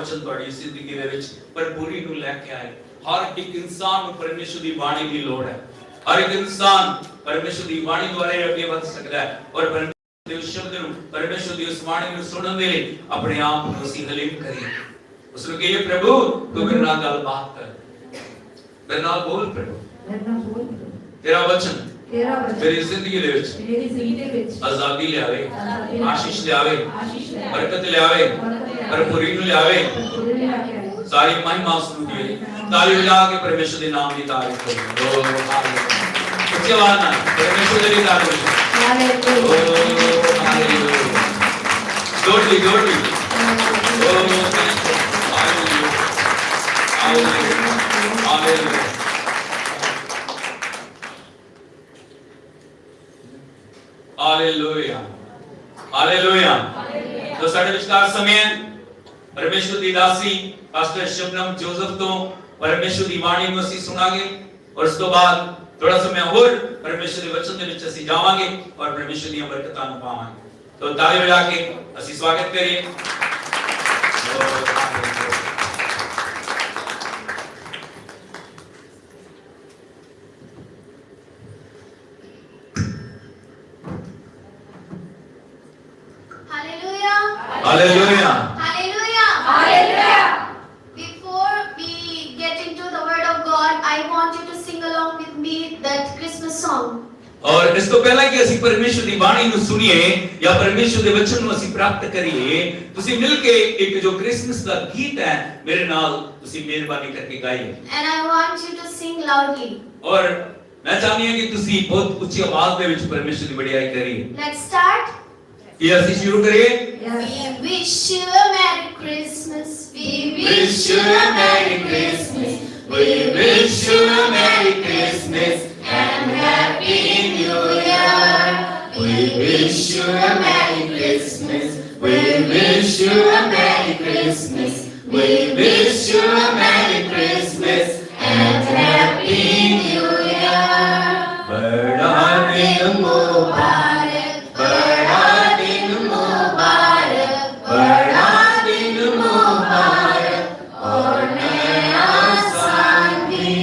वचन ਤੁਹਾਡੀ ਜ਼ਿੰਦਗੀ ਦੇ ਵਿੱਚ ਭਰਪੂਰੀ ਨੂੰ ਲੈ ਕੇ ਆਏ। ਹਰ ਇੱਕ ਇਨਸਾਨ ਨੂੰ ਪਰਮੇਸ਼ਰ ਦੀ ਬਾਣੀ ਦੀ ਲੋੜ ਹੈ। ਹਰ ਇੱਕ ਇਨਸਾਨ ਪਰਮੇਸ਼ਰ ਦੀ ਬਾਣੀ ਦੁਆਰਾ ਅੱਗੇ ਵਧ ਸਕਦਾ ਹੈ ਔਰ ਪਰਮੇਸ਼ਰ ਦੇ ਸ਼ਬਦ ਨੂੰ, ਪਰਮੇਸ਼ਰ ਦੀ ਉਸ ਬਾਣੀ ਨੂੰ ਸੁਣਨ ਦੇ ਲਈ ਆਪਣੇ ਆਪ ਨੂੰ ਅਸੀਂ ਹਲੀਮ ਕਰੀਏ। ਉਸ ਨੂੰ ਕਹੀਏ ਪ੍ਰਭੂ ਤੂੰ ਮੇਰੇ ਨਾਲ ਗੱਲਬਾਤ ਕਰ, ਮੇਰੇ ਨਾਲ ਬੋਲ ਪ੍ਰਭੂ, ਤੇਰਾ ਵਚਨ ਮੇਰੀ ਜ਼ਿੰਦਗੀ ਦੇ ਵਿੱਚ ਆਜ਼ਾਦੀ ਲਿਆਵੇ, ਆਸ਼ੀਸ਼ ਲਿਆਵੇ, ਬਰਕਤ ਲਿਆਵੇ, ਭਰਪੂਰੀ ਨੂੰ ਲਿਆਵੇ। ਸਾਰੀ ਮਹਿਮਾ ਉਸ ਨੂੰ ਦਿਏ। ਤਾਲੀ ਵਜਾ ਕੇ ਪਰਮੇਸ਼ਰ ਦੇ ਨਾਮ ਦੀ ਤਾਰੀਫ ਕਰੋ। ਓ ਹਾਲੇਲੂਇਆ। ਉੱਚੀ ਆਵਾਜ਼ ਨਾਲ ਪਰਮੇਸ਼ਰ ਦੀ ਤਾਰੀਫ ਕਰੋ। Hallelujah, hallelujah. ਜੋੜੀ ਜੋੜੀ। ਓ hallelujah, hallelujah, hallelujah. Hallelujah, hallelujah. तो साढ़े विचार समय परमेश्वर दी दासी पास्टर शबनम जोसेफ तो परमेश्वर दी वाणी ਨੂੰ ਅਸੀਂ ਸੁਣਾਂਗੇ और ਉਸ ਤੋਂ ਬਾਅਦ थोड़ा समय और परमेश्वर ਦੇ वचन ਦੇ ਵਿੱਚ ਅਸੀਂ ਜਾਵਾਂਗੇ और परमेश्वर ਦੀਆਂ ਬਰਕਤਾਂ ਨੂੰ ਪਾਵਾਂਗੇ। तो ਤਾਲੀ ਵਜਾ ਕੇ ਅਸੀਂ ਸਵਾਗਤ ਕਰੀਏ। Hallelujah. Hallelujah. Hallelujah. Before we get into the word of God, I want you to sing along with me that Christmas song. और इस तो पहला कि ਅਸੀਂ ਪਰਮੇਸ਼ਰ ਦੀ ਬਾਣੀ ਨੂੰ ਸੁਣੀਏ ਜਾਂ ਪਰਮੇਸ਼ਰ ਦੇ ਵਚਨ ਨੂੰ ਅਸੀਂ ਪ੍ਰਾਪਤ ਕਰੀਏ, ਤੁਸੀਂ ਮਿਲ ਕੇ ਇੱਕ ਜੋ ਕ੍ਰਿਸਮਸ ਦਾ ਗੀਤ ਹੈ ਮੇਰੇ ਨਾਲ ਤੁਸੀਂ ਮਿਹਰਬਾਨੀ ਕਰਕੇ ਗਾਈਏ। And I want you to sing loudly. और मैं चाहती हूं कि ਤੁਸੀਂ ਬਹੁਤ ਉੱਚੀ ਆਵਾਜ਼ ਦੇ ਵਿੱਚ ਪਰਮੇਸ਼ਰ ਦੀ ਵਡਿਆਈ ਕਰੀਏ। Let's start. ये ਅਸੀਂ ਸ਼ੁਰੂ ਕਰੀਏ। We wish you a Merry Christmas. We Wish you a Merry Christmas. We wish you a Merry Christmas and Happy New Year. We wish you a Merry Christmas. We wish you a Merry Christmas. We wish you a Merry Christmas and Happy New Year. बड़ा दिन मुबारक, बड़ा दिन मुबारक, बड़ा दिन मुबारक और नया साल भी।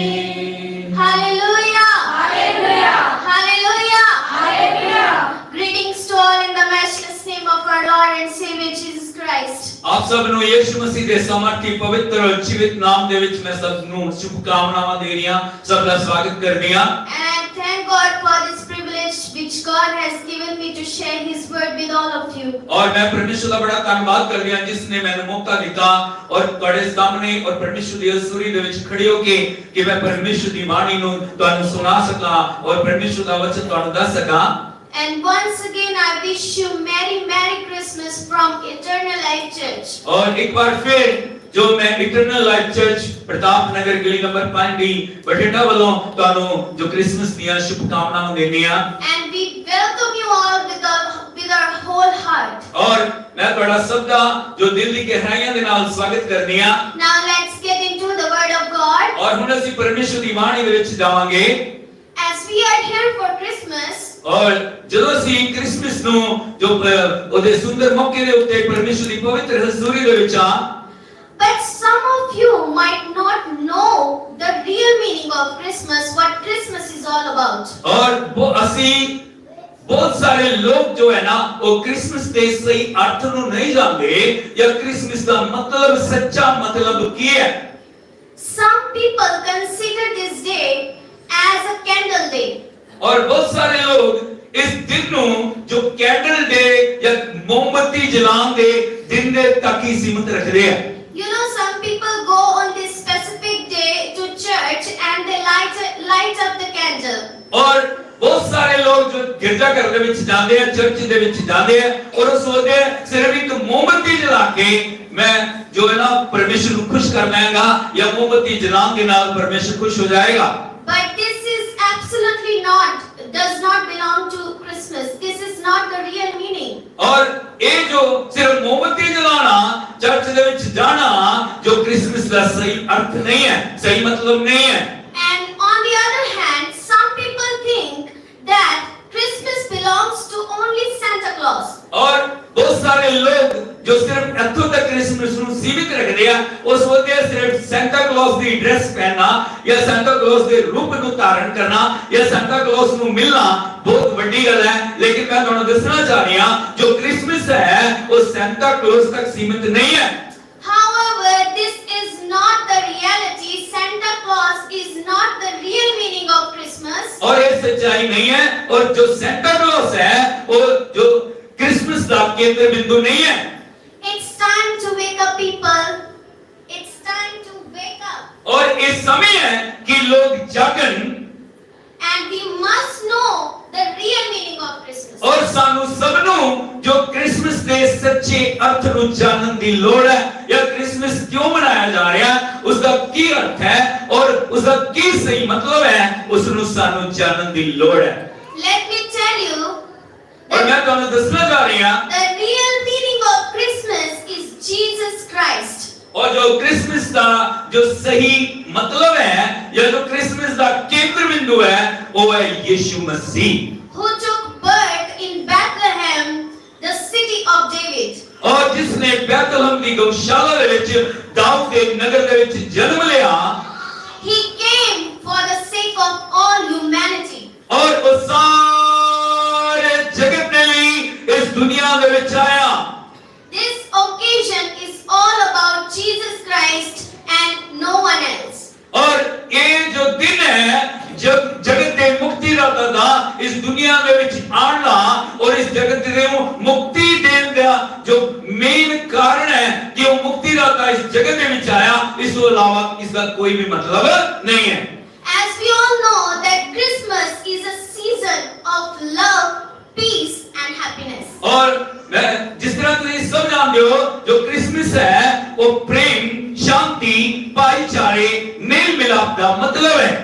Hallelujah. Hallelujah. Hallelujah. Hallelujah. Greetings to all in the matchless name of our Lord and Savior Jesus Christ. ਆਪ ਸਭ ਨੂੰ ਯਿਸੂ ਮਸੀਹ ਦੇ ਸਮਰਥੀ ਪਵਿੱਤਰ ਜੀਵਿਤ ਨਾਮ ਦੇ ਵਿੱਚ ਮੈਂ ਸਭ ਨੂੰ ਸ਼ੁਭਕਾਮਨਾਵਾਂ ਦੇ ਰਹੀਆਂ, ਸਭ ਦਾ ਸਵਾਗਤ ਕਰਦੀ ਹਾਂ। And I thank God for this privilege which God has given me to share His word with all of you. और मैं परमेश्वर ਦਾ ਬੜਾ ਧੰਨਵਾਦ ਕਰਦੀ ਹਾਂ ਜਿਸਨੇ ਮੈਨੂੰ ਮੌਕਾ ਦਿੱਤਾ ਔਰ ਤੁਹਾਡੇ ਸਾਹਮਣੇ ਔਰ ਪਰਮੇਸ਼ਰ ਦੀ ਹਜ਼ੂਰੀ ਦੇ ਵਿੱਚ ਖੜੇ ਹੋ ਕੇ ਕਿ ਮੈਂ ਪਰਮੇਸ਼ਰ ਦੀ ਬਾਣੀ ਨੂੰ ਤੁਹਾਨੂੰ ਸੁਣਾ ਸਕਾਂ ਔਰ ਪਰਮੇਸ਼ਰ ਦਾ ਵਚਨ ਤੁਹਾਨੂੰ ਦੱਸ ਸਕਾਂ। And once again I wish you Merry Christmas from Eternal Life Church. और एक बार फिर जो मैं eternal life church Pratap Nagar गली नंबर 5 डी बठिंडा ਵੱਲੋਂ ਤੁਹਾਨੂੰ ਜੋ ਕ੍ਰਿਸਮਸ ਦੀਆਂ ਸ਼ੁਭਕਾਮਨਾਵਾਂ ਦੇਣੀ ਆ। And we welcome you all with our whole heart. और मैं ਤੁਹਾਡਾ ਸਭ ਦਾ ਜੋ ਦਿਲ ਦੀ ਗਹਿਰਾਈਆਂ ਦੇ ਨਾਲ ਸਵਾਗਤ ਕਰਦੀ ਆ। Now let's get into the word of God. और ਹੁਣ ਅਸੀਂ ਪਰਮੇਸ਼ਰ ਦੀ ਬਾਣੀ ਦੇ ਵਿੱਚ ਜਾਵਾਂਗੇ। As we are here for Christmas, और ਜਦੋਂ ਅਸੀਂ ਕ੍ਰਿਸਮਸ ਨੂੰ ਜੋ ਉਹਦੇ ਸੁੰਦਰ ਮੌਕੇ ਦੇ ਉੱਤੇ ਪਰਮੇਸ਼ਰ ਦੀ ਪਵਿੱਤਰ ਹਜ਼ੂਰੀ ਦੇ ਵਿੱਚ ਆ, but some of you might not know the real meaning of Christmas, what Christmas is all about. और ਅਸੀਂ ਬਹੁਤ ਸਾਰੇ ਲੋਕ ਜੋ ਹੈ ਨਾ ਉਹ ਕ੍ਰਿਸਮਸ ਦੇ ਸਹੀ ਅਰਥ ਨੂੰ ਨਹੀਂ ਜਾਣਦੇ ਜਾਂ ਕ੍ਰਿਸਮਸ ਦਾ ਮਤਲਬ ਸੱਚਾ ਮਤਲਬ ਕੀ ਹੈ। Some people consider this day as a candle day. और बहुत सारे लोग इस दिन ਨੂੰ ਜੋ ਕੈਂਡਲ ਡੇ ਜਾਂ ਮੋਮਬੱਤੀ ਜਲਾਉਣ ਦੇ ਦਿਨ ਦੇ ਤੱਕ ਹੀ ਸੀਮਿਤ ਰੱਖਦੇ ਆ। You know, some people go on this specific day to church and they light up the candle. और बहुत सारे लोग जो गिरजा घर ਦੇ ਵਿੱਚ ਜਾਂਦੇ ਆ, ਚਰਚ ਦੇ ਵਿੱਚ ਜਾਂਦੇ ਆ ਔਰ ਉਹ ਸੋਚਦੇ ਆ ਸਿਰਫ ਇੱਕ ਮੋਮਬੱਤੀ ਜਲਾ ਕੇ ਮੈਂ ਜੋ ਹੈ ਨਾ ਪਰਮੇਸ਼ਰ ਨੂੰ ਖੁਸ਼ ਕਰ ਲਾਂਗਾ ਜਾਂ ਮੋਮਬੱਤੀ ਜਲਾਉਣ ਦੇ ਨਾਲ ਪਰਮੇਸ਼ਰ ਖੁਸ਼ ਹੋ ਜਾਏਗਾ। But this is absolutely does not belong to Christmas. This is not the real meaning. और ਇਹ ਜੋ ਸਿਰਫ ਮੋਮਬੱਤੀ ਜਲਾਣਾ ਚਰਚ ਦੇ ਵਿੱਚ ਜਾਣਾ ਜੋ ਕ੍ਰਿਸਮਸ ਦਾ ਸਹੀ ਅਰਥ ਨਹੀਂ ਹੈ, ਸਹੀ ਮਤਲਬ ਨਹੀਂ ਹੈ। And on the other hand, some people think that Christmas belongs to only Santa Claus. और बहुत सारे लोग जो सिर्फ ਇੱਥੋਂ ਤੱਕ ਕ੍ਰਿਸਮਸ ਨੂੰ ਸੀਮਿਤ ਰੱਖਦੇ ਆ। ਉਹ ਸੋਚਦੇ ਆ ਸਿਰਫ ਸੈਂਟਾ ਕਲੌਸ ਦੀ ਡਰੈਸ ਪਹਿਨਣਾ ਜਾਂ ਸੈਂਟਾ ਕਲੌਸ ਦੇ ਰੂਪ ਨੂੰ ਧਾਰਨ ਕਰਨਾ ਜਾਂ ਸੈਂਟਾ ਕਲੌਸ ਨੂੰ ਮਿਲਣਾ ਬਹੁਤ ਵੱਡੀ ਗੱਲ ਹੈ। ਲੇਕਿਨ ਮੈਂ ਤੁਹਾਨੂੰ ਦੱਸਣਾ ਚਾਹ ਰਿਹਾ ਜੋ ਕ੍ਰਿਸਮਸ ਹੈ ਉਹ ਸੈਂਟਾ ਕਲੌਸ ਤੱਕ ਸੀਮਿਤ ਨਹੀਂ ਹੈ। However, this is not the reality. Santa Claus is not the real meaning of Christmas. और ये सच्चाई नहीं है। और जो सेंटा क्लॉस है वो जो क्रिसमस का केंद्र बिंदु नहीं है। It's time to wake up, people. It's time to wake up. और ये समय है कि लोग जागन And we must know the real meaning of Christmas. और सानू सबनू जो क्रिसमस के सच्चे अर्थ नु जानन दी लोड़ है या क्रिसमस क्यों मनाया जा रहा है उसका की अर्थ है और उसका की सही मतलब है उसनु सानू जानन दी लोड़ है। Let me tell you, और मैं ਤੁਹਾਨੂੰ ਦੱਸਣਾ ਚਾਹ ਰਿਹਾ the real meaning of Christmas is Jesus Christ. और जो क्रिसमस का जो सही मतलब है या जो क्रिसमस का केंद्र बिंदु है वो है यीशु मसीह Who took birth in Bethlehem, the city of David. और जिसने बैतलहम की गौशाला ਦੇ ਵਿੱਚ ਦਾਊਦ ਦੇ ਨਗਰ ਦੇ ਵਿੱਚ ਜਨਮ ਲਿਆ। He came for the sake of all humanity. और वो सारे जगत के लिए इस दुनिया ਦੇ ਵਿੱਚ आया। This occasion is all about Jesus Christ and no one else. और ये जो दिन है जब जगत के मुक्ति दाता था इस दुनिया ਦੇ ਵਿੱਚ ਆਣਾ और इस जगत ਦੇ मुक्ति देने का जो मेन कारण है कि वो मुक्ति दाता इस जगत ਦੇ ਵਿੱਚ आया इसके अलावा इसका कोई भी मतलब नहीं है। As we all know that Christmas is a season of love, peace and happiness. और मैं जिस तरह तुम सब जानते हो जो क्रिसमस है वो प्रेम शांति भाईचारे मेल मिलाप का मतलब है।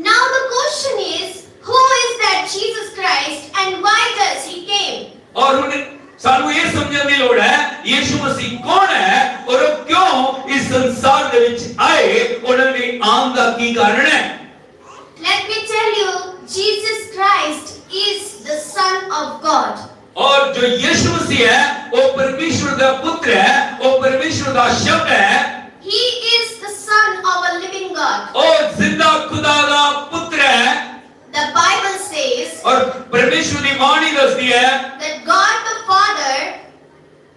Now the question is, who is that Jesus Christ and why does he came? और उन्हें सानू ये समझने की लोड़ है यीशु मसीह कौन है और वो क्यों इस संसार के विच आए उन्होंने आन का की कारण है। Let me tell you, Jesus Christ is the Son of God. और जो यीशु मसीह है वो परमेश्वर का पुत्र है वो परमेश्वर का शब्द है। He is the Son of a living God. और जिंदा खुदा का पुत्र है। The Bible says और परमेश्वर की वाणी दसदी है that God the Father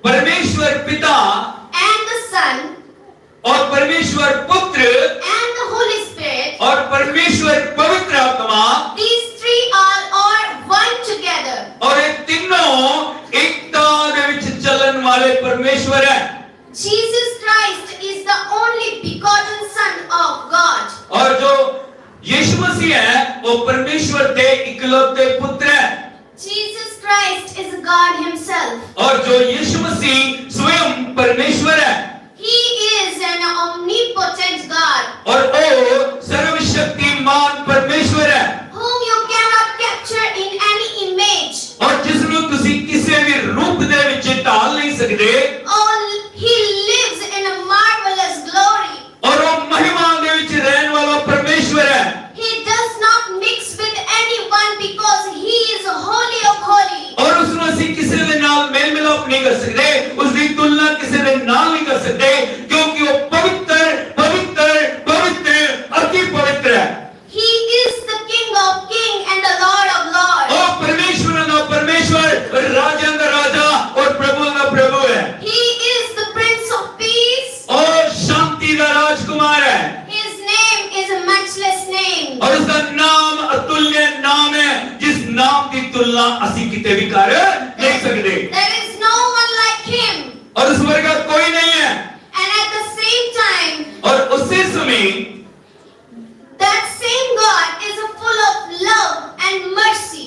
परमेश्वर पिता and the Son और परमेश्वर पुत्र and the Holy Spirit, और परमेश्वर पवित्र आत्मा these three are all one together. और ये तीनों एकता दे विच चलन वाले परमेश्वर है। Jesus Christ is the only begotten Son of God. और जो यीशु मसीह है वो परमेश्वर के इकलौते पुत्र है। Jesus Christ is God himself. और जो यीशु मसीह स्वयं परमेश्वर है। He is an omnipotent God और वो सर्वशक्तिमान परमेश्वर है whom you cannot capture in any image. और जिसਨੂੰ ਤੁਸੀਂ ਕਿਸੇ ਵੀ ਰੂਪ ਦੇ ਵਿੱਚ ਢਾਲ ਨਹੀਂ ਸਕਦੇ। All he lives in a marvelous glory. और वो महिमा ਦੇ ਵਿੱਚ ਰਹਿਣ ਵਾਲਾ परमेश्वर है। He does not mix with anyone because he is holy of holy. और उसਨੂੰ ਅਸੀਂ ਕਿਸੇ ਦੇ ਨਾਲ ਮੇਲ ਮਿਲਾਪ ਨਹੀਂ ਕਰ ਸਕਦੇ ਉਸ ਦੀ ਤੁਲਨਾ ਕਿਸੇ ਦੇ ਨਾਲ ਨਹੀਂ ਕਰ ਸਕਦੇ क्योंकि वो पवित्र पवित्र पवित्र अति पवित्र है। He is the King of kings and the Lord of lords. और परमेश्वर का परमेश्वर राजा का राजा और प्रभु का प्रभु है। He is the Prince of peace. और शांति का राजकुमार है। His name is a matchless name. और उसका नाम अतुल्य नाम है जिस नाम की तुलना ਅਸੀਂ किते भी कर नहीं सकते। There is no one like him. और उस वर्ग का कोई नहीं है। And at the same time, और उसी समय that same God is full of love and mercy.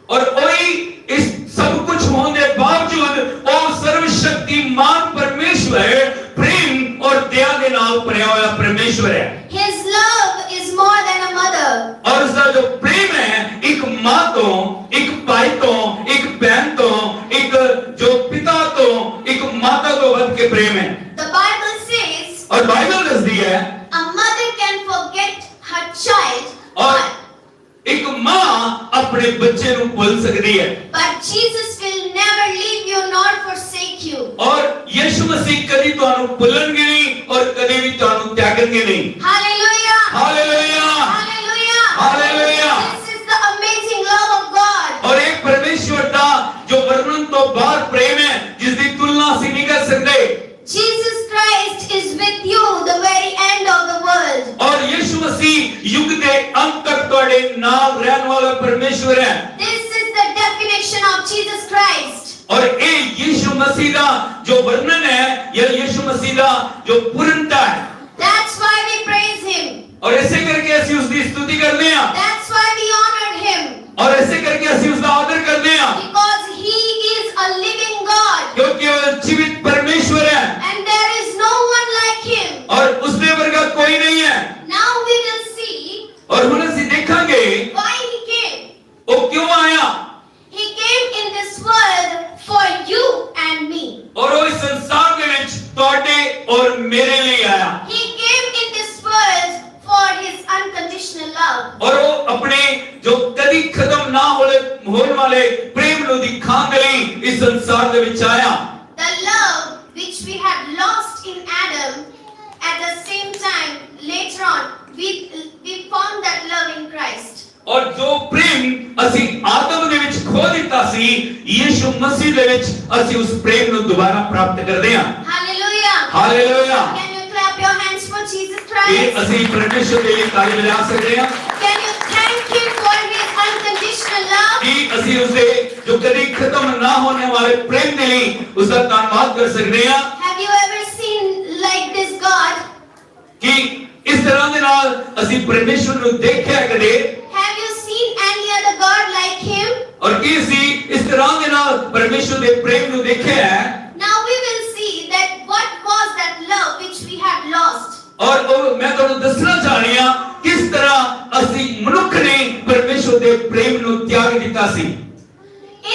और वही इस सब कुछ होने के बावजूद वो सर्वशक्तिमान परमेश्वर प्रेम और दया के नाम पर हुआ परमेश्वर है। His love is more than a mother. और उसका जो प्रेम है एक माँ तो एक भाई तो एक बहन तो एक जो पिता तो एक माता तो बढ़ के प्रेम है। The Bible says और बाइबल दसदी है a mother can forget her child, और एक माँ अपने बच्चे को भूल सकती है but Jesus will never leave you nor forsake you. और यीशु मसीह कभी ਤੁਹਾਨੂੰ ਭੁੱਲਣਗੇ ਨਹੀਂ ਔਰ ਕਦੇ ਵੀ ਤੁਹਾਨੂੰ ਤਿਆਗਣਗੇ ਨਹੀਂ। Hallelujah. Hallelujah Hallelujah. Hallelujah. This is the amazing love of God. और एक परमेश्वर ਦਾ ਜੋ ਵਰਣਨ ਤੋਂ ਬਾਹਰ ਪ੍ਰੇਮ ਹੈ ਜਿਸ ਦੀ ਤੁਲਨਾ ਅਸੀਂ ਨਹੀਂ ਕਰ ਸਕਦੇ। Jesus Christ is with you the very end of the world. और यीशु मसीह युग के अंत तक ਤੁਹਾਡੇ ਨਾਲ ਰਹਿਣ ਵਾਲਾ परमेश्वर है। This is the definition of Jesus Christ. और ये यीशु मसीह का जो वर्णन है यह यीशु मसीह का जो पूर्णता है। That's why we praise him. और ऐसे करके ਅਸੀਂ ਉਸ ਦੀ ਸਤੁਤੀ ਕਰਦੇ ਹਾਂ। That's why we honor him. और ऐसे करके ਅਸੀਂ ਉਸ ਦਾ ਆਦਰ ਕਰਦੇ ਹਾਂ। Because he is a living God. क्योंकि वो जीवित परमेश्वर है And there is no one like him. और उसके वर्गा कोई नहीं है। Now we will see और ਹੁਣ ਅਸੀਂ ਦੇਖਾਂਗੇ why he came. वो क्यों आया। He came in this world for you and me. और वो इस संसार ਦੇ ਵਿੱਚ ਤੁਹਾਡੇ और मेरे लिए आया। He came in this world for his unconditional love. और वो अपने जो कभी खत्म ना होने वाले प्रेम ਨੂੰ ਦਿਖਾਉਣ ਲਈ ਇਸ ਸੰਸਾਰ ਦੇ ਵਿੱਚ ਆਇਆ। The love which we had lost in Adam, at the same time later on we found that love in Christ. और जो प्रेम ਅਸੀਂ ਆਦਮ ਦੇ ਵਿੱਚ ਖੋ ਦਿੱਤਾ ਸੀ ਯੀਸ਼ੂ ਮਸੀਹ ਦੇ ਵਿੱਚ ਅਸੀਂ ਉਸ ਪ੍ਰੇਮ ਨੂੰ ਦੁਬਾਰਾ ਪ੍ਰਾਪਤ ਕਰਦੇ ਹਾਂ। Hallelujah. Hallelujah. Can you clap your hands for Jesus ਇਹ Christ? ਅਸੀਂ ਪਰਮੇਸ਼ਰ ਦੇ ਲਈ ਤਾਲੀ ਵਜਾ ਸਕਦੇ ਹਾਂ Can you thank him for his unconditional love? ਕਿ ਅਸੀਂ ਉਸ ਦੇ ਜੋ ਕਦੀ ਖਤਮ ਨਾ ਹੋਣੇ ਵਾਲੇ ਪ੍ਰੇਮ ਦੇ ਲਈ ਉਸ ਦਾ ਧੰਨਵਾਦ ਕਰ ਸਕਦੇ ਹਾਂ Have you ever seen like this God? ਕਿ ਇਸ ਤਰ੍ਹਾਂ ਦੇ ਨਾਲ ਅਸੀਂ ਪਰਮੇਸ਼ਰ ਨੂੰ ਦੇਖਿਆ ਕਦੇ Have you seen any other God like him? ਔਰ ਕੀ ਅਸੀਂ ਇਸ ਤਰ੍ਹਾਂ ਦੇ ਨਾਲ ਪਰਮੇਸ਼ਰ ਦੇ ਪ੍ਰੇਮ ਨੂੰ ਦੇਖਿਆ ਹੈ। Now we will see that what was that love which we had lost. ਔਰ ਉਹ ਮੈਂ ਤੁਹਾਨੂੰ ਦੱਸਣਾ ਚਾਹ ਰਹੀ ਹਾਂ ਕਿਸ ਤਰ੍ਹਾਂ ਅਸੀਂ ਮਨੁੱਖ ਨੇ ਪਰਮੇਸ਼ਰ ਦੇ ਪ੍ਰੇਮ ਨੂੰ ਤਿਆਗ ਦਿੱਤਾ ਸੀ।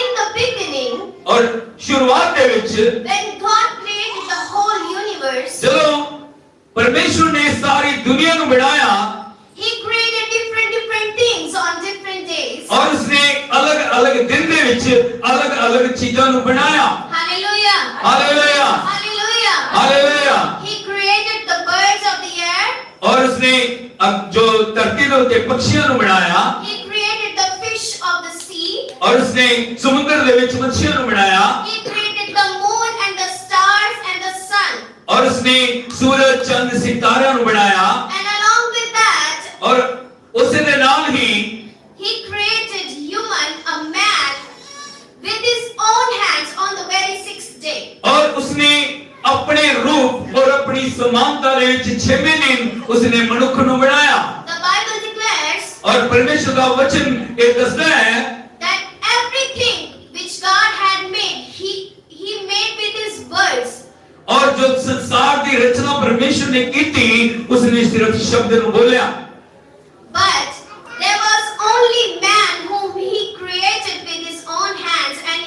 In the beginning, ਔਰ ਸ਼ੁਰੂਆਤ ਦੇ ਵਿੱਚ when God created the whole universe, ਜਦੋਂ ਪਰਮੇਸ਼ਰ ਨੇ ਸਾਰੀ ਦੁਨੀਆ ਨੂੰ ਬਣਾਇਆ he created different things on different days. ਔਰ ਉਸਨੇ ਅਲੱਗ-ਅਲੱਗ ਦਿਨ ਦੇ ਵਿੱਚ ਅਲੱਗ-ਅਲੱਗ ਚੀਜ਼ਾਂ ਨੂੰ ਬਣਾਇਆ। Hallelujah. Hallelujah Hallelujah. Hallelujah. He created the birds of the air. और उसने जो धरती के उत्ते पक्षियों ਨੂੰ ਬਣਾਇਆ He created the fish of the sea. और उसने समुद्र ਦੇ ਵਿੱਚ ਮੱਛੀਆਂ ਨੂੰ ਬਣਾਇਆ He created the moon and the stars and the sun. और उसने सूरज चंद सितारों ਨੂੰ ਬਣਾਇਆ And along with that, और ਉਸੇ ਦੇ ਨਾਲ ਹੀ he created human, a man, with his own hands on the very sixth day. और उसने अपने रूप और अपनी समानता ਦੇ ਵਿੱਚ 6ਵੇਂ ਦਿਨ उसने ਮਨੁੱਖ ਨੂੰ ਬਣਾਇਆ। The Bible declares और परमेश्वर का वचन ये ਦੱਸਦਾ है that everything which God had made, he made with his words. और जो संसार की रचना परमेश्वर ने की थी उसने सिर्फ शब्द ਨੂੰ ਬੋਲਿਆ। But there was only man whom he created with his own hands and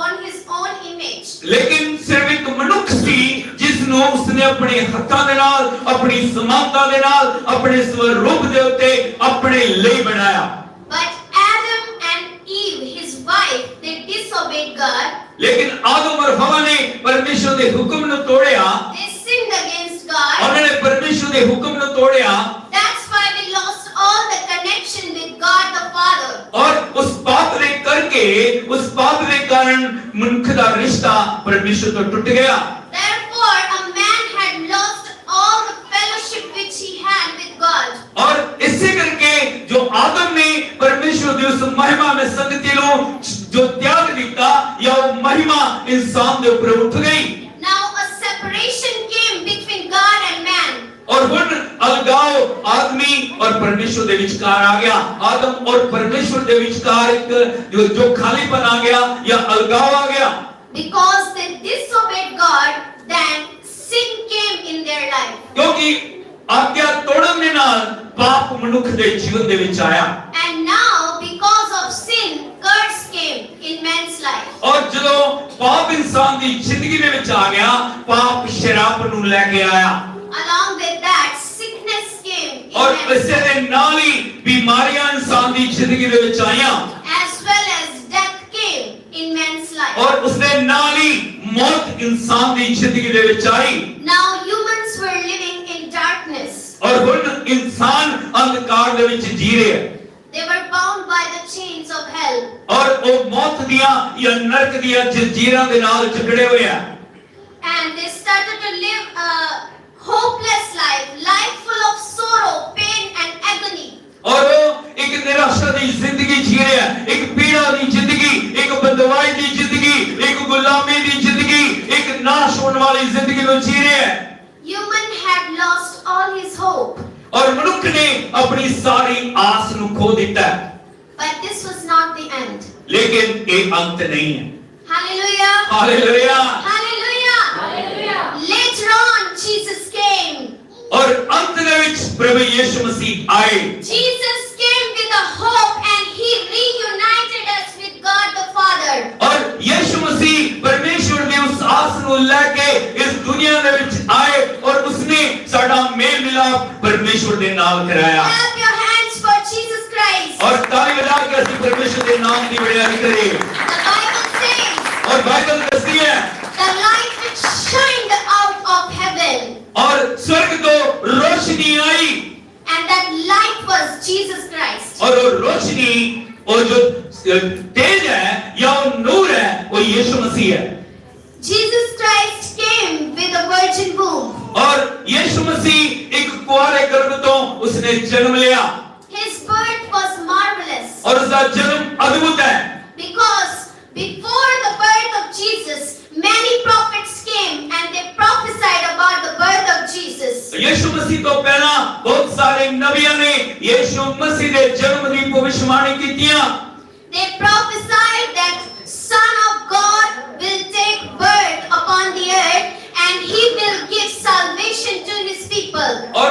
on his own image. लेकिन सिर्फ एक मनुष्य ਸੀ ਜਿਸ ਨੂੰ ਉਸਨੇ ਆਪਣੇ ਹੱਥਾਂ ਦੇ ਨਾਲ ਆਪਣੀ ਸਮਾਨਤਾ ਦੇ ਨਾਲ ਆਪਣੇ ਸਵਰੂਪ ਦੇ ਉੱਤੇ ਆਪਣੇ ਲਈ ਬਣਾਇਆ। But Adam and Eve, his wife, they disobeyed God. लेकिन आदम और हवा ने परमेश्वर ਦੇ ਹੁਕਮ ਨੂੰ ਤੋੜਿਆ। They sinned against God. ਉਹਨਾਂ ਨੇ ਪਰਮੇਸ਼ਰ ਦੇ ਹੁਕਮ ਨੂੰ ਤੋੜਿਆ। That's why we lost all the connection with God the Father. और उस पाप ने करके उस पाप के कारण मनुष्य का रिश्ता परमेश्वर तो टूट गया। Therefore, a man had lost all the fellowship which he had with God. और इससे करके जो आदम ने परमेश्वर की उस महिमा में संगति लो जो त्याग दिता या वो महिमा इंसान के ऊपर उठ गई। Now a separation came between God and man. और हुन अलगाव आदमी और परमेश्वर के विचकार आ गया। आदम और परमेश्वर के विचकार एक जो खालीपन आ गया या अलगाव आ गया। Because they disobeyed God, then sin came in their life. क्योंकि आज्ञा तोड़न दे नाल पाप मनुष्य के जीवन दे विच आया। And now, because of sin, curse came in man's life. और जो पाप इंसान की जिंदगी दे विच आ गया पाप शराब नु लेके आया। Along with that, sickness came in और man's इससे life. दे नाल ही बीमारियां इंसान की जिंदगी दे विच आईयां As well as death came in man's life. और उसने नाल ही मौत इंसान दी जिंदगी दे विच आई Now humans were living in darkness. और हुण इंसान अंधकार दे विच जी रहे हैं They were bound by the chains of hell. और वो मौत दियां या नरक दियां जंजीरां दे नाल जकड़े हुए हैं And they started to live a hopeless life, life full of sorrow, pain and agony. और वो एक निराशा दी जिंदगी जी रहे हैं एक पीड़ा दी जिंदगी एक बंदवाई दी जिंदगी एक गुलामी दी जिंदगी एक नाश होने वाली जिंदगी को जी रहे हैं Human had lost all his hope. और मनुष्य ने अपनी सारी आस नु खो दिता है But this was not the end. लेकिन ये अंत नहीं है Hallelujah. Hallelujah Hallelujah. Hallelujah. Later on, Jesus came. और अंत दे विच प्रभु यीशु मसीह आए Jesus came with a hope and he reunited us with God the Father. और यीशु मसीह परमेश्वर ने उस आस नु लेके इस दुनिया दे विच आए और उसने साडा मेल मिलाप परमेश्वर दे नाल कराया Clap your hands for Jesus Christ. और ताली बजा के ਅਸੀਂ परमेश्वर दे नाम दी बड़ाई करें The Bible says, और बाइबल कहती है the light which shined out of heaven, और स्वर्ग तो रोशनी आई and that light was Jesus Christ. और वो रोशनी और जो तेज है या वो नूर है वो यीशु मसीह है Jesus Christ came with a virgin womb. और यीशु मसीह एक कुंवारे गर्भ तो उसने जन्म लिया His birth was marvelous और उसका जन्म अद्भुत है because before the birth of Jesus, many prophets came and they prophesied about the birth of Jesus. यीशु मसीह तो पहला बहुत सारे नबियों ने यीशु मसीह के जन्म की भविष्यवाणी की थी They prophesied that Son of God will take birth upon the earth and he will give salvation to his people. और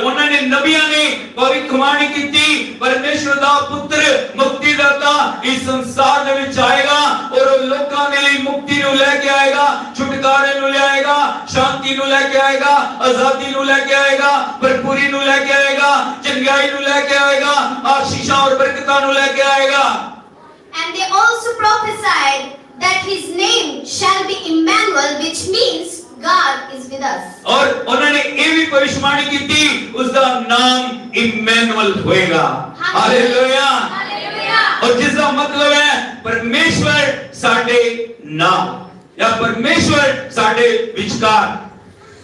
उन्होंने नबियों ने भविष्यवाणी की थी परमेश्वर दा पुत्र मुक्तिदाता इस संसार में विच आएगा और लोकां दे लिए मुक्ति नु लेके आएगा छुटकारे नु ले आएगा शांति नु लेके आएगा आजादी नु लेके आएगा भरपूरी नु लेके आएगा चंगाई नु लेके आएगा आशीषां और बरकतां नु लेके आएगा And they also prophesied that his name shall be Emmanuel, which means God is with us. और उन्होंने ये भी भविष्यवाणी की थी उसका नाम इम्मानुएल होएगा हालेलुया Hallelujah. और जिसका मतलब है परमेश्वर साडे नाम या परमेश्वर साडे विचकार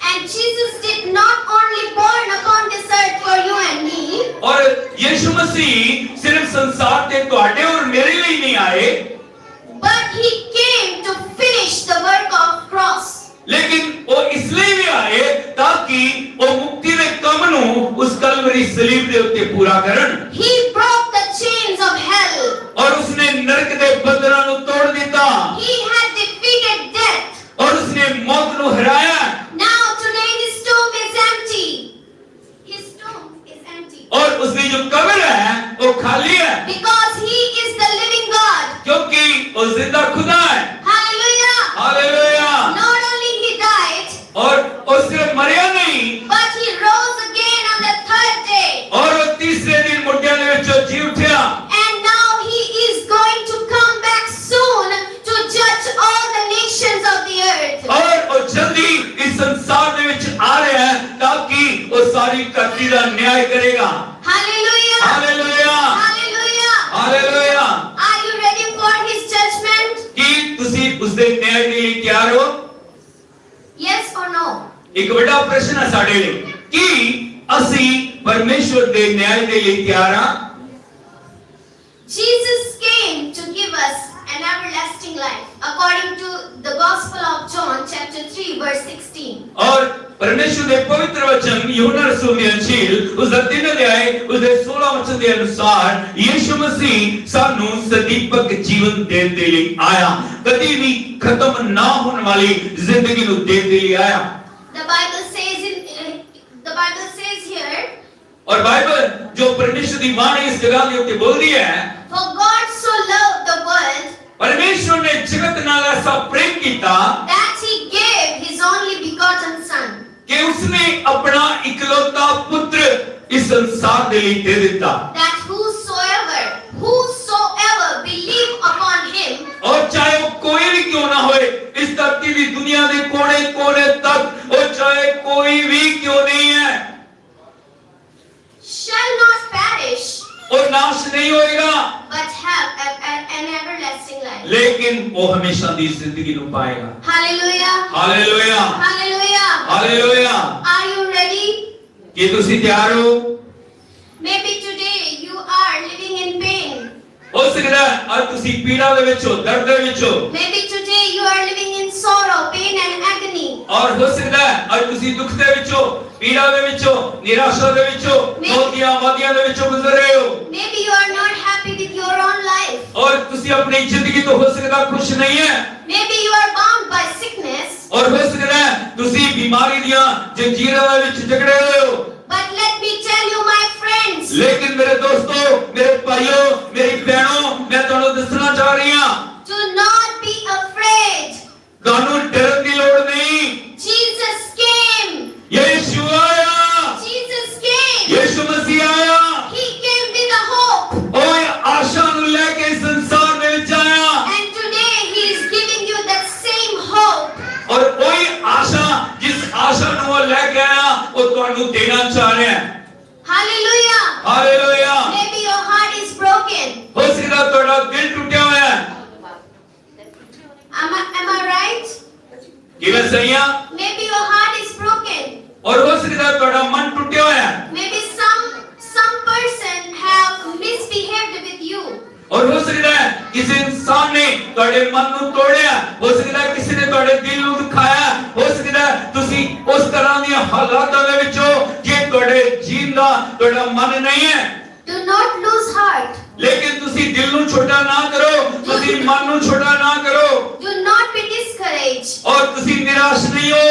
And Jesus did not only born upon this earth for you and me, और यीशु मसीह सिर्फ संसार के ਤੁਹਾਡੇ और मेरे लिए नहीं आए but he came to finish the work of cross. लेकिन वो इसलिए भी आए ताकि वो मुक्ति के काम नु उस कलवरी सलीब के उत्ते पूरा करन He broke the chains of hell. और उसने नरक के बंधनों को तोड़ दिया He had defeated death. और उसने मौत को हराया Now today his tomb is empty. His tomb is empty. और उसकी जो कब्र है वो खाली है Because he is the living God. क्योंकि वो जिंदा खुदा है Hallelujah. Hallelujah Not only he died, और वो सिर्फ मरिया नहीं but he rose again on the third day. और वो तीसरे दिन मुर्दों में विचों जी उठा And now he is going to come back soon to judge all the nations of the earth. और वो जल्दी इस संसार में विच आ रहा है ताकि वो सारी धरती का न्याय करेगा Hallelujah. Hallelujah Hallelujah. Hallelujah Are you ready for his judgment? कि तुसी उसके न्याय के लिए तैयार हो Yes or no? एक बड़ा प्रश्न है साडे लिए कि असी परमेश्वर के न्याय के लिए तैयार हां Jesus came to give us an everlasting life according to the Gospel of John chapter 3 verse 16. और परमेश्वर के पवित्र वचन यूहन्ना रसूल की अंजील उसका 3 अध्याय उसके 16 वचन के अनुसार यीशु मसीह सानू सदीपक जीवन देने के लिए आया कभी भी खत्म ना होने वाली जिंदगी को देने के लिए आया The Bible says here, और बाइबल जो परमेश्वर की वाणी इस जगह के ऊपर बोल रही है for God so loved the world परमेश्वर ने जगत नाल ऐसा प्रेम किया that he gave his only begotten son. कि उसने अपना इकलौता पुत्र इस संसार के लिए दे दिया That whosoever believe upon him और चाहे वो कोई भी क्यों ना होए इस धरती भी दुनिया के कोने कोने तक और चाहे कोई भी क्यों नहीं है shall not perish, और नाश नहीं होएगा, but have an everlasting life. लेकिन वो हमेशा दी जिंदगी नु पाएगा। Hallelujah. Hallelujah, Hallelujah. Hallelujah. Are you ready? कि तुसी तैयार हो? Maybe today you are living in pain. हो सकता है आज तुसी पीड़ा दे विच हो, दर्द दे विच हो, Maybe today you are living in sorrow, pain and agony. और हो सकता है आज तुसी दुख दे विच हो, पीड़ा दे विच हो, निराशा दे विच हो, मोतियां वादियां दे विच गुजर रहे हो। Maybe you are not happy with your own life. और तुसी अपनी जिंदगी तो हो सकता खुश नहीं है, Maybe you are bound by sickness. और हो सकता है तुसी बीमारी दियां जंजीरां दे विच जकड़े हुए हो। But let me tell you, my friends, लेकिन मेरे दोस्तों, मेरे भाइयों, मेरी बहनों, मैं तुहानू दसना चाह रही हां, do not be afraid. तुहानू डरन दी लोड़ नहीं। Jesus came. यीशु आया, Jesus came. यीशु मसीह आया, He came with a hope. ओए आशा नु लेके संसार दे विच आया, And today He is giving you that same hope. और वही आशा जिस आशा नु वो लेके आया वो तुहानू देना चाह रहा है। Hallelujah. Hallelujah. Maybe your heart is broken. हो सकता ਤੁਹਾਡਾ ਦਿਲ ਟੁੱਟਿਆ ਹੋਇਆ ਹੈ। Am I right? ਕਿਵੇਂ ਸਹੀ ਆ? Maybe your heart is broken. और हो सकता ਤੁਹਾਡਾ ਮਨ ਟੁੱਟਿਆ ਹੋਇਆ ਹੈ। Maybe some person have misbehaved with you. और हो सकता है किसी इंसान ने ਤੁਹਾਡੇ ਮਨ ਨੂੰ ਤੋੜਿਆ, ਹੋ ਸਕਦਾ ਹੈ ਕਿਸੇ ਨੇ ਤੁਹਾਡੇ ਦਿਲ ਨੂੰ ਦੁਖਾਇਆ, ਹੋ ਸਕਦਾ ਹੈ ਤੁਸੀਂ ਉਸ ਤਰ੍ਹਾਂ ਦੀਆਂ ਹਾਲਾਤਾਂ ਦੇ ਵਿੱਚ ਹੋ ਜੇ ਤੁਹਾਡੇ ਜੀਣ ਦਾ ਤੁਹਾਡਾ ਮਨ ਨਹੀਂ ਹੈ। Do not lose heart. लेकिन तुसी दिल नु छोटा ना करो, तुसी मन नु छोटा ना करो, Do not be discouraged. और तुसी निराश नहीं हो,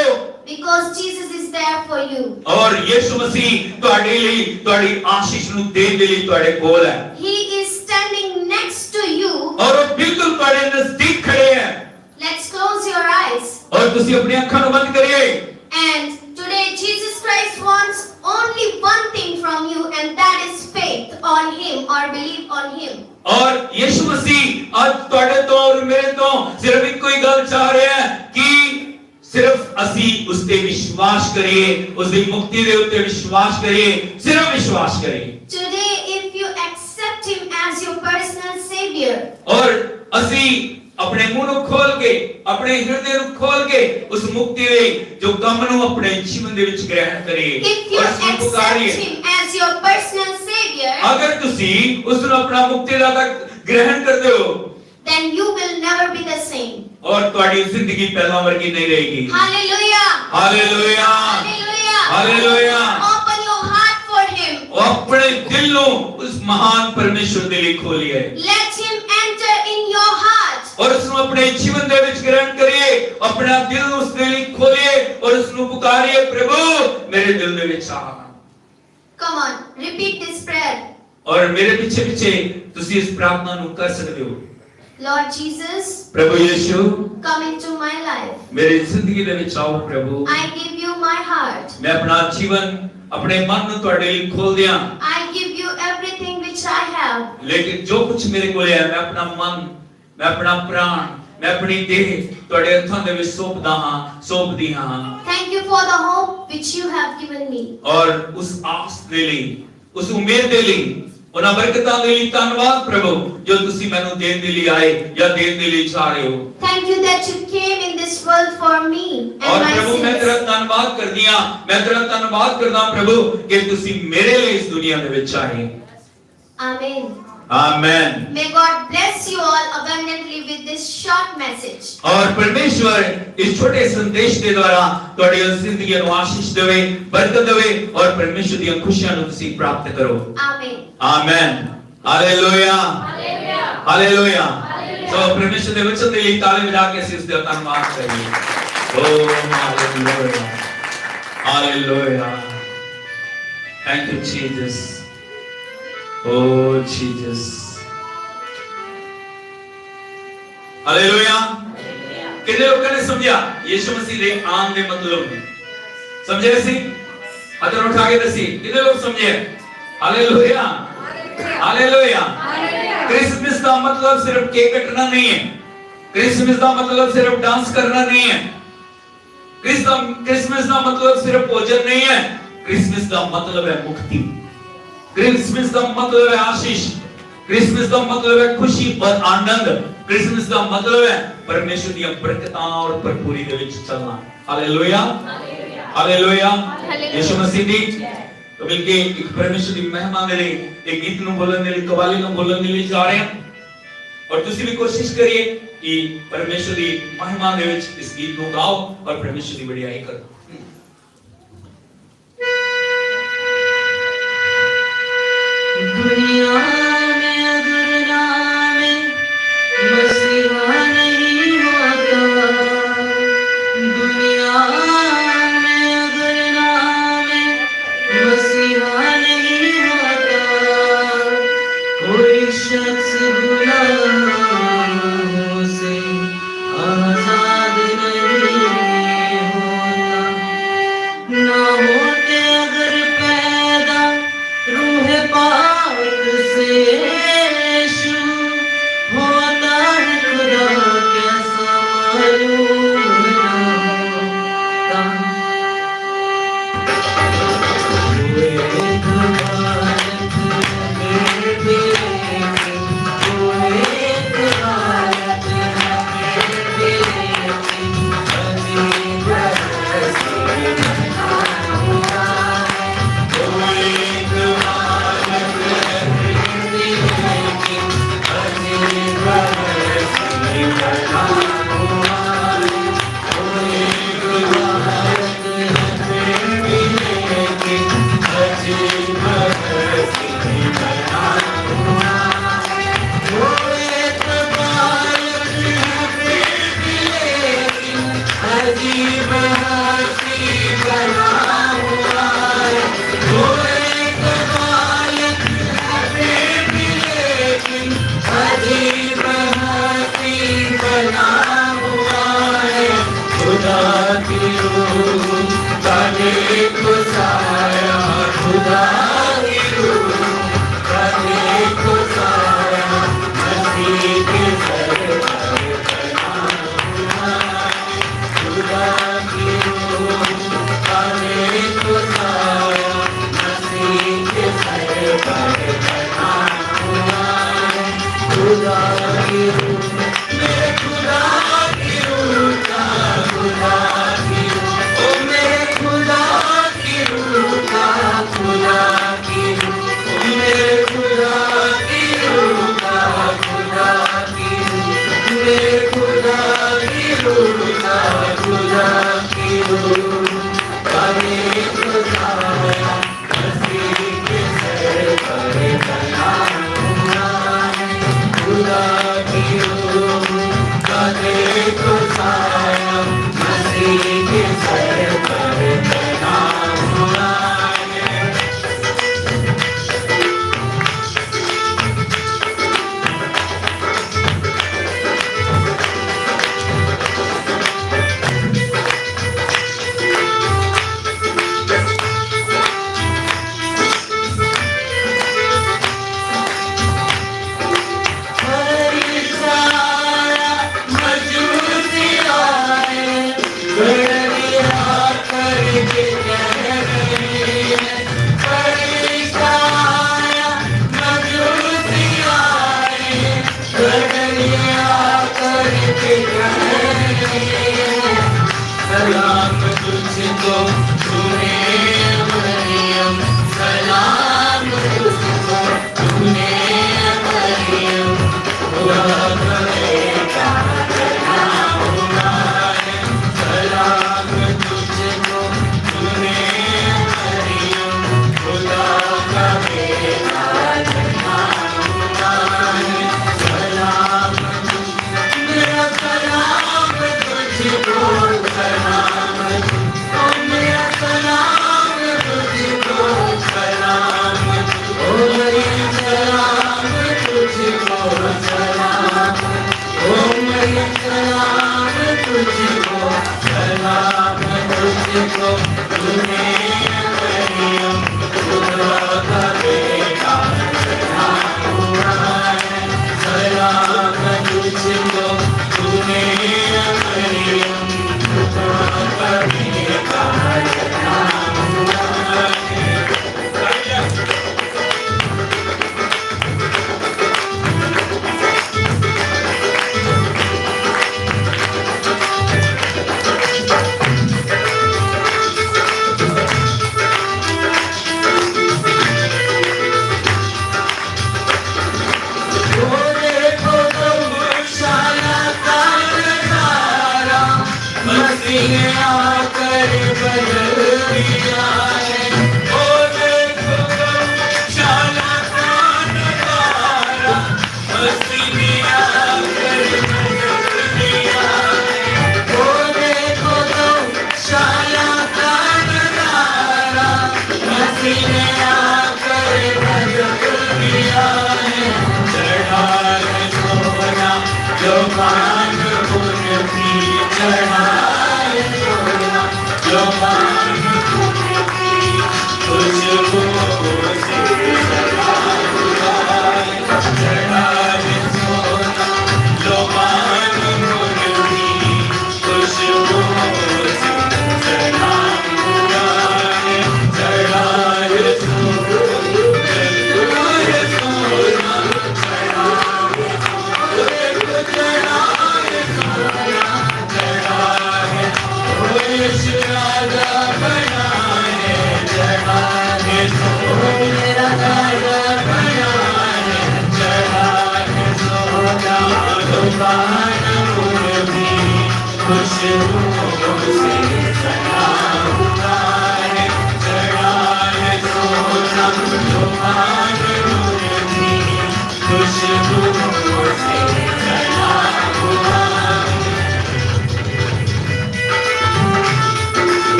Because Jesus is there for you. और यीशु मसीह ਤੁਹਾਡੇ ਲਈ ਤੁਹਾਡੀ आशीष ਨੂੰ ਦੇਣ ਦੇ ਲਈ ਤੁਹਾਡੇ ਕੋਲ ਹੈ, He is standing next to you. और वो बिल्कुल ਤੁਹਾਡੇ नजदीक खड़े हैं। Let's close your eyes. और तुसी अपनी ਅੱਖਾਂ ਨੂੰ ਬੰਦ ਕਰਿਏ, And today Jesus Christ wants only one thing from you, and that is faith on Him or believe on Him. और यीशु मसीह आज ਤੁਹਾਡੇ ਤੋਂ और मेरे ਤੋਂ सिर्फ ਇੱਕੋ ਹੀ ਗੱਲ ਚਾਹ ਰਿਹਾ ਹੈ कि सिर्फ ਅਸੀਂ ਉਸ ਤੇ ਵਿਸ਼ਵਾਸ ਕਰੀਏ, ਉਸ ਦੀ ਮੁਕਤੀ ਦੇ ਉੱਤੇ ਵਿਸ਼ਵਾਸ ਕਰੀਏ, ਸਿਰਫ ਵਿਸ਼ਵਾਸ ਕਰੀਏ। Today, if you accept Him as your personal Savior, और ਅਸੀਂ अपने मुंह ਨੂੰ खोल के, अपने हृदय ਨੂੰ खोल के उस मुक्ति ਦੇ जो ਕੰਮ ਨੂੰ ਆਪਣੇ ਜੀਵਨ ਦੇ ਵਿੱਚ ਗ੍ਰਹਿਣ ਕਰੀਏ if you और उसਨੂੰ accept ਪੁਕਾਰੀਏ। Him as your personal Savior, अगर ਤੁਸੀਂ ਉਸ ਨੂੰ ਆਪਣਾ ਮੁਕਤੀਦਾਤਾ ਗ੍ਰਹਿਣ ਕਰਦੇ ਹੋ then you will never be the same. और ਤੁਹਾਡੀ ਜ਼ਿੰਦਗੀ ਪਹਿਲਾਂ ਵਰਗੀ ਨਹੀਂ ਰਹੇਗੀ। Hallelujah! Hallelujah, Hallelujah! Hallelujah. Open your heart for Him. और अपने दिल ਨੂੰ उस महान परमेश्वर ਦੇ ਲਈ ਖੋਲੀਏ Let Him enter in your heart. और उसਨੂੰ अपने जीवन ਦੇ ਵਿੱਚ ਗ੍ਰਹਿਣ ਕਰੀਏ, ਆਪਣਾ ਦਿਲ ਨੂੰ ਉਸ ਦੇ ਲਈ ਖੋਲੀਏ और उसਨੂੰ ਪੁਕਾਰੀਏ, प्रभु मेरे दिल ਦੇ ਵਿੱਚ आ। Come on, repeat this prayer. और मेरे पीछे पीछे ਤੁਸੀਂ ਇਸ ਪ੍ਰਾਰਥਨਾ ਨੂੰ ਕਰ ਸਕਦੇ ਹੋ। Lord Jesus, Prabhu Yeshu come into my life. मेरी जिंदगी ਦੇ ਵਿੱਚ ਆਓ प्रभु। I give you my heart. मैं अपना जीवन अपने मन ਨੂੰ ਤੁਹਾਡੇ ਲਈ ਖੋਲ ਦਿਆਂ, I give you everything which I have. लेकिन जो कुछ मेरे ਕੋਲ ਹੈ मैं अपना मन, मैं अपना प्राण, मैं अपनी देह ਤੁਹਾਡੇ ਹੱਥਾਂ ਦੇ ਵਿੱਚ ਸੌਂਪਦੀ ਹਾਂ। Thank you for the hope which you have given me. और उस आस ਦੇ ਲਈ, उस उम्मीद ਦੇ ਲਈ, ਉਹਨਾਂ ਬਰਕਤਾਂ ਦੇ ਲਈ ਧੰਨਵਾਦ प्रभु ਜੋ ਤੁਸੀਂ ਮੈਨੂੰ ਦੇਣ ਦੇ ਲਈ ਆਏ ਜਾਂ ਦੇਣ ਦੇ ਲਈ ਚਾਹ ਰਹੇ ਹੋ। Thank you that you came in this world for me and और my प्रभु मैं तेरा sins. धन्यवाद करदी हां, मैं तेरा धन्यवाद करदा प्रभु कि ਤੁਸੀਂ ਮੇਰੇ ਲਈ ਇਸ ਦੁਨੀਆ ਦੇ ਵਿੱਚ ਆਏ। Amen. Amen. May God bless you all abundantly with this short message. और परमेश्वर इस छोटे संदेश के द्वारा ਤੁਹਾਡੀ ਜ਼ਿੰਦਗੀ ਨੂੰ ਆਸ਼ੀष ਦੇਵੇ, ਬਰਕਤ ਦੇਵੇ और परमेश्वर ਦੀਆਂ ਖੁਸ਼ੀਆਂ ਨੂੰ ਤੁਸੀਂ ਪ੍ਰਾਪਤ ਕਰੋ। Amen. आमेन। Hallelujah, Hallelujah. हालेलुया। Hallelujah. तो परमेश्वर ਦੇ ਵਚਨ ਦੇ ਲਈ ਤਾਲੀ ਵਜਾ ਕੇ ਅਸੀਂ ਉਸ ਦਾ ਧੰਨਵਾਦ ਕਰੀਏ। ਓ hallelujah, hallelujah. Thank you Jesus. Oh Jesus. Hallelujah. कितने लोगों ने समझा यीशु मसीह के आन के मतलब में? समझे सी? हाथ उठा के दसी। कितने लोग समझे? Hallelujah, hallelujah. क्रिसमस का मतलब सिर्फ केक कटना नहीं है, क्रिसमस का मतलब सिर्फ डांस करना नहीं है, क्रिसमस का मतलब सिर्फ भोजन नहीं है, क्रिसमस का मतलब है मुक्ति, क्रिसमस का मतलब है आशीष, क्रिसमस का मतलब है खुशी और आनंद, क्रिसमस का मतलब है परमेश्वर की बरकतां और भरपूरी दे विच चलना। हालेलुया, हालेलुया, यीशु मसीह दी। तो मिलके एक परमेश्वर की महिमा दे लिए एक गीत ਨੂੰ ਬੋਲਣ ਦੇ ਲਈ, ਕਵਾਲੀ ਨੂੰ ਬੋਲਣ ਦੇ ਲਈ ਜਾ ਰਹੇ ਹਾਂ। और तुसी भी कोशिश करिए कि परमेश्वर की महिमा दे विच इस गीत को गाओ और परमेश्वर की बड़ाई करो। दुनिया में अगर नाम मसीहा नहीं होता, दुनिया में अगर नाम मसीहा नहीं होता, कोई शख्स गुनाहों से आजाद नहीं होता, ना होते अगर पैदा रूह पाक से यीशु, होता है खुदा कैसा मालूम ना होता। वो एक हालत मेरे दिल की, वो एक हालत मेरे दिल की, अजीब हंसी बना हुआ है। वो एक हालत मेरे दिल की, अजीब हंसी बना हुआ है। वो एक हालत मेरे दिल की, अजीब हंसी बना हुआ है। वो एक हालत मेरे दिल की, अजीब हंसी बना हुआ है। वो एक हालत मेरे दिल की, अजीब हंसी बना हुआ है। खुदा की रूह का देखो साया, खुदा की रूह का देखो साया, मसीह के सर पर बना हुआ है। खुदा की रूह का देखो साया, मसीह के सर पर बना हुआ है। खुदा की रूह, मेरे खुदा की रूह का, खुदा की रूह, ओ मेरे खुदा की रूह का, खुदा की रूह, ओ मेरे खुदा की रूह का, खुदा की रूह, मेरे खुदा की रूह का, खुदा की रूह का देखो साया, मसीह के सर पर बना हुआ है। खुदा की रूह का देखो साया, मसीह के सर पर बना हुआ है। फरिसाया मजूसी आए, गड़बड़िया करके कह रहे हैं। फरिसाया मजूसी आए, गड़बड़िया करके कह रहे हैं। सलाम तुझको तूने मरियम, सलाम तुझको तूने मरियम, खुदा का बेटा बना हुआ है। सलाम तुझको तूने मरियम, खुदा का बेटा बना हुआ है। सलाम मेरा सलाम तुझको, सलाम, ओ मेरा सलाम तुझको, सलाम, ओ मेरी सलाम तुझको, सलाम।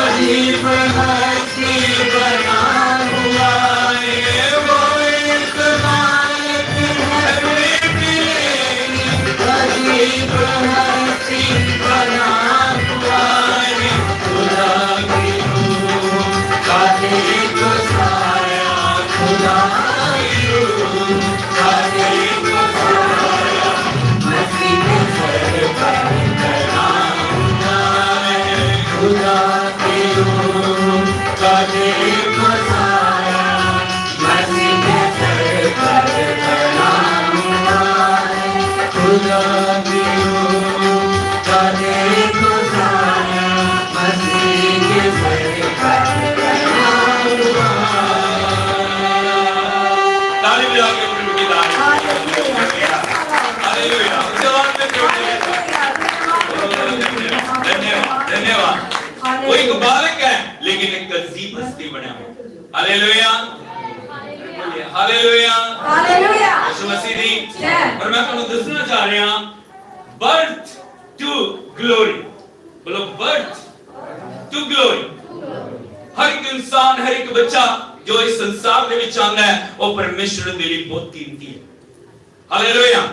अजीब हस्ती बना हुआ है, वो एक बालक है अजीब हस्ती बना हुआ है। खुदा की रूह का एक साया, खुदा की रूह का एक साया मसीह के सर पर बना हुआ है। खुदा की रूह का एक साया मसीह के सर पर बना हुआ है। खुदा की रूह का एक साया मसीह के सर पर बना हुआ है। ताली बजा के प्रभु की तारीफ। हालेलुया। जवान में धन्यवाद धन्यवाद। वो एक बालक है लेकिन एक अजीब हस्ती बना है। Hallelujah hallelujah hallelujah. Yeshu Masih दी। जय। और मैं ਤੁਹਾਨੂੰ ਦੱਸਣਾ ਚਾਹ ਰਿਹਾ बर्थ टू ग्लोरी। बोलो बर्थ टू ग्लोरी। हर एक इंसान हर एक बच्चा जो इस संसार ਦੇ ਵਿੱਚ ਆਉਂਦਾ ਹੈ ਉਹ ਪਰਮੇਸ਼ਵਰ ਦੇ ਲਈ ਬਹੁਤ ਕੀਮਤੀ ਹੈ। ਹਾਲੇਲੂਇਆ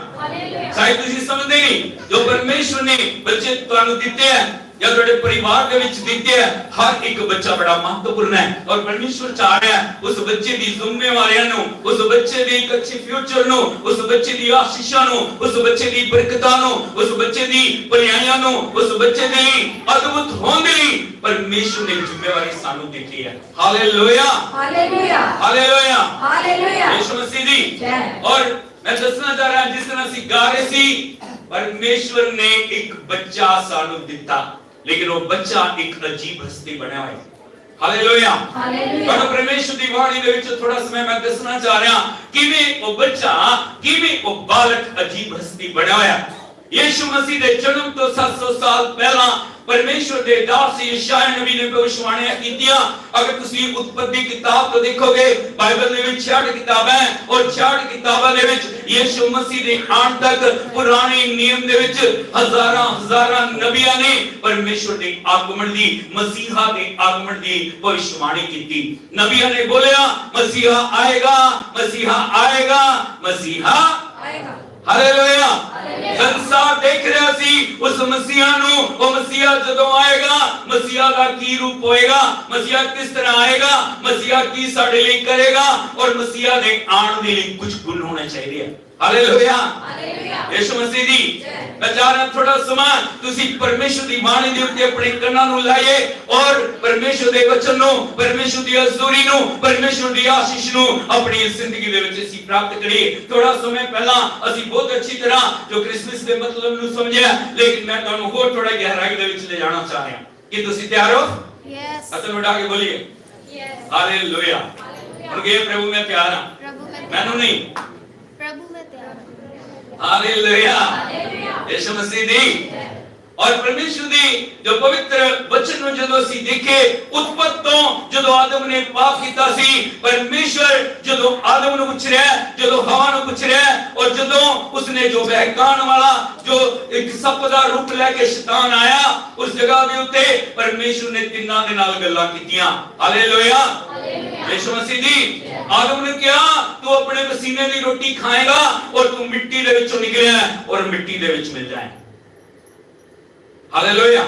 ਸ਼ਾਇਦ ਤੁਸੀਂ ਸਮਝਦੇ ਨਹੀਂ ਜੋ ਪਰਮੇਸ਼ਵਰ ਨੇ ਬੱਚੇ ਤੁਹਾਨੂੰ ਦਿੱਤੇ ਹੈ ਜਾਂ ਤੁਹਾਡੇ ਪਰਿਵਾਰ ਦੇ ਵਿੱਚ ਦਿੱਤੇ ਹੈ ਹਰ ਇੱਕ ਬੱਚਾ ਬੜਾ ਮਹੱਤਵਪੂਰਨ ਹੈ ਔਰ ਪਰਮੇਸ਼ਵਰ ਚਾਹ ਰਿਹਾ ਹੈ ਉਸ ਬੱਚੇ ਦੀ ਜ਼ਿੰਮੇਵਾਰੀਆਂ ਨੂੰ ਉਸ ਬੱਚੇ ਦੇ ਇੱਕ ਅੱਛੇ ਫਿਊਚਰ ਨੂੰ ਉਸ ਬੱਚੇ ਦੀ ਆਸ਼ੀਸ਼ਾਂ ਨੂੰ ਉਸ ਬੱਚੇ ਦੀ ਬਰਕਤਾਂ ਨੂੰ ਉਸ ਬੱਚੇ ਦੀ ਭਲਾਈਆਂ ਨੂੰ ਉਸ ਬੱਚੇ ਦੇ ਲਈ ਅਦਭੁਤ ਹੋਣ ਦੇ ਲਈ ਪਰਮੇਸ਼ਵਰ ਨੇ ਜ਼ਿੰਮੇਵਾਰੀ ਸਾਨੂੰ ਦਿੱਤੀ ਹੈ। Hallelujah hallelujah hallelujah hallelujah. Yeshu Masih दी। जय। और मैं दसना चाह रहा जिस तरह ਅਸੀਂ ਗਾ ਰਹੇ ਸੀ परमेश्वर ने एक बच्चा सानू दिता लेकिन वो बच्चा एक अजीब हस्ती बना हुआ है। Hallelujah hallelujah. और परमेश्वर दी वाणी ਦੇ ਵਿੱਚ ਥੋੜਾ ਸਮਾਂ ਮੈਂ ਦੱਸਣਾ ਚਾਹ ਰਿਹਾ ਕਿਵੇਂ ਉਹ ਬੱਚਾ ਕਿਵੇਂ ਉਹ ਬਾਲਕ ਅਜੀਬ ਹਸਤੀ ਬਣਿਆ ਹੋਇਆ। ਯੀਸ਼ੂ ਮਸੀਹ ਦੇ ਜਨਮ ਤੋਂ 700 ਸਾਲ ਪਹਿਲਾਂ परमेश्वर के दास यशायाह नबी ने भविष्यवाणियां कीतियां। अगर तुसी उत्पत्ति किताब तो देखोगे बाइबल दे विच 66 किताबां हैं और 66 किताबां दे विच यीशु मसीह दे आने तक पुराने नियम दे विच हजारां नबियां ने परमेश्वर के आगमन दी मसीहा के आगमन दी भविष्यवाणी कीती। नबियां ने बोलिया मसीहा आएगा मसीहा आएगा मसीहा आएगा। हालेलुया। संसार देख रहा सी उस मसीहा नु वो मसीहा जदों आएगा मसीहा का की रूप होएगा मसीहा किस तरह आएगा मसीहा की साडे लिए करेगा और मसीहा दे आने दे लिए कुछ गुण होने चाहिए। Hallelujah hallelujah. यीशु मसीह दी। मैं चाह रहा थोड़ा समय तुसी परमेश्वर दी बाणी दे उत्ते अपने कन्नां नु लाइए और परमेश्वर दे वचन नु परमेश्वर दी हजूरी नु परमेश्वर दी आशीष नु अपनी जिंदगी दे विच ਅਸੀਂ प्राप्त करिए। थोड़ा समय पहला ਅਸੀਂ बहुत अच्छी तरह जो क्रिसमस दे मतलब नु समझिया लेकिन मैं ਤੁਹਾਨੂੰ ਹੋਰ थोड़ा गहराई दे विच ले जाना चाह रहा कि तुसी तैयार हो? Yes. हाथ उठा के बोलिए Yes. हालेलुया। और कहिए प्रभु मैं तैयार हां। प्रभु मैं मैनू नहीं प्रभु मैं तैयार हूं। Hallelujah hallelujah. यीशु मसीह दी। और परमेश्वर दी जो पवित्र वचन नु जदों ਅਸੀਂ ਦੇਖੇ ਉਤਪਤ ਤੋਂ ਜਦੋਂ ਆਦਮ ਨੇ ਪਾਪ ਕੀਤਾ ਸੀ परमेश्वर ਜਦੋਂ ਆਦਮ ਨੂੰ ਪੁੱਛ ਰਿਹਾ ਜਦੋਂ ਹਵਾ ਨੂੰ ਪੁੱਛ ਰਿਹਾ और ਜਦੋਂ ਉਸਨੇ ਜੋ ਬਹਿਕਾਨ ਵਾਲਾ ਜੋ ਇੱਕ ਸੱਪ ਦਾ ਰੂਪ ਲੈ ਕੇ ਸ਼ੈਤਾਨ ਆਇਆ ਉਸ ਜਗ੍ਹਾ ਦੇ ਉੱਤੇ परमेश्वर ਨੇ ਤਿੰਨਾਂ ਦੇ ਨਾਲ ਗੱਲਾਂ ਕੀਤੀਆਂ। हालेलुया यीशु मसीह दी। आदम ने कहा तू अपने पसीने की रोटी खाएगा और तू मिट्टी दे विचों निकलिया और मिट्टी दे विच मिल जाए। हालेलुया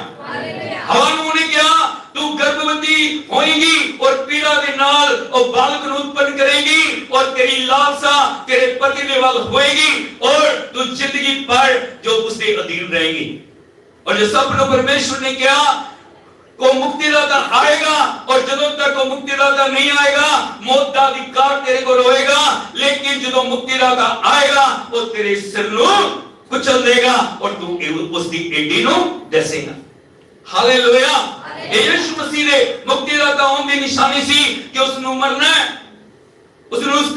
हवा ने कहा तू गर्भवती होएगी और पीड़ा के नाल और बालक को उत्पन्न करेगी और तेरी लालसा तेरे पति के वाल होएगी और तू जिंदगी भर जो उसके अधीन रहेगी। और जो सब ने परमेश्वर ने कहा को मुक्तिदाता आएगा और जदों तक वो मुक्तिदाता नहीं आएगा मौत का अधिकार तेरे को होएगा लेकिन जदों मुक्तिदाता आएगा वो तेरे सिर नु कुचल देगा और तू उसकी एडी नु दसेगा। हालेलुया यीशु मसीह ने मुक्तिदाता होने की निशानी सी कि उसनु मरना है उसने उस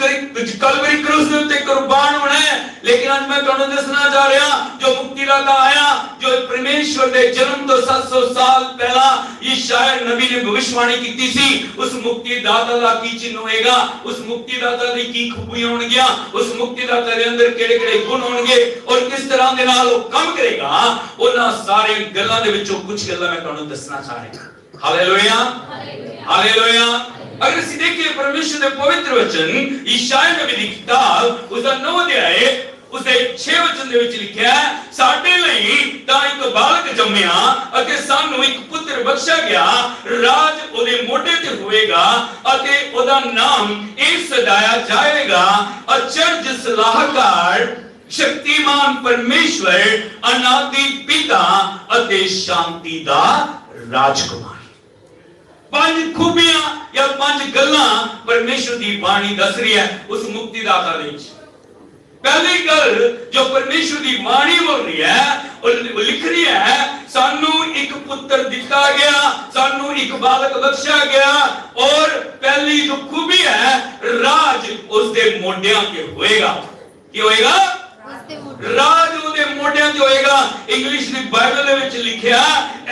कलवरी क्रूस के उत्ते कुर्बान होना है। लेकिन आज मैं ਤੁਹਾਨੂੰ ਦੱਸਣਾ ਚਾਹ ਰਿਹਾ जो मुक्तिदाता आया जो परमेश्वर के जन्म तो 700 साल पहला यशायाह नबी ने भविष्यवाणी की सी उस मुक्तिदाता का की चिन्ह होएगा उस मुक्तिदाता दी की खूबियां होणगियां उस मुक्तिदाता दे अंदर केड़े-केड़े गुण होणगे और किस तरह दे नाल वो काम करेगा उन्हां सारे गल्लां दे विचों कुछ गल्लां मैं ਤੁਹਾਨੂੰ ਦੱਸਣਾ चाह ਰਿਹਾ। Hallelujah, hallelujah. अगर ਅਸੀਂ ਦੇਖੀਏ ਪਰਮੇਸ਼ਰ ਦੇ ਪਵਿੱਤਰ ਵਚਨ ਯਸ਼ਾਇਆ ਨਬੀ ਦੀ ਕਿਤਾਬ ਉਸ ਦਾ 9 ਅਧਿਆਇ ਉਸ ਦੇ 6 ਵਚਨ ਦੇ ਵਿੱਚ ਲਿਖਿਆ ਹੈ, ਸਾਡੇ ਲਈ ਤਾਂ ਇੱਕ ਬਾਲਕ ਜੰਮਿਆ ਅਤੇ ਸਾਨੂੰ ਇੱਕ ਪੁੱਤਰ ਬਖਸ਼ਿਆ ਗਿਆ, ਰਾਜ ਉਹਦੇ ਮੋਢੇ ਤੇ ਹੋਵੇਗਾ ਅਤੇ ਉਹਦਾ ਨਾਮ ਇਹ ਸਦਾਇਆ ਜਾਏਗਾ, ਅਚਰਜ ਸਲਾਹਕਾਰ, ਸ਼ਕਤੀਮਾਨ ਪਰਮੇਸ਼ਵਰ, ਅਨਾਦਿ ਪਿਤਾ ਅਤੇ ਸ਼ਾਂਤੀ ਦਾ ਰਾਜਕੁਮਾਰ। ਪੰਜ ਖੂਬੀਆਂ ਜਾਂ ਪੰਜ ਗੱਲਾਂ ਪਰਮੇਸ਼ਰ ਦੀ ਬਾਣੀ ਦੱਸ ਰਹੀ ਹੈ ਉਸ ਮੁਕਤੀਦਾਤਾ ਦੇ ਵਿੱਚ। पहली गल जो परमेश्वर की वाणी बोल रही है और लिख रही है, सानू एक पुत्र दिता गया, सानू एक बालक बख्शा गया और पहली जो खूबी है राज उसके मोढियां के होएगा। की होएगा? राज उसके मोढियां ते होएगा। इंग्लिश की बाइबल दे विच लिखिया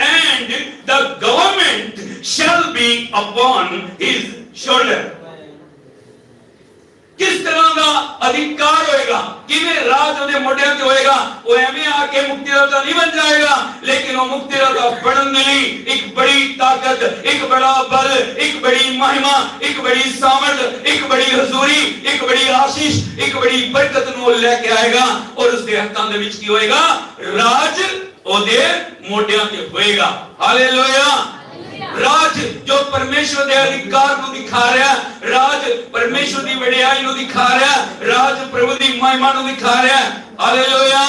and the government shall be upon his shoulder. किस तरह का अधिकार होएगा, किवें राज ਉਹਦੇ ਮੋਢਿਆਂ ਤੇ ਹੋਏਗਾ। ਉਹ ਐਵੇਂ ਆ ਕੇ ਮੁਕਤੀਦਾਤਾ ਨਹੀਂ ਬਣ ਜਾਏਗਾ, लेकिन वो मुक्तिदाता बनने ਲਈ एक बड़ी ताकत, एक बड़ा बल, एक बड़ी महिमा, एक बड़ी सामर्थ, एक बड़ी हजूरी, एक बड़ी आशीष, एक बड़ी बरकत ਨੂੰ ਲੈ ਕੇ ਆਏਗਾ और उसके ਹੱਥਾਂ ਦੇ ਵਿੱਚ ਕੀ ਹੋਏਗਾ? ਰਾਜ ਉਹਦੇ ਮੋਢਿਆਂ ਤੇ ਹੋਏਗਾ। ਹਾਲੇਲੂਇਆ। राज जो परमेश्वर के अधिकार को दिखा रहा है, राज परमेश्वर की वडियाई को दिखा रहा है, राज प्रभु की महिमा को दिखा रहा है। Hallelujah,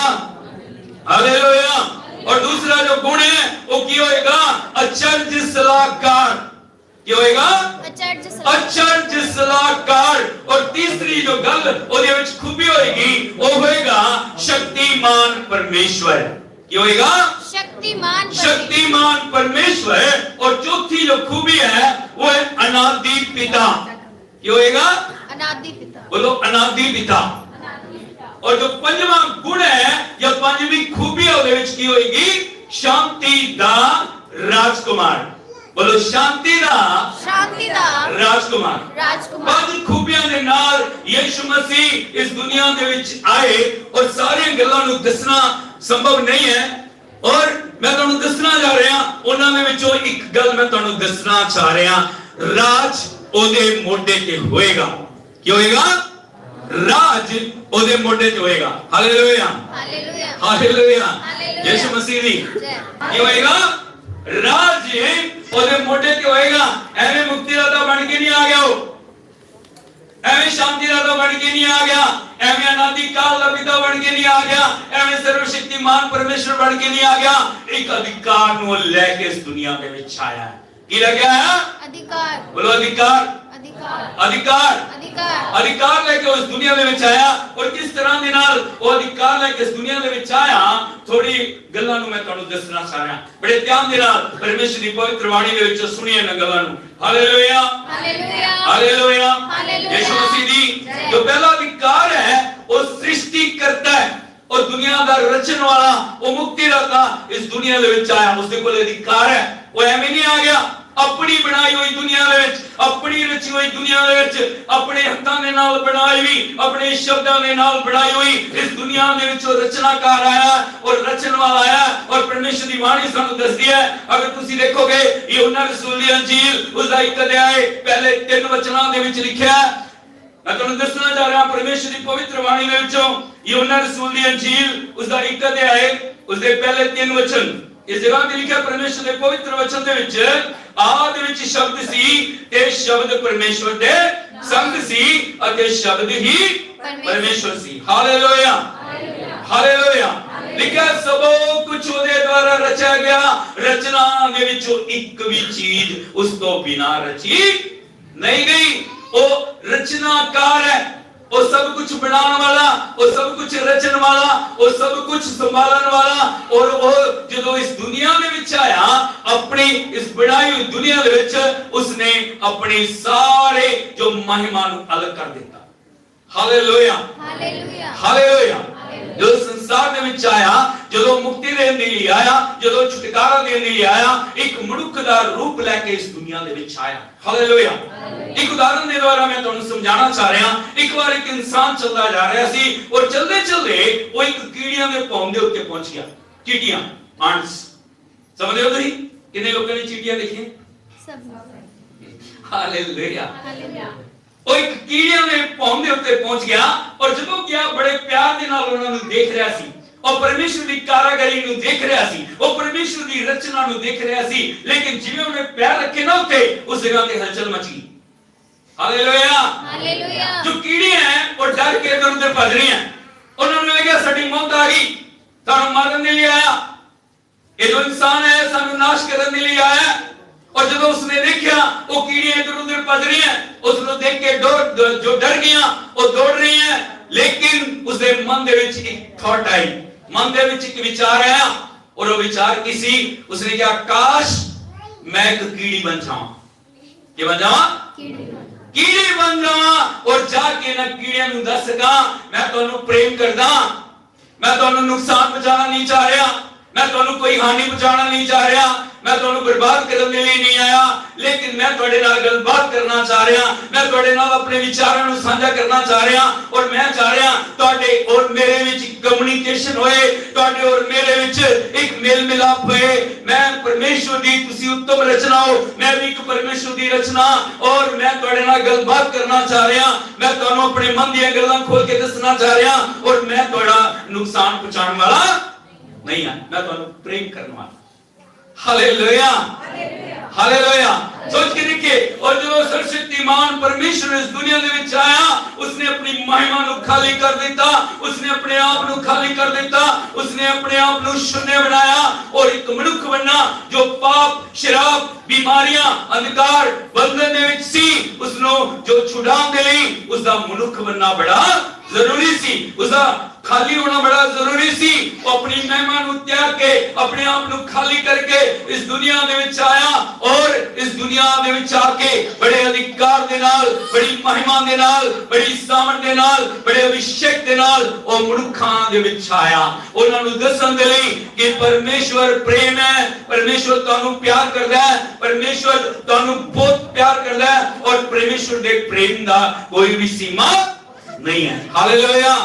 hallelujah. और दूसरा जो गुण है वो की होएगा? अचरज सलाहकार। की होएगा? अचरज सलाहकार। और तीसरी जो गल ਉਹਦੇ ਵਿੱਚ खूबी होएगी वो होएगा शक्तिमान परमेश्वर। की होएगा? शक्तिमान परमेश्वर। और चौथी जो खूबी है वो है अनादि पिता। क्या होएगा? अनादि पिता। बोलो अनादि पिता। और जो पंजवां गुण है या पंजवी खूबी है ਉਹਦੇ ਵਿੱਚ ਕੀ ਹੋਏਗੀ? शांति दा राजकुमार। बोलो शांति दा राजकुमार। पंज खूबियां ਦੇ ਨਾਲ ਯਿਸੂ ਮਸੀਹ ਇਸ ਦੁਨੀਆ ਦੇ ਵਿੱਚ ਆਏ और सारी ਗੱਲਾਂ ਨੂੰ ਦੱਸਣਾ संभव नहीं है और मैं ਤੁਹਾਨੂੰ ਦੱਸਣਾ ਜਾ ਰਿਹਾ ਉਹਨਾਂ ਦੇ ਵਿੱਚੋਂ ਇੱਕ ਗੱਲ ਮੈਂ ਤੁਹਾਨੂੰ ਦੱਸਣਾ ਚਾਹ ਰਿਹਾ, ਰਾਜ ਉਹਦੇ ਮੋਢੇ ਤੇ ਹੋਏਗਾ। ਕੀ ਹੋਏਗਾ? ਰਾਜ ਉਹਦੇ ਮੋਢੇ ਤੇ ਹੋਏਗਾ। Hallelujah, hallelujah, hallelujah. ਯਿਸੂ ਮਸੀਹ ਦੀ ਕੀ ਹੋਏਗਾ? ਰਾਜ ਉਹਦੇ ਮੋਢੇ ਤੇ ਹੋਏਗਾ। ਐਵੇਂ ਮੁਕਤੀਦਾਤਾ ਬਣ ਕੇ ਨਹੀਂ ਆ ਗਿਆ ਉਹ, ਐਵੇਂ ਸ਼ਾਂਤੀਦਾਤਾ ਬਣ ਕੇ ਨਹੀਂ ਆ ਗਿਆ, ਐਵੇਂ ਅਨਾਦਿ ਕਾਲ ਦਾ ਪਿਤਾ ਬਣ ਕੇ ਨਹੀਂ ਆ ਗਿਆ, ਐਵੇਂ ਸਰਵਸ਼ਕਤੀਮਾਨ ਪਰਮੇਸ਼ਰ ਬਣ ਕੇ ਨਹੀਂ ਆ ਗਿਆ। ਇੱਕ ਅਧਿਕਾਰ ਨੂੰ ਲੈ ਕੇ ਇਸ ਦੁਨੀਆ ਦੇ ਵਿੱਚ ਆਇਆ ਹੈ। ਕੀ ਲੱਗਿਆ ਹੈ? अधिकार। बोलो अधिकार, अधिकार, अधिकार लेके उस दुनिया में ਵਿੱਚ ਆਇਆ। और किस तरह ਦੇ ਨਾਲ ਉਹ अधिकार ਲੈ ਕੇ ਇਸ ਦੁਨੀਆ ਦੇ ਵਿੱਚ ਆਇਆ, ਥੋੜੀ ਗੱਲਾਂ ਨੂੰ ਮੈਂ ਤੁਹਾਨੂੰ ਦੱਸਣਾ ਚਾਹ ਰਿਹਾ। ਬੜੇ ਧਿਆਨ ਦੇ ਨਾਲ ਪਰਮੇਸ਼ਰ ਦੀ ਪਵਿੱਤਰ ਬਾਣੀ ਦੇ ਵਿੱਚ ਸੁਣੀਏ ਨਾ ਗੱਲਾਂ ਨੂੰ। Hallelujah, hallelujah, hallelujah. Yeshu Masih दी जो पहला अधिकार है वो सृष्टि करता है और दुनिया का रचन वाला वो मुक्तिदाता इस दुनिया ਦੇ ਵਿੱਚ ਆਇਆ। उसके कोल अधिकार है। वो ਐਵੇਂ ਨਹੀਂ ਆ ਗਿਆ अपनी बनाई हुई दुनिया ਦੇ ਵਿੱਚ, अपनी रची हुई दुनिया ਦੇ ਵਿੱਚ, अपने हत्थां ਦੇ ਨਾਲ बनाई हुई, अपने शब्दां ਦੇ ਨਾਲ बनाई हुई इस दुनिया ਦੇ ਵਿੱਚ ਉਹ रचनाकार आया और रचन वाला आया। और परमेश्वर ਦੀ ਬਾਣੀ ਸਾਨੂੰ ਦੱਸਦੀ ਹੈ, अगर ਤੁਸੀਂ ਦੇਖੋਗੇ यूहन्ना रसूल ਦੀ अंजील उसका 1 अध्याय पहले 3 वचनां ਦੇ ਵਿੱਚ ਲਿਖਿਆ है। मैं ਤੁਹਾਨੂੰ ਦੱਸਣਾ ਜਾ ਰਿਹਾ परमेश्वर ਦੀ ਪਵਿੱਤਰ ਬਾਣੀ ਦੇ ਵਿੱਚੋਂ यूहन्ना रसूल ਦੀ अंजील उसका 1 अध्याय उसके पहले 3 वचन। इस जगह पे लिखा परमेश्वर के पवित्र वचन दे विच आदि विच शब्द सी ते शब्द परमेश्वर दे संग सी अते शब्द ही परमेश्वर सी। Hallelujah, hallelujah. लिखा सब कुछ ਉਹਦੇ द्वारा रचा गया, रचना ਦੇ ਵਿੱਚੋਂ ਇੱਕ ਵੀ ਚੀਜ਼ ਉਸ ਤੋਂ ਬਿਨਾ रची नहीं गई। वो रचनाकार है, वो सब कुछ बनाने वाला, वो सब कुछ रचन वाला, वो सब कुछ संभालने वाला। और वो जो इस दुनिया में विच आया अपनी इस बनाई हुई दुनिया दे विच उसने अपनी सारे जो महिमा नु अलग कर दिता। Hallelujah, hallelujah, hallelujah. जो संसार ਦੇ ਵਿੱਚ ਆਇਆ, ਜਦੋਂ ਮੁਕਤੀ ਦੇਣ ਦੇ ਲਈ ਆਇਆ, ਜਦੋਂ ਛੁਟਕਾਰਾ ਦੇਣ ਦੇ ਲਈ ਆਇਆ, ਇੱਕ ਮਨੁੱਖ ਦਾ ਰੂਪ ਲੈ ਕੇ ਇਸ ਦੁਨੀਆ ਦੇ ਵਿੱਚ ਆਇਆ। ਹਾਲੇਲੂਇਆ। ਇੱਕ ਉਦਾਹਰਨ ਦੇ ਦੁਆਰਾ ਮੈਂ ਤੁਹਾਨੂੰ ਸਮਝਾਉਣਾ ਚਾਹ ਰਿਹਾ। ਇੱਕ ਵਾਰ ਇੱਕ ਇਨਸਾਨ ਚੱਲਦਾ ਜਾ ਰਿਹਾ ਸੀ ਔਰ ਚਲਦੇ ਚਲਦੇ ਉਹ ਇੱਕ ਕੀੜੀਆਂ ਦੇ ਭੌਂ ਦੇ ਉੱਤੇ ਪਹੁੰਚ ਗਿਆ। ਚੀਟੀਆਂ, ਆਂਟਸ। ਸਮਝਦੇ ਹੋ ਤੁਸੀਂ? ਕਿੰਨੇ ਲੋਕਾਂ ਨੇ ਚੀਟੀਆਂ ਦੇਖੀਆਂ? ਹਾਲੇਲੂਇਆ। ਹਾਲੇਲੂਇਆ। ਉਹ ਇੱਕ ਕੀੜਿਆਂ ਦੇ ਭੌਂ ਦੇ ਉੱਤੇ ਪਹੁੰਚ ਗਿਆ ਔਰ ਜਦੋਂ ਗਿਆ ਬੜੇ ਪਿਆਰ ਦੇ ਨਾਲ ਉਹਨਾਂ ਨੂੰ ਦੇਖ ਰਿਹਾ ਸੀ। ਉਹ ਪਰਮੇਸ਼ਰ ਦੀ ਕਾਰਾਗਰੀ ਨੂੰ ਦੇਖ ਰਿਹਾ ਸੀ, ਉਹ ਪਰਮੇਸ਼ਰ ਦੀ ਰਚਨਾ ਨੂੰ ਦੇਖ ਰਿਹਾ ਸੀ। ਲੇਕਿਨ ਜਿਵੇਂ ਉਹਨੇ ਪੈਰ ਰੱਖੇ ਨਾ ਉੱਤੇ, ਉਸ ਜਗ੍ਹਾ ਤੇ ਹਲਚਲ ਮਚੀ। ਹਾਲੇਲੂਇਆ। ਹਾਲੇਲੂਇਆ। ਜੋ ਕੀੜੀਆਂ ਹੈ ਉਹ ਡਰ ਕੇ ਇਧਰ ਉਧਰ ਭੱਜ ਰਹੀਆਂ। ਉਹਨਾਂ ਨੂੰ ਲੱਗਿਆ ਸਾਡੀ ਮੌਤ ਆ ਗਈ, ਸਾਨੂੰ ਮਾਰਨ ਦੇ ਲਈ ਆਇਆ। ਇਹ ਜੋ ਇਨਸਾਨ ਹੈ ਸਾਨੂੰ ਨਾਸ਼ ਕਰਨ ਦੇ ਲਈ ਆਇਆ। और जब उसने देखा वो कीड़ियां इधर उधर भज रही हैं, उसको देख के जो डर गया वो दौड़ रही हैं। लेकिन उसके मन दे विच एक थॉट आई, मन दे विच एक विचार आया और वो विचार की सी, उसने कहा काश मैं एक कीड़ी बन जाऊं। क्या बन जाऊं? कीड़ी बन जाऊं और जाके ना कीड़ियां नु दस सका मैं तुहानू प्रेम करदा, मैं तुहानू नुकसान पहुंचाना नहीं चाह रहा, मैं तुहानू कोई हानि पहुंचाना नहीं चाह रहा, मैं तुहानू बर्बाद करने के लिए नहीं आया, लेकिन मैं तुहाडे नाल गलबात करना चाह रहा, मैं तुहाडे नाल अपने विचारां नू साझा करना चाह रहा और मैं चाह रहा तुहाडे और मेरे विच कम्युनिकेशन होए, तुहाडे और मेरे विच एक मेल मिलाप होए। मैं परमेश्वर दी तुसी उत्तम रचना हो, मैं भी एक परमेश्वर दी रचना और मैं तुहाडे नाल गलबात करना चाह रहा, मैं तुहानू अपने मन दी गल्लां खोल के दसना चाह रहा और मैं तुहाडा नुकसान पहुंचाने वाला नहीं है, मैं तुहानू प्रेम करने वाला। हालेलुया। हालेलुया। सोच के देखिए, और जो सर्वशक्तिमान परमेश्वर इस दुनिया दे विच आया, उसने अपनी महिमा नु खाली कर दिता, उसने अपने आप नु खाली कर दिता, उसने अपने आप नु शून्य बनाया और एक मनुष्य बनना जो पाप, शराब, बीमारियां, अंधकार, बंधन दे विच सी, उसनो जो छुड़ाने दे लई उसदा मनुष्य बनना बड़ा जरूरी सी, उसदा खाली होना बड़ा जरूरी सी। वो अपनी महिमा नु त्याग के अपने आप नु खाली करके इस दुनिया दे विच आया और इस दुनिया दे विच आके बड़े अधिकार दे नाल, बड़ी महिमा दे नाल, बड़ी सामर्थ दे नाल, बड़े अभिषेक दे नाल ओ मनुखां दे विच आया। उन्हां नु दसन दे लई कि परमेश्वर प्रेम है, परमेश्वर तुहानू प्यार करदा है, परमेश्वर तुहानू बहुत प्यार करदा है और परमेश्वर दे प्रेम दा कोई भी सीमा नहीं है। हालेलुया।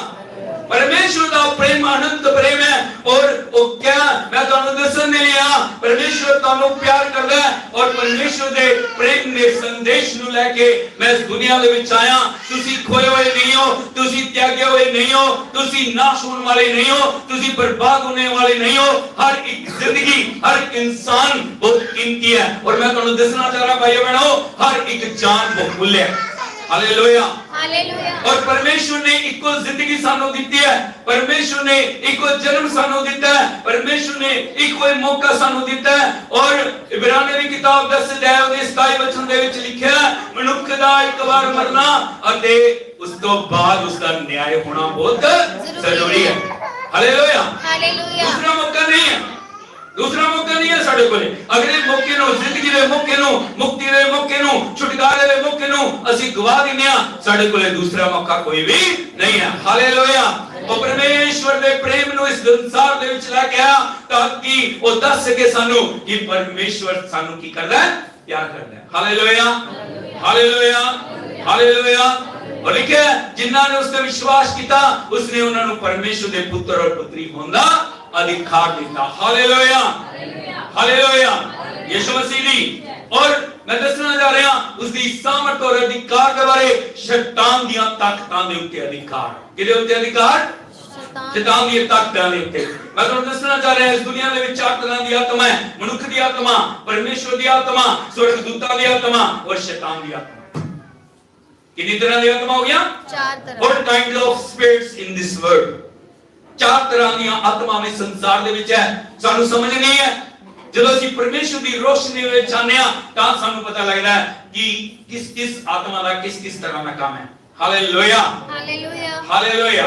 परमेश्वर का प्रेम अनंत प्रेम है और वो क्या मैं तुहानू दसन दे लिया, परमेश्वर तुहानू प्यार करदा है और परमेश्वर दे प्रेम दे संदेश नु लेके मैं इस दुनिया दे विच आया। तुसी खोए हुए नहीं हो, तुसी त्यागे हुए नहीं हो, तुसी नाश होने वाले नहीं हो, तुसी बर्बाद होने वाले नहीं हो। हर एक जिंदगी, हर एक इंसान बहुत कीमती है और मैं तुहानू दसना चाह रहा भाइयों बहनों, हर एक जान बहुत मूल्य है। हालेलुया। हालेलुया। और परमेश्वर ने इको जिंदगी सानू दी है, परमेश्वर ने इको जन्म सानू दिता है, परमेश्वर ने इको मौका सानू दिता है और इब्रानियों की किताब 10 अध्याय ਉਹਦੇ 27 वचन ਦੇ ਵਿੱਚ ਲਿਖਿਆ ਹੈ ਮਨੁੱਖ ਦਾ ਇੱਕ ਵਾਰ ਮਰਨਾ ਅਤੇ ਉਸ ਤੋਂ ਬਾਅਦ ਉਸ ਦਾ ਨਿਆਂ ਹੋਣਾ ਬਹੁਤ ਜ਼ਰੂਰੀ ਹੈ। ਹਾਲੇਲੂया। हालेलुया। दूसरा मौका नहीं है, दूसरा मौका नहीं है साडे कोले। अगले मौके नु, जिंदगी दे मौके नु, मुक्ति दे मौके नु, छुटकारे दे मौके नु असि गवा दिने आ, साडे कोले दूसरा मौका कोई भी नहीं है। हालेलुया। ओ परमेश्वर दे प्रेम नु इस संसार दे विच लेके आया ताकि ओ दस सके सानू कि परमेश्वर सानू की करदा है, प्यार करदा है। हालेलुया। हालेलुया। हालेलुया। और लिखे जिन्होंने उसने विश्वास किया उसने उन्होंने परमेश्वर दे पुत्र और पुत्री होना अधिकार दिता। हालेलुया। हालेलुया। यीशु मसीह दी और मैं दसना जा रहा उसकी सामर्थ और अधिकार के बारे शैतान दी ताकतां दे उत्ते अधिकार, किदे उत्ते अधिकार? शैतान दी ताकतां दे उत्ते। मैं तुहानू दसना चाह रहा इस दुनिया दे विच 4 तरह दी आत्मा है, मनुष्य दी आत्मा, परमेश्वर दी आत्मा, स्वर्गदूतां दी आत्मा और शैतान दी आत्मा। कितनी तरह दी आत्मा हो गया? 4 तरह। What kind of spirits in this world? 4 तरह दी आत्मा में संसार दे विच है, सानू समझ नहीं है। ਜਦੋਂ ਅਸੀਂ ਪਰਮੇਸ਼ਵਰ ਦੀ ਰੋਸ਼ਨੀ ਵਿੱਚ ਆਨੇ ਆ ਤਾਂ ਸਾਨੂੰ ਪਤਾ ਲੱਗਦਾ ਹੈ ਕਿ ਕਿਸ ਕਿਸ ਆਤਮਾ ਦਾ ਕਿਸ ਕਿਸ ਤਰ੍ਹਾਂ ਦਾ ਕੰਮ ਹੈ। ਹਾਲੇਲੂਇਆ। ਹਾਲੇਲੂਇਆ। ਹਾਲੇਲੂਇਆ।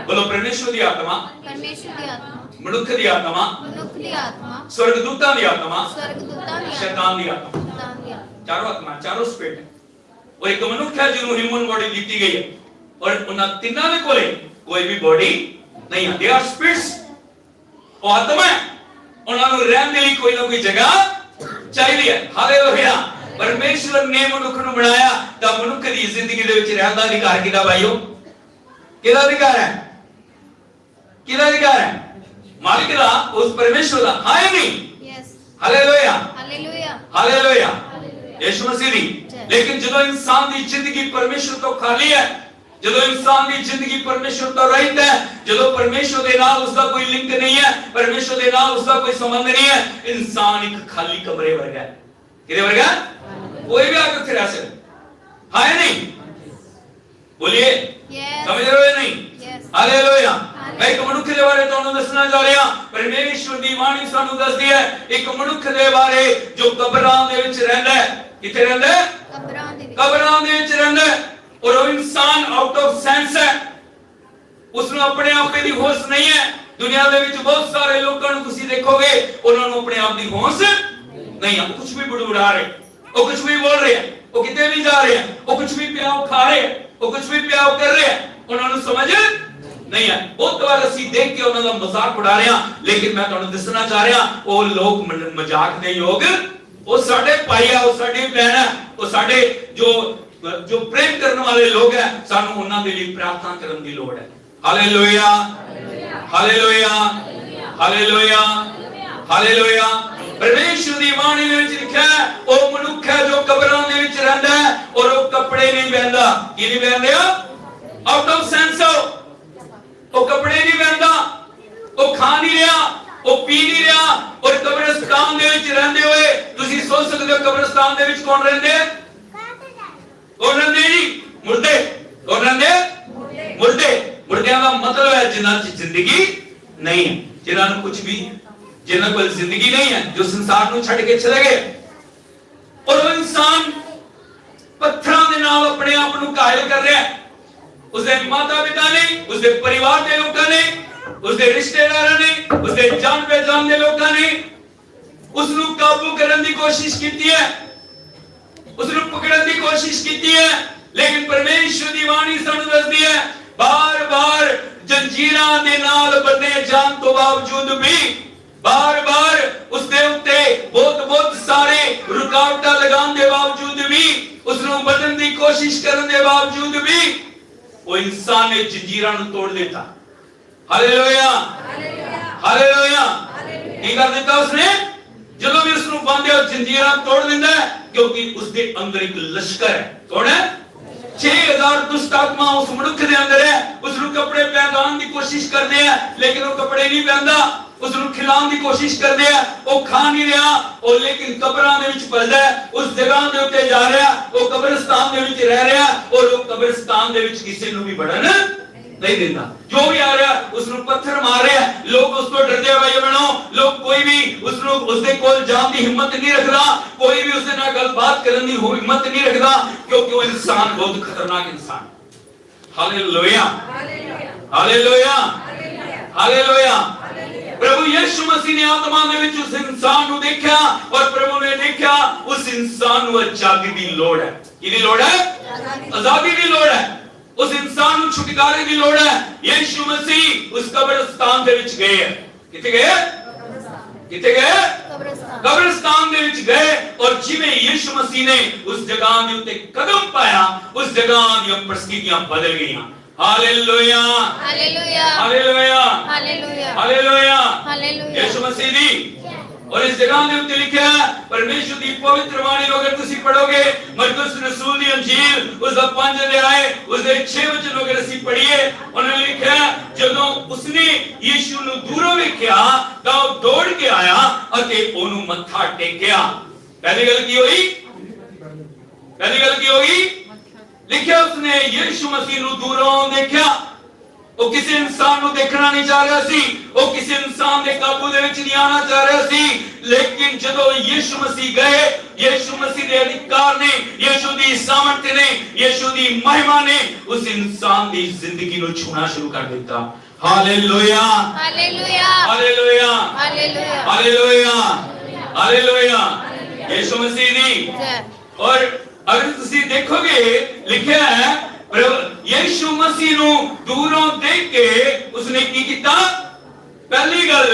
ਬੋਲੋ परमेश्वर ਦੀ ਆਤਮਾ, परमेश्वर ਦੀ ਆਤਮਾ, ਮਨੁੱਖ ਦੀ ਆਤਮਾ, ਮਨੁੱਖ ਦੀ ਆਤਮਾ, स्वर्गदूतां ਦੀ ਆਤਮਾ, स्वर्गदूतां ਦੀ, शैतान ਦੀ आत्मा, शैतान ਦੀ आत्मा। चारों आत्मा, चारों स्पिरिट है। वो एक मनुष्य है जिन्होंने ह्यूमन बॉडी दी गई है और उन तीनों ने कोले कोई भी बॉडी नहीं है। They are spirits. वो आत्मा है, उन्होंने रहने के लिए कोई ना कोई जगह चाहिए है। हालेलुया। परमेश्वर ने मनुष्य को बनाया तब मनुष्य की जिंदगी दे विच रहन दा अधिकार किदा भाईओ? किदा अधिकार है? किदा अधिकार है? मालिक दा, उस परमेश्वर दा। हां या नहीं? Yes. Hallelujah. Hallelujah. Hallelujah. Yeshu Masih दी। लेकिन जो इंसान की जिंदगी परमेश्वर तो खाली है, जो इंसान की जिंदगी परमेश्वर तो रहित है, जो परमेश्वर के नाल उसका कोई लिंक नहीं है, परमेश्वर के नाल उसका कोई संबंध नहीं है, इंसान एक खाली कमरे वर्गा है। किधे वर्गा? कोई भी आकर फिर ऐसे हाँ या नहीं? बोलिए, समझ रहे हो नहीं? हालेलुया। मैं एक मनुख के बारे ਤੁਹਾਨੂੰ ਦੱਸਣਾ ਜਾ ਰਿਹਾ। ਪਰਮੇਸ਼ਵਰ ਦੀ ਬਾਣੀ ਸਾਨੂੰ ਦੱਸਦੀ ਹੈ ਇੱਕ ਮਨੁੱਖ ਦੇ ਬਾਰੇ ਜੋ ਕਬਰਾਂ ਦੇ ਵਿੱਚ ਰਹਿੰਦਾ ਹੈ। ਕਿੱਥੇ ਰਹਿੰਦਾ ਹੈ? ਕਬਰਾਂ ਦੇ ਵਿੱਚ ਰਹਿੰਦਾ ਹੈ। ਔਰ ਉਹ ਇਨਸਾਨ ਆਊਟ ਆਫ ਸੈਂਸ ਹੈ। ਉਸ ਨੂੰ ਆਪਣੇ ਆਪੇ ਦੀ ਹੋਸ਼ ਨਹੀਂ ਹੈ। ਦੁਨੀਆ ਦੇ ਵਿੱਚ ਬਹੁਤ ਸਾਰੇ ਲੋਕਾਂ ਨੂੰ ਤੁਸੀਂ ਦੇਖੋਗੇ ਉਹਨਾਂ ਨੂੰ ਆਪਣੇ ਆਪ ਦੀ ਹੋਸ਼ ਨਹੀਂ ਹੈ। ਕੁਝ ਵੀ ਬੜਬੜਾ ਰਹੇ, ਉਹ ਕੁਝ ਵੀ ਬੋਲ ਰਹੇ, ਉਹ ਕਿਤੇ ਵੀ ਜਾ ਰਹੇ, ਉਹ ਕੁਝ ਵੀ ਪਿਆਉ ਖਾ ਰਹੇ, ਉਹ ਕੁਝ ਵੀ ਪਿਆਉ ਕਰ ਰਹੇ, ਉਹਨਾਂ ਨੂੰ ਸਮਝ नहीं है। बहुत बार ਅਸੀਂ देख के ਉਹਨਾਂ ਦਾ ਮਜ਼ਾਕ ਉਡਾ ਰਹੇ ਹਾਂ, ਲੇਕਿਨ ਮੈਂ ਤੁਹਾਨੂੰ ਦੱਸਣਾ ਚਾਹ ਰਿਹਾ ਉਹ ਲੋਕ ਮਜ਼ਾਕ ਦੇ ਯੋਗ ਉਹ ਸਾਡੇ ਭਾਈ ਆ, ਉਹ ਸਾਡੀ ਭੈਣ ਹੈ, ਉਹ ਸਾਡੇ ਜੋ ਪ੍ਰੇਮ ਕਰਨ ਵਾਲੇ ਲੋਕ ਹੈ। ਸਾਨੂੰ ਉਹਨਾਂ ਦੇ ਲਈ ਪ੍ਰਾਰਥਨਾ ਕਰਨ ਦੀ ਲੋੜ ਹੈ। Hallelujah, hallelujah, hallelujah, hallelujah. परमेश्वर ਦੀ ਬਾਣੀ ਵਿੱਚ ਲਿਖਿਆ ਹੈ ਉਹ ਮਨੁੱਖ ਹੈ ਜੋ ਕਬਰਾਂ ਦੇ ਵਿੱਚ ਰਹਿੰਦਾ ਹੈ ਔਰ ਉਹ ਕੱਪੜੇ ਨਹੀਂ ਪਹਿਨਦਾ। ਕੀ ਨਹੀਂ ਪਹਿਨਦਾ? Out of sense. ਉਹ ਕੱਪੜੇ ਨਹੀਂ ਪਹਿਨਦਾ, ਉਹ ਖਾ ਨਹੀਂ ਰਿਹਾ, ਉਹ ਪੀ ਨਹੀਂ ਰਿਹਾ। ਔਰ ਕਬਰਸਤਾਨ ਦੇ ਵਿੱਚ ਰਹਿੰਦੇ ਹੋਏ ਤੁਸੀਂ ਸੋਚ ਸਕਦੇ ਹੋ ਕਬਰਸਤਾਨ ਦੇ ਵਿੱਚ ਕੌਣ ਰਹਿੰਦੇ? ਕੌਣ ਰਹਿੰਦੇ ਜੀ? ਮੁਰਦੇ। ਕੌਣ ਰਹਿੰਦੇ? ਮੁਰਦੇ। ਮੁਰਦਿਆਂ ਦਾ ਮਤਲਬ ਹੈ ਜਿਨ੍ਹਾਂ 'ਚ ਜ਼ਿੰਦਗੀ ਨਹੀਂ ਹੈ, ਜਿਨ੍ਹਾਂ ਨੂੰ ਕੁਝ ਵੀ, ਜਿਨ੍ਹਾਂ ਕੋਲ ਜ਼ਿੰਦਗੀ ਨਹੀਂ ਹੈ, ਜੋ ਸੰਸਾਰ ਨੂੰ ਛੱਡ ਕੇ ਚਲੇ ਗਏ। ਔਰ ਉਹ ਇਨਸਾਨ ਪੱਥਰਾਂ ਦੇ ਨਾਲ ਆਪਣੇ ਆਪ ਨੂੰ ਘਾਇਲ ਕਰ ਰਿਹਾ ਹੈ। उसके माता पिता ने, उसके परिवार के लोगों ने, उसके रिश्तेदारों ने, उसके जान पहचान के लोगों ने उसनु काबू करने की कोशिश की है, उसनु पकड़ने की कोशिश की है। लेकिन परमेश्वर की वाणी सानू दसदी है बार बार जंजीरां दे नाल बंधे जान तो बावजूद भी, बार बार उसके उत्ते बहुत सारे रुकावटां लगाने के बावजूद भी, उसनु बदलने की कोशिश करने के बावजूद भी वो इंसान ने जंजीरां नु तोड़ देता। Hallelujah, hallelujah. की कर देता उसने? जदों भी उसनु बांधे जंजीरां तोड़ देता है, क्योंकि उसके अंदर एक लश्कर है। कौन है? 6000 दुष्ट आत्मा उस मनुष्य के अंदर है। उसनु कपड़े पहनाने की कोशिश करते हैं, लेकिन वो कपड़े नहीं पहनता। उसनु खिलाने की कोशिश करते हैं, वो खा नहीं रहा। और लेकिन कब्रां दे विच फसदा है, उस जगह दे उत्ते जा रहा, वो कब्रिस्तान दे विच रह रहा, और वो कब्रिस्तान दे विच किसी नु भी बढ़न नहीं देता। जो भी आ रहा उसनु पत्थर मार रहे हैं, लोग उसको डरते भाई बनो, लोग कोई भी उसनु उसके कोल जान की हिम्मत नहीं रखदा, कोई भी उससे ना गलबात करने की हिम्मत नहीं रखदा, क्योंकि वो इंसान बहुत खतरनाक इंसान। Hallelujah, hallelujah, hallelujah. प्रभु यीशु मसीह ने आत्मा दे विच उस इंसान को देखा और प्रभु ने देखा उस इंसान को आजादी की लोड़ है। किहदी लोड़ है? आजादी की लोड़ है। उस इंसान को छुटकारे की लोड़ है। यीशु मसीह उस कब्रिस्तान दे विच गए। किथे गए? किथे गए? कब्रिस्तान दे विच गए। और जिवें यीशु मसीह ने उस जगह दे उत्ते कदम पाया, उस जगह दी परिस्थितियां बदल गईयां। Hallelujah, hallelujah, hallelujah, hallelujah, hallelujah, hallelujah. Yeshu Masih दी और इस जगह में उत्ते लिखा है परमेश्वर की पवित्र वाणी अगर तुसी पढ़ोगे मरकुस रसूल दी अंजील उसका 5 अध्याय उसके 6 वचन अगर ਅਸੀਂ पढ़िए उन्होंने लिखा ਜਦੋਂ उसने यीशु ਨੂੰ ਦੂਰੋਂ ਵੇਖਿਆ ਤਾਂ ਉਹ ਦੌੜ ਕੇ ਆਇਆ ਅਤੇ ਉਹਨੂੰ ਮੱਥਾ ਟੇਕਿਆ। पहली गल की होई? पहली गल की होगी? लिखा उसने यीशु मसीह ਨੂੰ ਦੂਰੋਂ ਦੇਖਿਆ। ਉਹ ਕਿਸੇ इंसान ਨੂੰ ਦੇਖਣਾ नहीं चाह रहा सी, ਉਹ ਕਿਸੇ इंसान ਦੇ ਕਾਬੂ ਦੇ ਵਿੱਚ नहीं आना चाह रहा सी। लेकिन ਜਦੋਂ यीशु मसीह गए, यीशु मसीह ਦੇ अधिकार ने, यीशु ਦੀ सामर्थ ने, यीशु ਦੀ महिमा ने उस इंसान ਦੀ ਜ਼ਿੰਦਗੀ ਨੂੰ ਛੂਣਾ ਸ਼ੁਰੂ ਕਰ ਦਿੱਤਾ। Hallelujah, hallelujah, hallelujah, hallelujah, hallelujah, hallelujah. Yeshu Masih दी और अगर ਤੁਸੀਂ ਦੇਖੋਗੇ ਲਿਖਿਆ ਹੈ यीशु मसीह ਨੂੰ ਦੂਰੋਂ ਦੇਖ ਕੇ ਉਸਨੇ ਕੀ ਕੀਤਾ? ਪਹਿਲੀ ਗੱਲ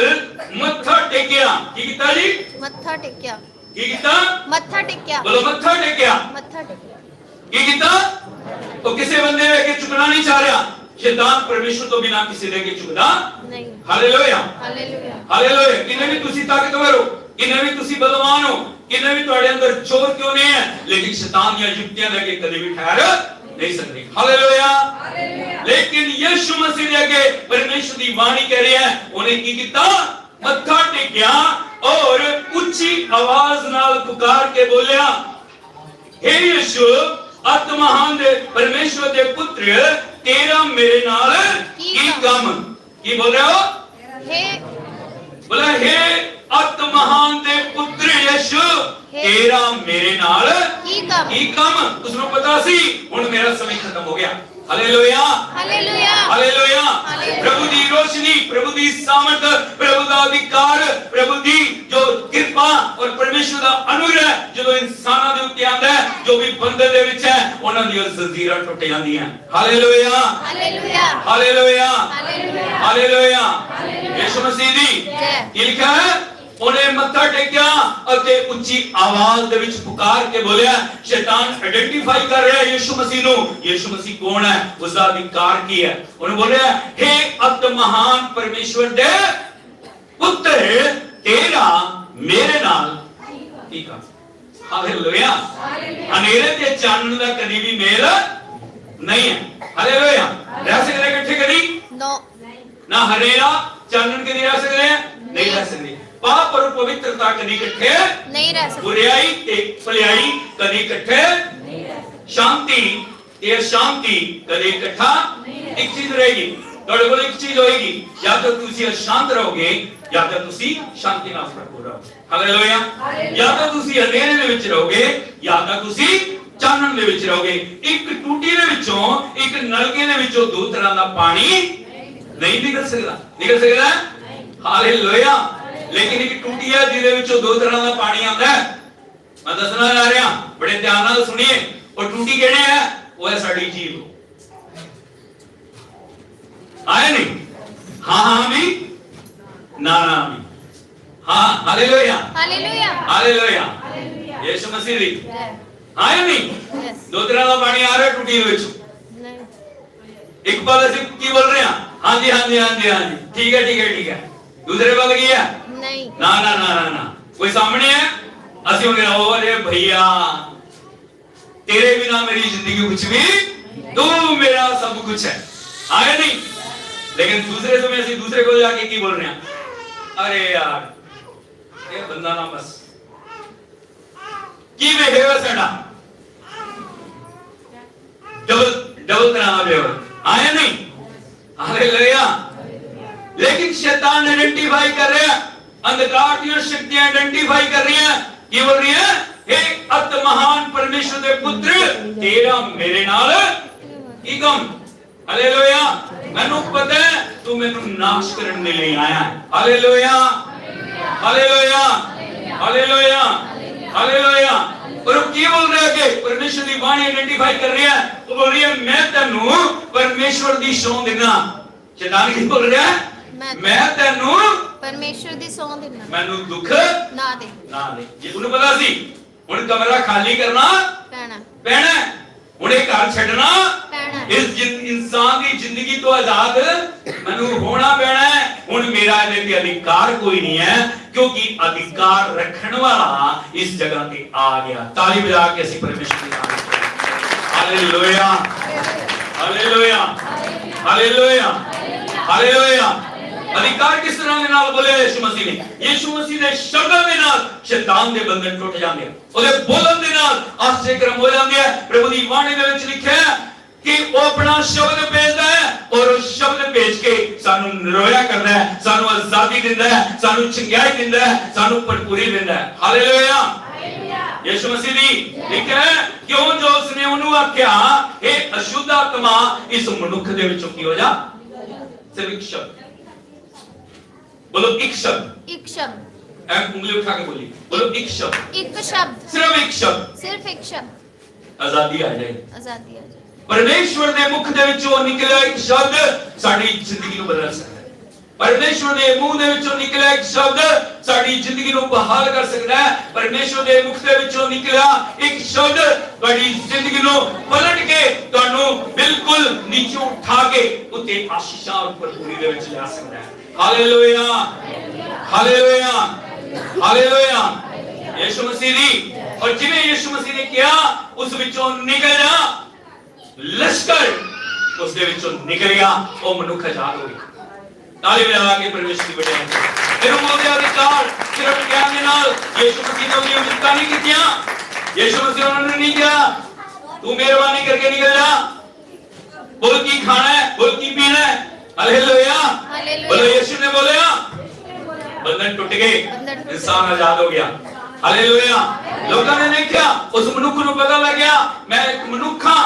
ਮੱਥਾ ਟੇਕਿਆ। ਕੀ ਕੀਤਾ ਜੀ? ਮੱਥਾ ਟੇਕਿਆ। ਕੀ ਕੀਤਾ? ਮੱਥਾ ਟੇਕਿਆ। ਬੋਲੋ ਮੱਥਾ ਟੇਕਿਆ। ਮੱਥਾ ਟੇਕਿਆ। ਕੀ ਕੀਤਾ? ਉਹ ਕਿਸੇ ਬੰਦੇ ਦੇ ਅੱਗੇ ਝੁਕਣਾ ਨਹੀਂ ਚਾਹ ਰਿਹਾ। शैतान परमेश्वर तो बिना किसी दे के झुकदा नहीं। Hallelujah, hallelujah, hallelujah. किने भी तुसी ताकतवर हो, किने भी तुसी बलवान हो, किन्ने भी तुहाडे अंदर जोर क्यों नहीं है, लेकिन शैतान दी युक्तियां दे के कभी भी ठहर नहीं सकती। हालेलुया। लेकिन यीशु मसीह दे के परमेश्वर दी वाणी कह रही है, उन्हें की कीता, मत्था टेकिया और ऊंची आवाज नाल पुकार के बोलिया, हे यीशु अत महान दे परमेश्वर दे पुत्र, तेरा मेरे नाल की काम। की बोल रहे हो? बोला हे अत महान दे पुत्र यीशु, तेरा मेरे नाल की काम। उसको पता सी हुण मेरा समय खत्म हो गया। Hallelujah, hallelujah, hallelujah. प्रभु दी रोशनी, प्रभु दी सामर्थ, प्रभु दा अधिकार, प्रभु दी जो कृपा और परमेश्वर दा अनुग्रह जो इंसानां दे उत्ते आंदा है, जो भी बंदे दे विच है, उन्हां दी जंजीरां टुट जांदियां। Hallelujah, hallelujah, hallelujah, hallelujah, hallelujah. Yeshu Masih दी की लिखा है, उन्हें मत्था टेकिया अते ऊंची आवाज दे विच पुकार के बोलिया। शैतान आइडेंटिफाई कर रहा है यीशु मसीह नु, यीशु मसीह कौन है, उसका अधिकार की है। उन्हें बोल रहा है, हे अत महान परमेश्वर दे पुत्र, तेरा मेरे नाल की काम। हालेलुया। अंधेरे ते चानन दा कदी भी मेल नहीं है। हालेलुया। रह सकते इकट्ठे कदी नो, ना हरेरा चानन कदी रह सकते हैं, नहीं रह सकते। पाप और पवित्रता कदी इकट्ठे नहीं रह सकते। बुराई ते भलाई कदी इकट्ठे नहीं रह सकते। शांति ते शांति कदी इकट्ठा एक चीज रहेगी। ਤੁਹਾਡੇ ਕੋਲ ਇੱਕ ਚੀਜ਼ ਹੋਏਗੀ, ਜਾਂ ਤਾਂ ਤੁਸੀਂ ਅਸ਼ਾਂਤ ਰਹੋਗੇ ਜਾਂ ਤਾਂ ਤੁਸੀਂ ਸ਼ਾਂਤੀ ਨਾਲ ਭਰਪੂਰ ਰਹੋਗੇ। ਹਾਲੇਲੂਇਆ। ਜਾਂ ਤਾਂ ਤੁਸੀਂ ਹਨੇਰੇ ਦੇ ਵਿੱਚ ਰਹੋਗੇ ਜਾਂ ਤਾਂ ਤੁਸੀਂ ਚਾਨਣ ਦੇ ਵਿੱਚ ਰਹੋਗੇ। ਇੱਕ ਟੂਟੀ ਦੇ ਵਿੱਚੋਂ, ਇੱਕ ਨਲਕੇ ਦੇ ਵਿੱਚੋਂ ਦੋ ਤਰ੍ਹਾਂ ਦਾ ਪਾਣੀ ਨਹੀਂ ਨਿਕਲ ਸਕਦਾ। ਨਿਕਲ ਸਕਦਾ ਹੈ? ਹਾਲੇਲੂਇਆ। लेकिन एक टूटी है जिहदे विचों दो तरह का पानी आता है। मैं दसना जा रहा, बड़े ध्यान नाल सुनिए। और टूटी किहड़ी है? वो है साडी जीभ। आए नहीं? हाँ हाँ भी, ना ना भी। हाँ, hallelujah, hallelujah, hallelujah. Yeshu Masih दी आए नहीं? दो तरह का पानी आ रहा है टूटी दे विचों। एक बार ਅਸੀਂ ਕੀ बोल रहे हैं? हाँ जी हाँ जी हाँ जी हाँ जी, ठीक है ठीक है ठीक है। दूसरे बार की है नहीं, ना ना ना ना ना। कोई सामने है, असि होंगे ना, अरे भैया तेरे बिना मेरी जिंदगी कुछ भी, तू मेरा सब कुछ है। आए नहीं? लेकिन दूसरे समय से दूसरे को जाके की बोल रहे हैं, अरे यार ये बंदा ना बस की बेहेवा सड़ा डबल डबल तरह का बेहेवा। आए नहीं? हालेलुया। लेकिन शैतान आइडेंटिफाई कर रहे हैं, अंधकार की शक्तियां आइडेंटिफाई कर रही हैं, ये बोल रही है, हे अत महान परमेश्वर दे पुत्र, तेरा मेरे नाल की काम। हालेलुया। मैनू पता है तू मैनू नाश करने के लिए आया है। Hallelujah, hallelujah, hallelujah, hallelujah. और वो की बोल रहा है कि परमेश्वर की वाणी आइडेंटिफाई कर रही है। वो बोल रही है, मैं तेनू परमेश्वर दी सौं देना। शैतान की बोल रहा है, मैं तेनू परमेश्वर दी सौं देना, मैनू दुख ना दे, ना दे। ये उन्हें पता सी हुण कमरा खाली करना पैना, पैना, हुण ये घर छड्डना पैना, इस इंसान की जिंदगी तो आजाद मैनू होना पैना है। हुण मेरा इहदे ते अधिकार कोई नहीं है, क्योंकि अधिकार रखने वाला इस जगह पे आ गया। ताली बजा के ਅਸੀਂ परमेश्वर की तारीफ करें। Hallelujah, hallelujah, hallelujah, hallelujah. अधिकार किस तरह ਦੇ ਨਾਲ ਬੋਲੇ ਯਿਸੂ ਮਸੀਹ ਨੇ? ਯਿਸੂ ਮਸੀਹ ਦੇ ਸ਼ਬਦਾਂ ਦੇ ਨਾਲ ਸ਼ੈਤਾਨ ਦੇ ਬੰਧਨ ਟੁੱਟ ਜਾਂਦੇ ਆ। ਉਹਦੇ ਬੋਲਣ ਦੇ ਨਾਲ ਆਸ਼ਚर्यक्रम ਹੋ ਜਾਂਦੇ ਆ। ਪ੍ਰਭੂ ਦੀ ਬਾਣੀ ਦੇ ਵਿੱਚ ਲਿਖਿਆ ਹੈ ਕਿ ਉਹ ਆਪਣਾ ਸ਼ਬਦ ਭੇਜਦਾ ਹੈ ਔਰ ਉਹ ਸ਼ਬਦ ਭੇਜ ਕੇ ਸਾਨੂੰ ਨਿਰੋਇਆ ਕਰਦਾ ਹੈ, ਸਾਨੂੰ ਆਜ਼ਾਦੀ ਦਿੰਦਾ ਹੈ, ਸਾਨੂੰ ਚੰਗਿਆਈ ਦਿੰਦਾ ਹੈ, ਸਾਨੂੰ ਭਰਪੂਰੀ ਦਿੰਦਾ ਹੈ। ਹਾਲੇਲੂਇਆ। यीशु मसीह दी लिखा है, क्यों जो उसने उन्होंने आख्या, हे अशुद्ध आत्मा इस मनुख दे विचों की हो जा। सिर्फ एक शब्द बोलो, एक शब्द, एक शब्द, उंगली उठा के बोली, बोलो एक शब्द, एक शब्द, सिर्फ एक शब्द, सिर्फ एक शब्द, आजादी आ जाए। आजादी आ जाए। परमेश्वर दे मुख दे विचों निकलिया एक शब्द साडी जिंदगी को बदल सकता है। परमेश्वर दे मुंह दे विचों निकलिया एक शब्द साडी जिंदगी को बहाल कर सकता है। परमेश्वर दे मुख दे विचों निकलिया एक शब्द बड़ी जिंदगी को पलट के तुहानू बिल्कुल नीचे उठा के उते आशीषां और भरपूरी दे विच ला सकता है। हालेलुया, हालेलुया, हालेलुया, ਯਿਸੂ ਮਸੀਹ ਦੀ। ਔਰ ਜਿਵੇਂ ਯਿਸੂ ਮਸੀਹ ਨੇ ਕਿਹਾ ਉਸ ਵਿੱਚੋਂ ਨਿਕਲ ਜਾ, ਲਸ਼ਕਰ ਉਸ ਦੇ ਵਿੱਚੋਂ ਨਿਕਲ ਗਿਆ, ਉਹ ਮਨੁੱਖ ਆਜ਼ਾਦ ਹੋ ਗਿਆ। ਤਾਲੀ ਵਜਾ ਕੇ ਪਰਮੇਸ਼ਰ ਦੀ ਬੜਾਈ ਕਰੋ। ਇਹ ਉਹਦੇ ਅਧਿਕਾਰ ਸਿਰਫ ਗਿਆਨ ਦੇ ਨਾਲ ਯਿਸੂ ਮਸੀਹ ਨੇ ਉਹਦੀਆਂ ਉਚਿਤਾਂ ਨਹੀਂ ਕੀਤੀਆਂ। ਯਿਸੂ ਮਸੀਹ ਉਹਨਾਂ ਨੂੰ ਨਹੀਂ ਕਿਹਾ ਤੂੰ ਮਿਹਰਬਾਨੀ ਕਰਕੇ ਨਿਕਲ ਜਾ, बोल की खाना है, बोल की पीना है। हालेलुया, बोलो यीशु ने बोला बंधन टूट गए, इंसान आजाद हो गया। हालेलुया। लोगों ने नहीं किया, उस मनुष्य को पता लग गया मैं एक मनुष्य हां,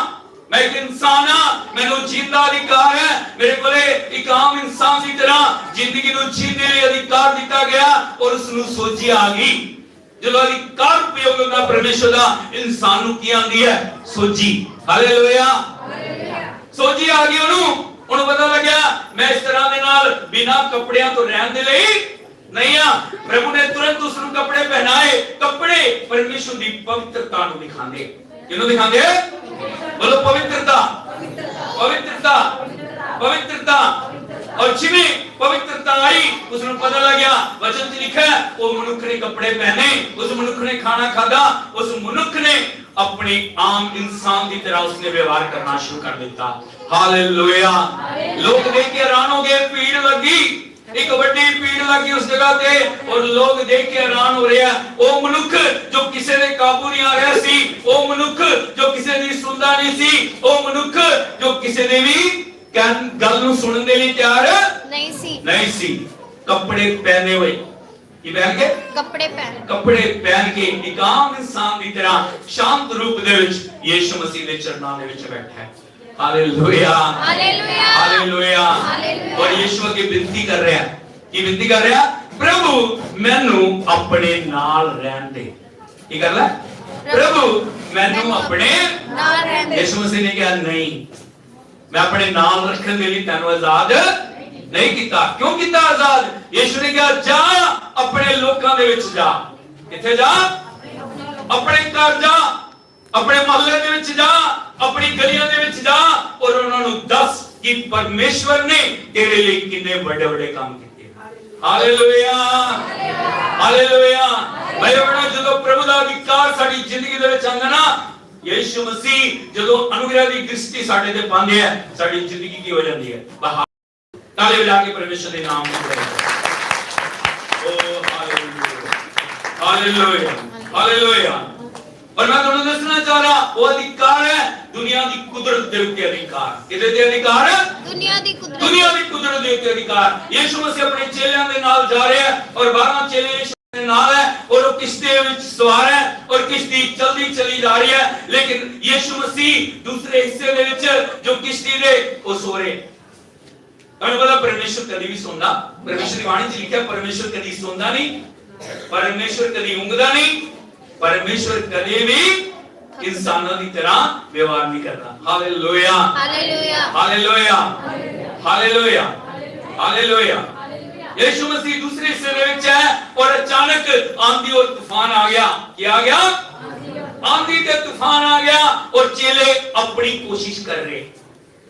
मैं एक इंसान हां, मैंने जिंदा अधिकार है, मेरे को एक आम इंसान की तरह जिंदगी को जीने लिए अधिकार दिया गया। और उसनु सोची आ गई जो अधिकार उपयोग होगा परमेश्वर का इंसान ਨੂੰ ਕੀ ਆਂਦੀ ਹੈ ਸੋਝੀ। ਹਾਲੇਲੂਇਆ। ਸੋਝੀ ਆ ਗਈ ਉਹਨੂੰ ਪਤਾ ਲੱਗਿਆ ਮੈਂ ਇਸ ਤਰ੍ਹਾਂ ਦੇ ਨਾਲ ਬਿਨਾ ਕੱਪੜਿਆਂ ਤੋਂ ਰਹਿਣ ਦੇ ਲਈ ਨਹੀਂ ਆ। ਪ੍ਰਭੂ ਨੇ ਤੁਰੰਤ ਉਸ ਨੂੰ ਕੱਪੜੇ ਪਹਿਨਾਏ। ਕੱਪੜੇ ਪਰਮੇਸ਼ਰ ਦੀ ਪਵਿੱਤਰਤਾ ਨੂੰ ਦਿਖਾਉਂਦੇ। ਕਿਹਨੂੰ ਦਿਖਾਉਂਦੇ? ਬੋਲੋ ਪਵਿੱਤਰਤਾ, ਪਵਿੱਤਰਤਾ, ਪਵਿੱਤਰਤਾ। और जिਵੇਂ पवित्रता आई उसਨੂੰ पता लग गया वचन में लिखा है वो मनुष्य ने कपड़े पहने, उस मनुष्य ने खाना खादा, उस मनुष्य ने अपने आम इंसान की तरह उसने व्यवहार करना शुरू कर दिया। हालेलुया। लोग देख के हैरान हो गए, भीड़ लगी, एक बड़ी भीड़ लगी उस जगह पे और लोग देख के हैरान हो रहे हैं। वो मनुष्य जो किसी ने काबू नहीं आ रहा सी, वो मनुष्य जो किसी ने सुनता नहीं सी, वो मनुष्य जो किसी ने भी गल ਨੂੰ ਸੁਣਨ ਦੇ ਲਈ ਤਿਆਰ नहीं सी। कपड़े पहने हुए की पहन के कपड़े पहन के एक आम इंसान की तरह शांत रूप दे विच यीशु मसीह दे चरणां दे विच बैठा है। Hallelujah, hallelujah, hallelujah. और यीशु अगे विनती कर रहा है, की विनती कर रहा? प्रभु मैनू अपने नाल रहन दे। की कर रहा? प्रभु मैनू अपने नाल रहन दे। यीशु मसीह ने कहा नहीं, मैं अपने नाम रखने के लिए तेन आजाद नहीं किया। क्यों किया आजाद? यीशु ने कहा जा अपने लोकां दे विच जा। किथे जा? अपने घर जा, अपने मोहल्ले दे विच जा, अपनी गलियां दे विच जा और उन्हां नूं दस कि परमेश्वर ने तेरे लिए कितने बड़े-बड़े काम किए। Hallelujah, hallelujah. भाई बहनों जदों प्रभु दा अधिकार साडी जिंदगी दे विच आंदा ना, यीशु मसीह जदों अनुग्रह की दृष्टि साडे ते पांदे है, साडी जिंदगी की हो जाती है बहार। ताली बजा के परमेश्वर के नाम को ओ हालेलुया, हालेलुया, हालेलुया। और मैं तुहानू दसना चाह रहा वो अधिकार है दुनिया की कुदरत दे उत्ते अधिकार। किदे ते अधिकार है? दुनिया दी कुदरत दे उत्ते अधिकार। यीशु मसीह अपने चेलियां दे नाल जा रहे हैं और 12 चेले नाल है और वो किश्ती विच सवार है और किश्ती चलती चली जा रही है, लेकिन यीशु मसीह दूसरे हिस्से दे विच जो किश्ती दे वो सो रहे। तुहानू पता परमेश्वर कदी भी सोंदा, परमेश्वर दी बाणी च लिखिया परमेश्वर कदी सोंदा नहीं, परमेश्वर कदी ऊंघदा नहीं, परमेश्वर कदी भी इंसानों की तरह व्यवहार नहीं करता। Hallelujah, hallelujah, hallelujah, hallelujah, hallelujah. Yeshu Masih दूसरे हिस्से में है और अचानक आंधी और तूफान आ गया। क्या आ गया? आंधी ते तूफान आ गया और चेले अपनी कोशिश कर रहे।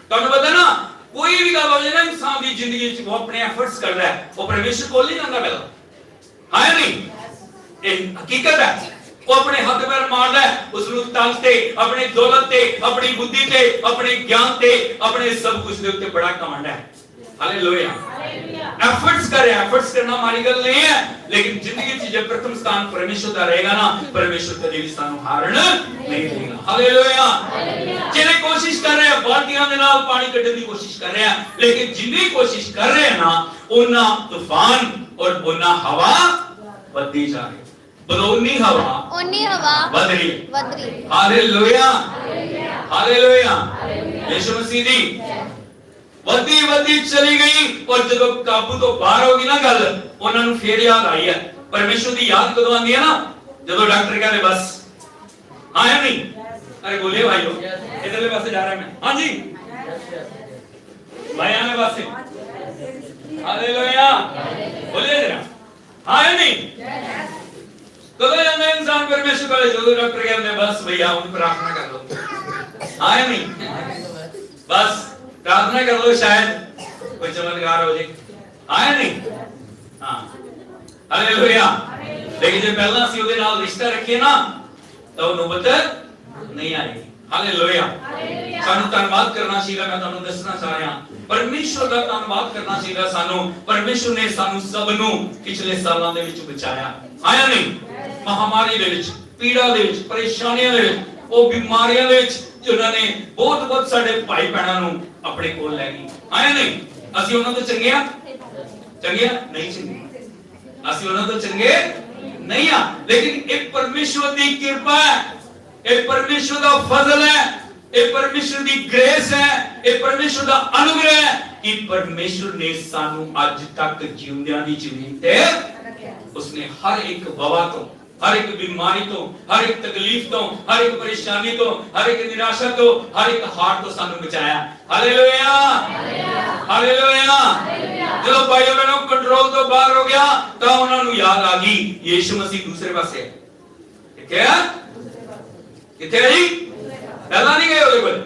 तुहानू पता ना कोई भी गल हो जाए ना इंसान की जिंदगी में वो अपने एफर्ट्स कर रहा है, वो परमेश्वर को नहीं जाता पहला, हाँ या नहीं? ये हकीकत है। वो अपने हाथ पैर मारदा है, उसनु तन ते, अपनी दौलत ते, अपनी बुद्धि ते, अपने ज्ञान ते, अपने सब कुछ दे उत्ते बड़ा घमंड है। हालेलुया। एफर्ट्स कर रहे हैं, एफर्ट्स करना हमारी गल नहीं है, लेकिन जिंदगी में जब प्रथम स्थान परमेश्वर का रहेगा ना, परमेश्वर कभी भी स्थान हारण नहीं देगा। हालेलुया। जिन्हें कोशिश कर रहे हैं बाल्टियां दे नाल पानी कढने की कोशिश कर रहे हैं, लेकिन जिन्हें कोशिश कर रहे हैं ना ओना तूफान और ओना हवा बढ़ती जा रही। बदौनी हवा बढ़ रही। Hallelujah, hallelujah. यीशु मसीह दी वधी वधी चली गई और जब काबू तो बाहर होगी ना गल, उन्हां नूं फिर याद आई है। परमेश्वर की याद कदों आंदी है ना, जब डॉक्टर कहते बस हाँ या नहीं? अरे बोलिए भाइयों, इधरले पासे जा रहा है मैं। हाँ जी भाई आने पासे। हालेलुया, बोलिए जरा हाँ या नहीं? कदों जाता है इंसान परमेश्वर को, जो डॉक्टर कहते हैं बस भैया उन प्रार्थना कर लो। हाँ या नहीं? बस प्रार्थना कर लो शायद कोई चमत्कार हो जाए। हाँ या नहीं? हाँ ਹਾਲੇਲੂਇਆ। ਲੇਕਿਨ ਜੇ ਪਹਿਲਾਂ ਅਸੀਂ ਉਹਦੇ ਨਾਲ ਰਿਸ਼ਤਾ ਰੱਖੀਏ ਨਾ ਤਾਂ ਉਹ ਨੌਬਤ ਨਹੀਂ ਆਏਗੀ। ਹਾਲੇਲੂਇਆ। ਸਾਨੂੰ ਧੰਨਵਾਦ ਕਰਨਾ ਚਾਹੀਦਾ। ਮੈਂ ਤੁਹਾਨੂੰ ਦੱਸਣਾ ਚਾਹ ਰਿਹਾ ਪਰਮੇਸ਼ਵਰ ਦਾ ਧੰਨਵਾਦ ਕਰਨਾ ਚਾਹੀਦਾ ਸਾਨੂੰ। ਪਰਮੇਸ਼ਵਰ ਨੇ ਸਾਨੂੰ ਸਭ ਨੂੰ ਪਿਛਲੇ ਸਾਲਾਂ ਦੇ ਵਿੱਚ ਬਚਾਇਆ, ਆਇਆ ਨਹੀਂ? ਮਹਾਮਾਰੀ ਦੇ ਵਿੱਚ, ਪੀੜਾ ਦੇ ਵਿੱਚ, ਪਰੇਸ਼ਾਨੀਆਂ ਦੇ ਵਿੱਚ, ਉਹ ਬਿਮਾਰੀਆਂ ਦੇ ਵਿੱਚ ਜਿਨ੍ਹਾਂ ਨੇ ਬਹੁਤ ਸਾਡੇ ਭਾਈ ਭੈਣਾਂ ਨੂੰ ਆਪਣੇ ਕੋਲ ਲੈ ਗਈ, ਆਇਆ ਨਹੀਂ? ਅਸੀਂ ਉਹਨਾਂ ਤੋਂ ਚੰਗੇ ਆ? ਚੰਗੇ ਨਹੀਂ ਚੰਗੇ, ਅਸੀਂ ਉਹਨਾਂ ਤੋਂ ਚੰਗੇ ਨਹੀਂ ਆ। ਲੇਕਿਨ ਇਹ ਪਰਮੇਸ਼ਵਰ ਦੀ ਕਿਰਪਾ ਹੈ, ਇਹ ਪਰਮੇਸ਼ਵਰ ਦਾ ਫਜ਼ਲ ਹੈ, ਇਹ ਪਰਮੇਸ਼ਵਰ ਦੀ ਗ੍ਰੇਸ ਹੈ, ਇਹ ਪਰਮੇਸ਼ਵਰ ਦਾ ਅਨੁਗ੍ਰਹ ਹੈ ਕਿ ਪਰਮੇਸ਼ਵਰ ਨੇ ਸਾਨੂੰ ਅੱਜ ਤੱਕ ਜਿਉਂਦਿਆਂ ਦੀ ਜ਼ਮੀਨ ਤੇ ਉਸਨੇ ਹਰ ਇੱਕ ਵਬਾ ਤੋਂ, हर एक बीमारी तो, हर एक तकलीफ तो, हर एक परेशानी तो, हर एक निराशा तो, हर एक हार तो सानू बचाया। Hallelujah, hallelujah. जो भाइयों बहनों कंट्रोल तो बाहर हो गया तो उन्होंने याद आ गई यीशु मसीह दूसरे पासे किथे है, किथे है जी? पहला नहीं गए ਉਹਦੇ ਕੋਲ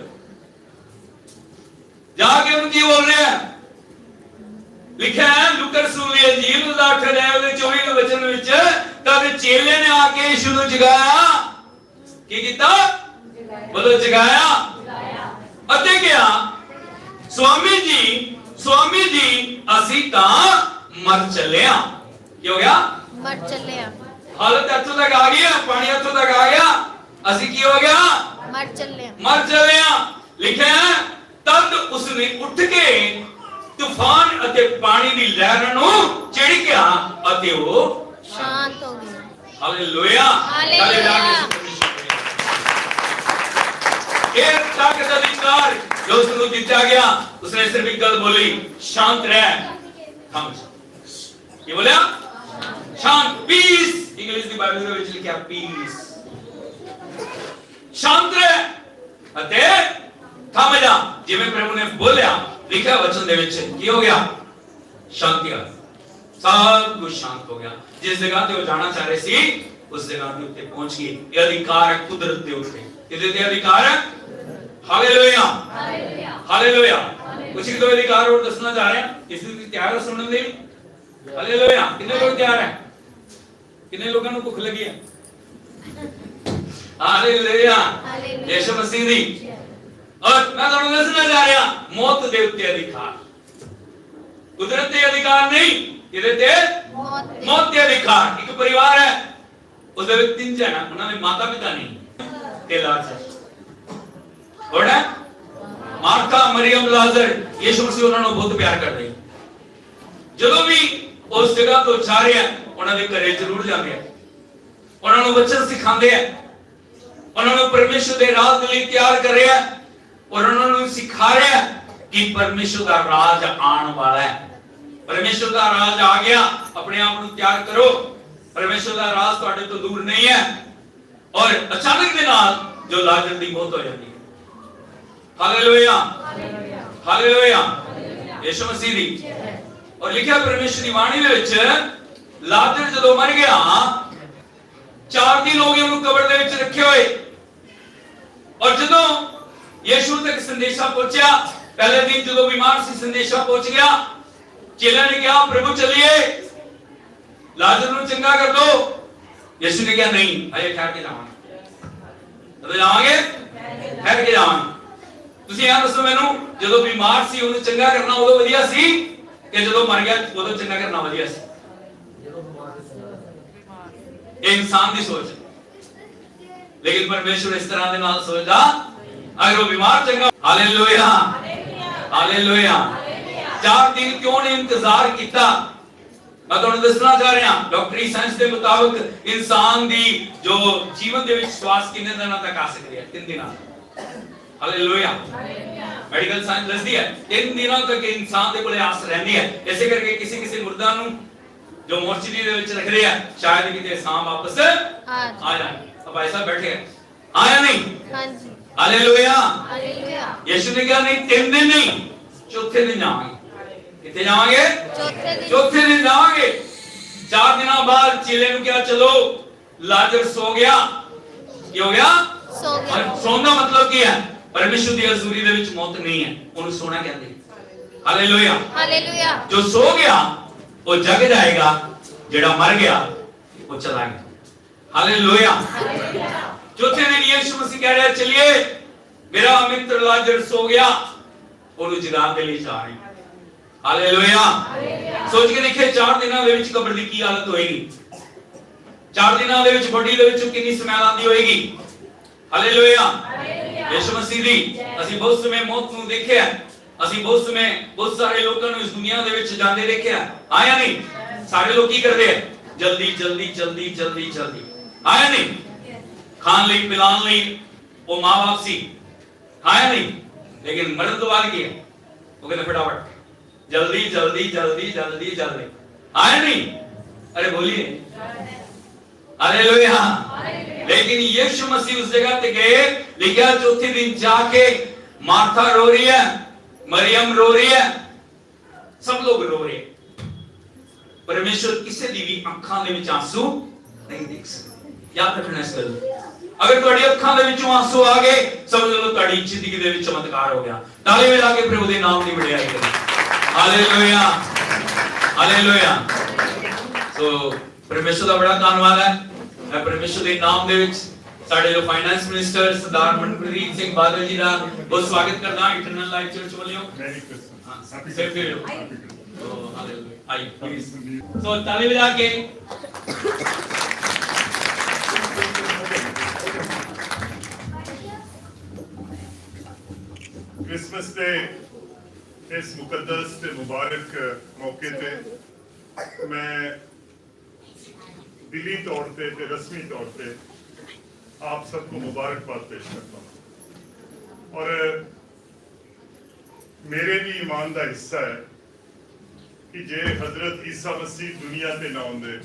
जाके उनकी बोल रहे हैं। लिखा है लूका रसूल दी अंजील ਦਾ 8 ਅਧਿਆਇ ਦੇ 24 ਵਚਨ ਵਿੱਚ ਤਦ ਚੇਲੇ ਨੇ ਆ ਕੇ ਯਿਸੂ ਨੂੰ ਜਗਾਇਆ। ਕੀ ਕੀਤਾ? ਬੋਲੋ ਜਗਾਇਆ। ਅਤੇ ਕਿਹਾ स्वामी जी ਅਸੀਂ ਤਾਂ ਮਰ ਚੱਲੇ ਆ। ਕੀ ਹੋ ਗਿਆ? मर चले आ, ਹਾਲਤ ਇੱਥੋਂ ਤੱਕ ਆ ਗਈ ਹੈ, ਪਾਣੀ ਇੱਥੋਂ ਤੱਕ ਆ ਗਿਆ, ਅਸੀਂ ਕੀ ਹੋ ਗਿਆ? मर चले आ। ਮਰ ਚੱਲੇ ਆ। ਲਿਖਿਆ ਹੈ ਤਦ ਉਸਨੇ ਉੱਠ ਕੇ तूफान ਅਤੇ ਪਾਣੀ ਦੀ ਲਹਿਰਾਂ ਨੂੰ ਚਿੜ ਗਿਆ ਅਤੇ ਉਹ शांत हो गया। Hallelujah, hallelujah. ਇਹ ਤਾਕਤ ਅਧਿਕਾਰ ਜੋ ਉਸ ਨੂੰ ਦਿੱਤਾ ਗਿਆ, ਉਸਨੇ ਸਿਰਫ ਇੱਕ ਗੱਲ ਬੋਲੀ, ਸ਼ਾਂਤ ਰਹਿ। ਥਮ ਕੀ ਬੋਲਿਆ? ਸ਼ਾਂਤ, ਪੀਸ। ਇੰਗਲਿਸ਼ ਦੀ ਬਾਈਬਲ ਦੇ ਵਿੱਚ ਲਿਖਿਆ ਪੀਸ। ਸ਼ਾਂਤ ਰਹਿ ਅਤੇ ਥਮ ਜਾ। ਜਿਵੇਂ ਪ੍ਰਭੂ ਨੇ ਬੋਲਿਆ, ਲਿਖਿਆ ਵਚਨ ਦੇ ਵਿੱਚ ਕੀ ਹੋ ਗਿਆ? ਸ਼ਾਂਤੀ ਆ। सब कुछ शांत हो गया। जिस जगह ते वो जाना चाह रहे सी उस जगह के उत्ते पहुंच गए। ये अधिकार है कुदरत दे उत्ते, किदे ते अधिकार है? Hallelujah, hallelujah, hallelujah. कुछ एक दो अधिकार और दसना चाह रहे हैं, किसी की तैयार है सुनने दे? हालेलुया। कितने लोग तैयार हैं? कितने लोगों को भूख लगी है? हालेलुया, यीशु मसीह दी। और मैं तुहानू दसना चाह रहा मौत दे उत्ते अधिकार, कुदरत दे अधिकार नहीं, किदे ते? मौत दे अधिकार। एक परिवार है, उसदे विच 3 जन, उन्होंने माता पिता नहीं ते लाजर। और है मार्था, मरियम, लाजर। यीशु मसीह उन्होंने बहुत प्यार करते हैं। ਜਦੋਂ ਵੀ ਉਸ ਜਗ੍ਹਾ ਤੋਂ ਜਾ ਰਹੇ ਆ, ਉਹਨਾਂ ਦੇ ਘਰੇ ਜ਼ਰੂਰ ਜਾਂਦੇ ਆ, ਉਹਨਾਂ ਨੂੰ ਵਚਨ ਸਿਖਾਉਂਦੇ ਆ, ਉਹਨਾਂ ਨੂੰ ਪਰਮੇਸ਼ਰ ਦੇ ਰਾਜ ਦੇ ਲਈ ਤਿਆਰ ਕਰ ਰਹੇ ਆ, ਔਰ ਉਹਨਾਂ ਨੂੰ ਸਿਖਾ ਰਹੇ ਆ ਕਿ ਪਰਮੇਸ਼ਰ ਦਾ ਰਾਜ ਆਉਣ ਵਾਲਾ ਹੈ। परमेश्वर का राज आ गया, अपने आप को त्याग करो। परमेश्वर का राज ਤੁਹਾਡੇ ਤੋਂ दूर नहीं है। और अचानक के नाल जो लाजर की मौत हो जाती है। हालेलुया, हालेलुया, यीशु मसीह दी। और लिखा परमेश्वर की वाणी ਦੇ ਵਿੱਚ लाजर ਜਦੋਂ मर गया 4 दिन हो गए ਉਹਨੂੰ ਕਬਰ ਦੇ ਵਿੱਚ ਰੱਖੇ ਹੋਏ। और ਜਦੋਂ यीशु तक संदेशा पहुंचा, पहले दिन ਜਦੋਂ बीमार ਸੀ संदेशा पहुंच गया, चेले ने कहा प्रभु चलिए लाजर ਨੂੰ ਚੰਗਾ ਕਰ ਦੋ। यीशु ने कहा नहीं, अरे ठहर के जावांगे। कਦੋਂ ਜਾਵਾਂਗੇ? ਠਹਿਰ ਕੇ ਜਾਵਾਂਗੇ। ਤੁਸੀਂ ਇਹ ਦੱਸੋ ਮੈਨੂੰ, ਜਦੋਂ ਬਿਮਾਰ ਸੀ ਉਹਨੂੰ ਚੰਗਾ ਕਰਨਾ ਉਦੋਂ ਵਧੀਆ ਸੀ ਕਿ ਜਦੋਂ ਮਰ ਗਿਆ ਉਦੋਂ ਚੰਗਾ ਕਰਨਾ ਵਧੀਆ ਸੀ? ਇਹ ਇਨਸਾਨ ਦੀ ਸੋਚ ਹੈ। ਲੇਕਿਨ ਪਰਮੇਸ਼ਵਰ ਇਸ ਤਰ੍ਹਾਂ ਦੇ ਨਾਲ ਸੋਚਦਾ, ਅਗਰ ਉਹ ਬਿਮਾਰ ਚੰਗਾ। Hallelujah, hallelujah. 4 दिन क्यों ने इंतजार किया? मैं ਤੁਹਾਨੂੰ ਦੱਸਣਾ ਚਾਹ ਰਿਹਾ, ਡਾਕਟਰੀ ਸਾਇੰਸ ਦੇ ਮੁਤਾਬਕ ਇਨਸਾਨ ਦੀ ਜੋ ਜੀਵਨ ਦੇ ਵਿੱਚ ਸਵਾਸ ਕਿੰਨੇ ਦਿਨਾਂ ਤੱਕ ਆ ਸਕਦੀ ਹੈ? 3 ਦਿਨਾਂ। ਹਾਲੇਲੂਇਆ। ਮੈਡੀਕਲ ਸਾਇੰਸ ਦੱਸਦੀ ਹੈ 3 ਦਿਨਾਂ ਤੱਕ ਇਨਸਾਨ ਦੇ ਕੋਲੇ ਆਸ ਰਹਿੰਦੀ ਹੈ। ਇਸੇ ਕਰਕੇ ਕਿਸੇ ਮੁਰਦਾ ਨੂੰ ਜੋ ਮੋਰਚਰੀ ਦੇ ਵਿੱਚ ਰੱਖਦੇ ਆ, ਸ਼ਾਇਦ ਕਿਤੇ ਸਾਹ ਵਾਪਸ ਆ ਜਾਏ। अब भाई साहब बैठे हैं, आया नहीं? हाँ जी। Hallelujah, hallelujah. यीशु ने कहा नहीं 3 दिन नहीं, 4थे दिन जाएंगे। कितने जाएंगे? चौथे दिन जाएंगे। 4 दिनों बाद चेले ने क्या, चलो लाजर सो गया। क्या हो गया? सो गया। सोना मतलब क्या है? परमेश्वर की हजूरी दे विच मौत नहीं है, उन्हें सोना कहते हैं। Hallelujah, hallelujah. जो सो गया वो जग जाएगा जेड़ा मर गया वो चला गया। हालेलुया। चौथे दिन यीशु मसीह कह रहा है चलिए मेरा मित्र लाजर सो गया और जगाने के लिए जा रहे हैं। हालेलुया। सोच के देखिए 4 दिनों ਦੇ ਵਿੱਚ ਕਬਰ ਦੀ ਕੀ ਹਾਲਤ ਹੋਏਗੀ। 4 ਦਿਨਾਂ ਦੇ ਵਿੱਚ ਬੋਡੀ ਦੇ ਵਿੱਚ ਕਿੰਨੀ ਸਮੈਲ ਆਂਦੀ ਹੋਏਗੀ। ਹਾਲੇਲੂਇਆ। ਯਿਸੂ ਮਸੀਹ ਦੀ ਅਸੀਂ ਬਹੁਤ ਸਮੇਂ ਮੌਤ ਨੂੰ ਦੇਖਿਆ, ਅਸੀਂ ਬਹੁਤ ਸਮੇਂ ਬਹੁਤ ਸਾਰੇ ਲੋਕਾਂ ਨੂੰ ਇਸ ਦੁਨੀਆ ਦੇ ਵਿੱਚ ਜਾਂਦੇ ਦੇਖਿਆ। ਆਇਆ ਨਹੀਂ? ਸਾਰੇ ਲੋਕ ਕੀ ਕਰਦੇ ਆ? ਜਲਦੀ ਜਲਦੀ ਜਲਦੀ ਜਲਦੀ ਜਲਦੀ। ਆਇਆ ਨਹੀਂ? ਖਾਣ ਲਈ ਪਿਲਾਉਣ ਲਈ ਉਹ ਮਾਂ-ਬਾਪ ਸੀ। ਆਇਆ ਨਹੀਂ? ਲੇਕਿਨ ਮਰਨ ਤੋਂ ਬਾਅਦ ਕੀ ਹੈ? ਉਹ ਕਹਿੰਦੇ ਫਟਾਫਟ जल्दी जल्दी जल्दी जल्दी जल्दी। आया नहीं? अरे बोलिए हालेलुया। लेकिन यीशु मसीह उस जगह पे गए, लिखा चौथे दिन जाके मार्था रो रही है, मरियम रो रही है, सब लोग रो रहे हैं। परमेश्वर किसी दी भी अखां दे विच आंसू नहीं देख सकते। याद रखना इस गल। अगर ਤੁਹਾਡੀ ਅੱਖਾਂ ਦੇ ਵਿੱਚੋਂ ਆਂਸੂ ਆ ਗਏ ਸਮਝ ਲਓ ਤੁਹਾਡੀ ਜ਼ਿੰਦਗੀ ਦੇ ਵਿੱਚ ਚਮਤਕਾਰ ਹੋ ਗਿਆ। ਤਾਲੀ ਵਜਾ ਕੇ ਪ੍ਰਭੂ ਦੇ ਨਾਮ ਦੀ ਵਡਿਆਈ ਕਰੋ। Hallelujah hallelujah. सो परमेश्वर का बड़ा धन्यवाद है। मैं परमेश्वर के नाम दे विच साडे जो फाइनेंस मिनिस्टर सरदार मनप्रीत सिंह बादल जी का बहुत स्वागत करदा इंटरनल लाइफ चर्च वालियों। हां सिर्फ तो हालेलुया आई प्लीज। सो ताली बजा के क्रिसमस डे इस मुकद्दस ते मुबारक मौके ते मैं दिली तौर पे रस्मी तौर पे आप सबको मुबारकबाद पेश करता हूँ। और मेरे भी ईमान का हिस्सा है कि जे हजरत ईसा मसीह दुनिया ते ना आउंदे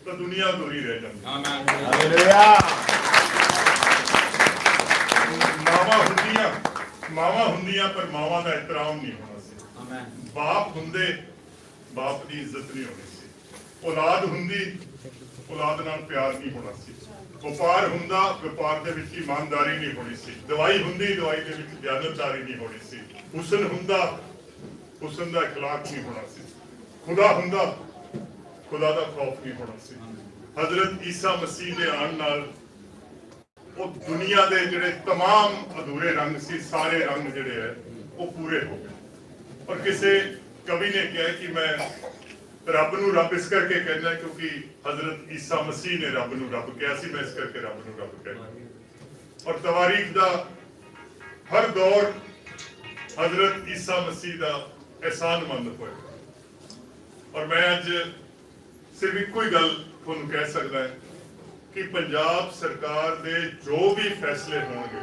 तो दुनिया अधूरी रह जाती। मावा हुंदियां पर मावा का एहतराम नहीं होना सी। बाप हुंदे बाप की इज्जत नहीं होनी सी। औलाद हुंदी औलाद नाल प्यार नहीं होना सी। व्यापार हुंदा व्यापार दे विच ईमानदारी नहीं होनी सी। दवाई हुंदी दवाई दे विच दयानतदारी नहीं होनी सी। हुस्न हुंदा हुस्न दा इखलाक नहीं होना सी। खुदा हुंदा खुदा दा खौफ नहीं होना सी। हजरत ईसा मसीह दे आन नाल वो दुनिया के जिहड़े तमाम अधूरे रंग सी सारे रंग जिहड़े है वो पूरे हो गए। और किसी कवि ने कहा कि मैं रब नूं रब इस करके कहना क्योंकि हजरत ईसा मसीह ने रब नूं रब कहा सी, मैं इस करके रब नूं रब कहना। और तवारीख दा हर दौर हजरत ईसा मसीह दा एहसानमंद होया। और मैं अज सिर्फ इको ही गल तुहानूं कह सकदा है कि पंजाब सरकार दे जो भी फैसले होंगे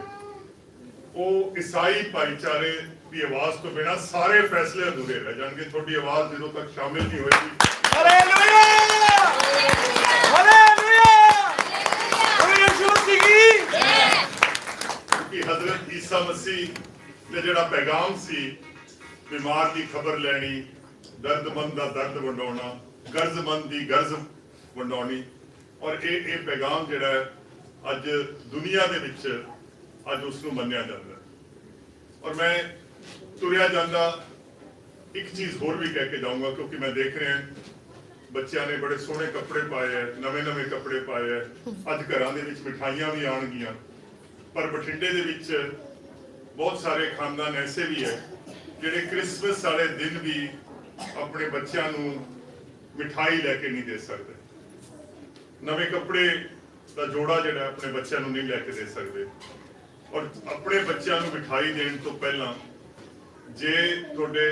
वो ईसाई भाईचारे की आवाज तो बिना सारे फैसले अधूरे रह जाएंगे। थोड़ी आवाज जो तक शामिल नहीं होगी। हालेलुया हालेलुया यीशु मसीह की जय। क्योंकि हजरत ईसा मसीह ने जिहड़ा पैगाम सी बीमार की खबर लैनी, दर्दमंद का दर्द वंडाउणा, गर्जमंद की गर्ज वंडाउणी। और ये पैगाम जिहड़ा अज दुनिया दे विच अज उसनूं मन्निया जांदा। और मैं तुरिया जांदा एक चीज़ होर भी कह के जाऊंगा क्योंकि मैं देख रहे हैं बच्चों ने बड़े सोहने कपड़े पाए है, नवे नवे कपड़े पाए है। अज घरां दे विच मिठाइयां भी आउणगीਆਂ, पर बठिंडे दे विच बहुत सारे खानदान ऐसे भी है जिहड़े क्रिसमस वाले दिन भी अपने बच्चों नूं मिठाई लैके नहीं दे सकते। नवे कपड़े का जोड़ा जिहड़ा अपने बच्चों को नहीं लैके दे सकते। और अपने बच्चों को मिठाई देने तो पहला जे तुहाडे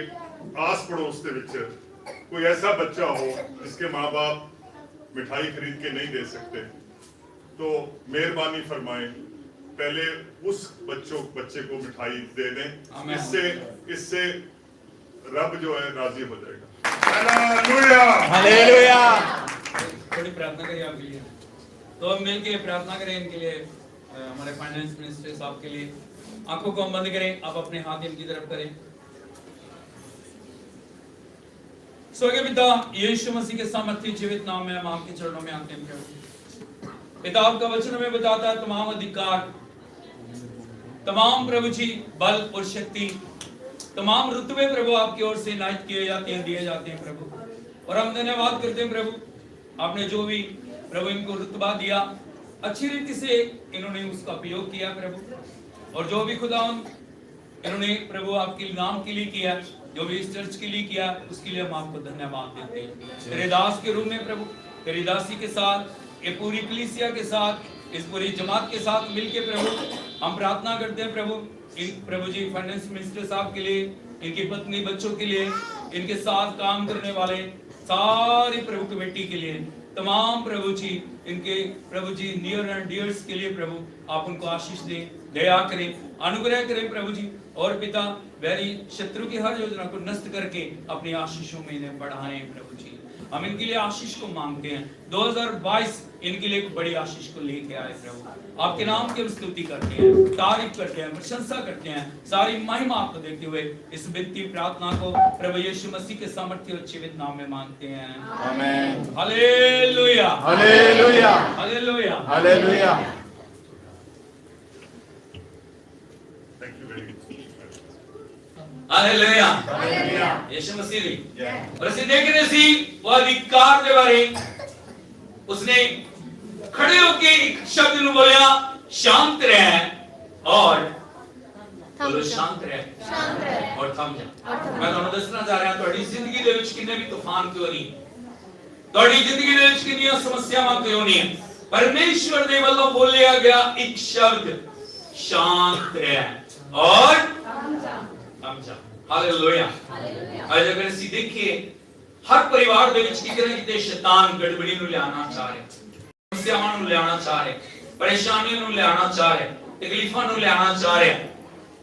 आस पड़ोस दे विच कोई ऐसा बच्चा हो जिसके माँ बाप मिठाई खरीद के नहीं दे सकते तो मेहरबानी फरमाएं पहले उस बच्चे को मिठाई दे दें। इससे रब जो है राजी हो जाएगा। Hallelujah hallelujah. थोड़ी प्रार्थना करिए आपके लिए। तो हम मिलके प्रार्थना करें इनके लिए, हमारे फाइनेंस मिनिस्टर साहब के लिए। आंखों को हम बंद करें, आप अपने हाथ इनकी तरफ करें। स्वर्गीय पिता यीशु मसीह के सामर्थ्य जीवित नाम में हम आपके चरणों में आते हैं प्रभु। पिता आपका वचन हमें बताता है तमाम अधिकार, तमाम प्रभु जी बल और शक्ति, तमाम रुतबे प्रभु आपकी ओर से इनायत किए जाते हैं, दिए जाते हैं प्रभु। और हम धन्यवाद करते हैं प्रभु, आपने जो भी प्रभु इनको रुतबा दिया अच्छी रीति से इन्होंने उसका उपयोग किया प्रभु, और जो भी खुदा इन्होंने प्रभु आपके नाम के लिए किया, जो भी इस चर्च के लिए किया, उसके लिए हम आपको धन्यवाद देते हैं। तेरे दास के रूप में प्रभु, तेरी दासी के साथ, ये पूरी कलीसिया के साथ, इस पूरी जमात के साथ मिलके प्रभु हम प्रार्थना करते हैं प्रभु, इन प्रभु जी फाइनेंस मिनिस्टर साहब के लिए, इनकी पत्नी बच्चों के लिए, इनके साथ काम करने वाले सारी प्रभु कमेटी के लिए, तमाम प्रभु जी इनके प्रभु जी नियर एंड डियर्स के लिए प्रभु आप उनको आशीष दें, दया करें, अनुग्रह करें प्रभु जी। और पिता वैरी शत्रु की हर योजना को नष्ट करके अपनी आशीषों में इन्हें बढ़ाएं प्रभु जी। हम इनके लिए आशीष को मांगते हैं। 2022 इनके लिए एक बड़ी आशीष को लेके आए प्रभु, आपके नाम की स्तुति करते हैं, तारीफ करते हैं, प्रशंसा करते हैं, सारी महिमा आपको देते हुए इस विनती प्रार्थना को प्रभु यीशु मसीह के सामर्थ्य और जीवित नाम में मांगते हैं, amen. Hallelujah, hallelujah, hallelujah, hallelujah. Thank you very much. Hallelujah, hallelujah. Yeshu Masih दी। जय। और इसे देखने सी वो अधिकार के बारे उसने खड़े होके एक शब्द ਨੂੰ बोलिया शांत रह और बोलो शांत रह और थम जा। मैं ਤੁਹਾਨੂੰ ਦੱਸਣਾ ਚਾਹ ਰਿਹਾ ਤੁਹਾਡੀ ਜ਼ਿੰਦਗੀ ਦੇ ਵਿੱਚ ਕਿੰਨੇ ਵੀ ਤੂਫਾਨ ਕਿਉਂ ਨਹੀਂ, ਤੁਹਾਡੀ ਜ਼ਿੰਦਗੀ ਦੇ ਵਿੱਚ ਕਿੰਨੀਆਂ ਸਮੱਸਿਆਵਾਂ ਕਿਉਂ ਨਹੀਂ, ਪਰਮੇਸ਼ਵਰ ਦੇ ਵੱਲੋਂ ਬੋਲਿਆ ਗਿਆ ਇੱਕ ਸ਼ਬਦ शांत रह और थम जा। हालेलुया, आज अगर ਅਸੀਂ ਦੇਖੀਏ हर परिवार ਦੇ ਵਿੱਚ ਕਿਤੇ ਨਾ ਕਿਤੇ ਸ਼ੈਤਾਨ ਗੜਬੜੀ ਨੂੰ ਲਿਆਉਣਾ ਚਾਹ ਰਿਹਾ, ਸਮੱਸਿਆਵਾਂ ਨੂੰ ਲਿਆਉਣਾ ਚਾਹ ਰਿਹਾ, ਪਰੇਸ਼ਾਨੀਆਂ ਨੂੰ ਲਿਆਉਣਾ ਚਾਹ ਰਿਹਾ, ਤਕਲੀਫਾਂ ਨੂੰ ਲਿਆਉਣਾ ਚਾਹ ਰਿਹਾ।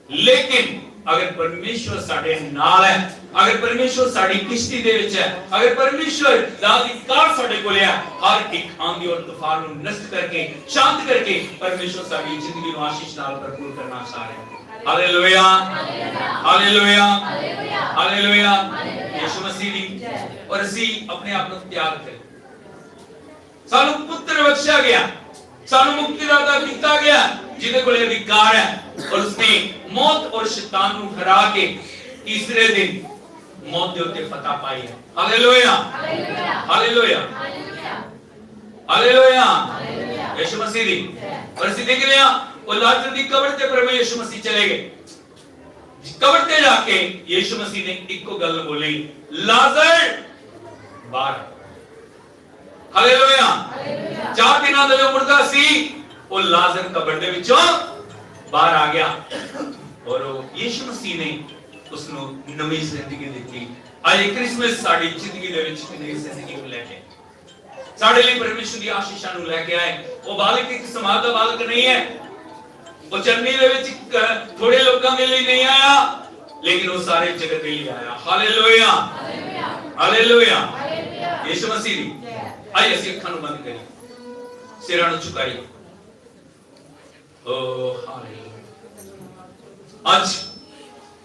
लेकिन अगर परमेश्वर साडे नाल है, अगर परमेश्वर साडी किश्ती दे विच है, अगर परमेश्वर दा अधिकार साडे कोल है, हर एक आंधी और तूफान ਨੂੰ नष्ट करके शांत करके परमेश्वर साडी जिंदगी ਨੂੰ आशीष नाल भरपूर करना चाह रहा है। Hallelujah, hallelujah, hallelujah, Yeshu Masih दी। और ਅਸੀਂ अपने आप ਨੂੰ ਤਿਆਰ ਕਰੀਏ, ਸਾਨੂੰ ਪੁੱਤਰ ਬਖਸ਼ਿਆ ਗਿਆ, ਸਾਨੂੰ ਮੁਕਤੀਦਾਤਾ ਕੀਤਾ ਗਿਆ जिन्हें को अधिकार है, और उसने मौत और शैतान को हरा के तीसरे दिन मौत के उत्ते फतह पाई है। Hallelujah, hallelujah, hallelujah, Yeshu Masih दी। और ਅਸੀਂ देख रहे हैं वो लाजर दी कब्र ते प्रभु यीशु मसीह चले गए, कब्र ते जाके यीशु मसीह ने एक को गल बोली, लाजर बाहर। हालेलुया, 4 दिनों ਦਾ जो मुर्दा सी वो लाजर कब्र दे विचों बाहर आ गया, और यीशु मसीह ने उसनु नवी जिंदगी दी। आज क्रिसमस साडी जिंदगी दे विच नई जिंदगी को लेके साडे लिए परमेश्वर दी आशीषां नु लेके आए। वो बालक एक समाज दा बालक नहीं है, वो चरनी दे विच थोड़े लोकां दे लिए नहीं आया, लेकिन वो सारे जगत के लिए आया। हालेलुया, हालेलुया, यीशु मसीह दी। आज ਅਸੀਂ ਅੱਖਾਂ ਨੂੰ ਬੰਦ ਕਰੀ, ਸਿਰਾਂ ਨੂੰ ਝੁਕਾਈ। आज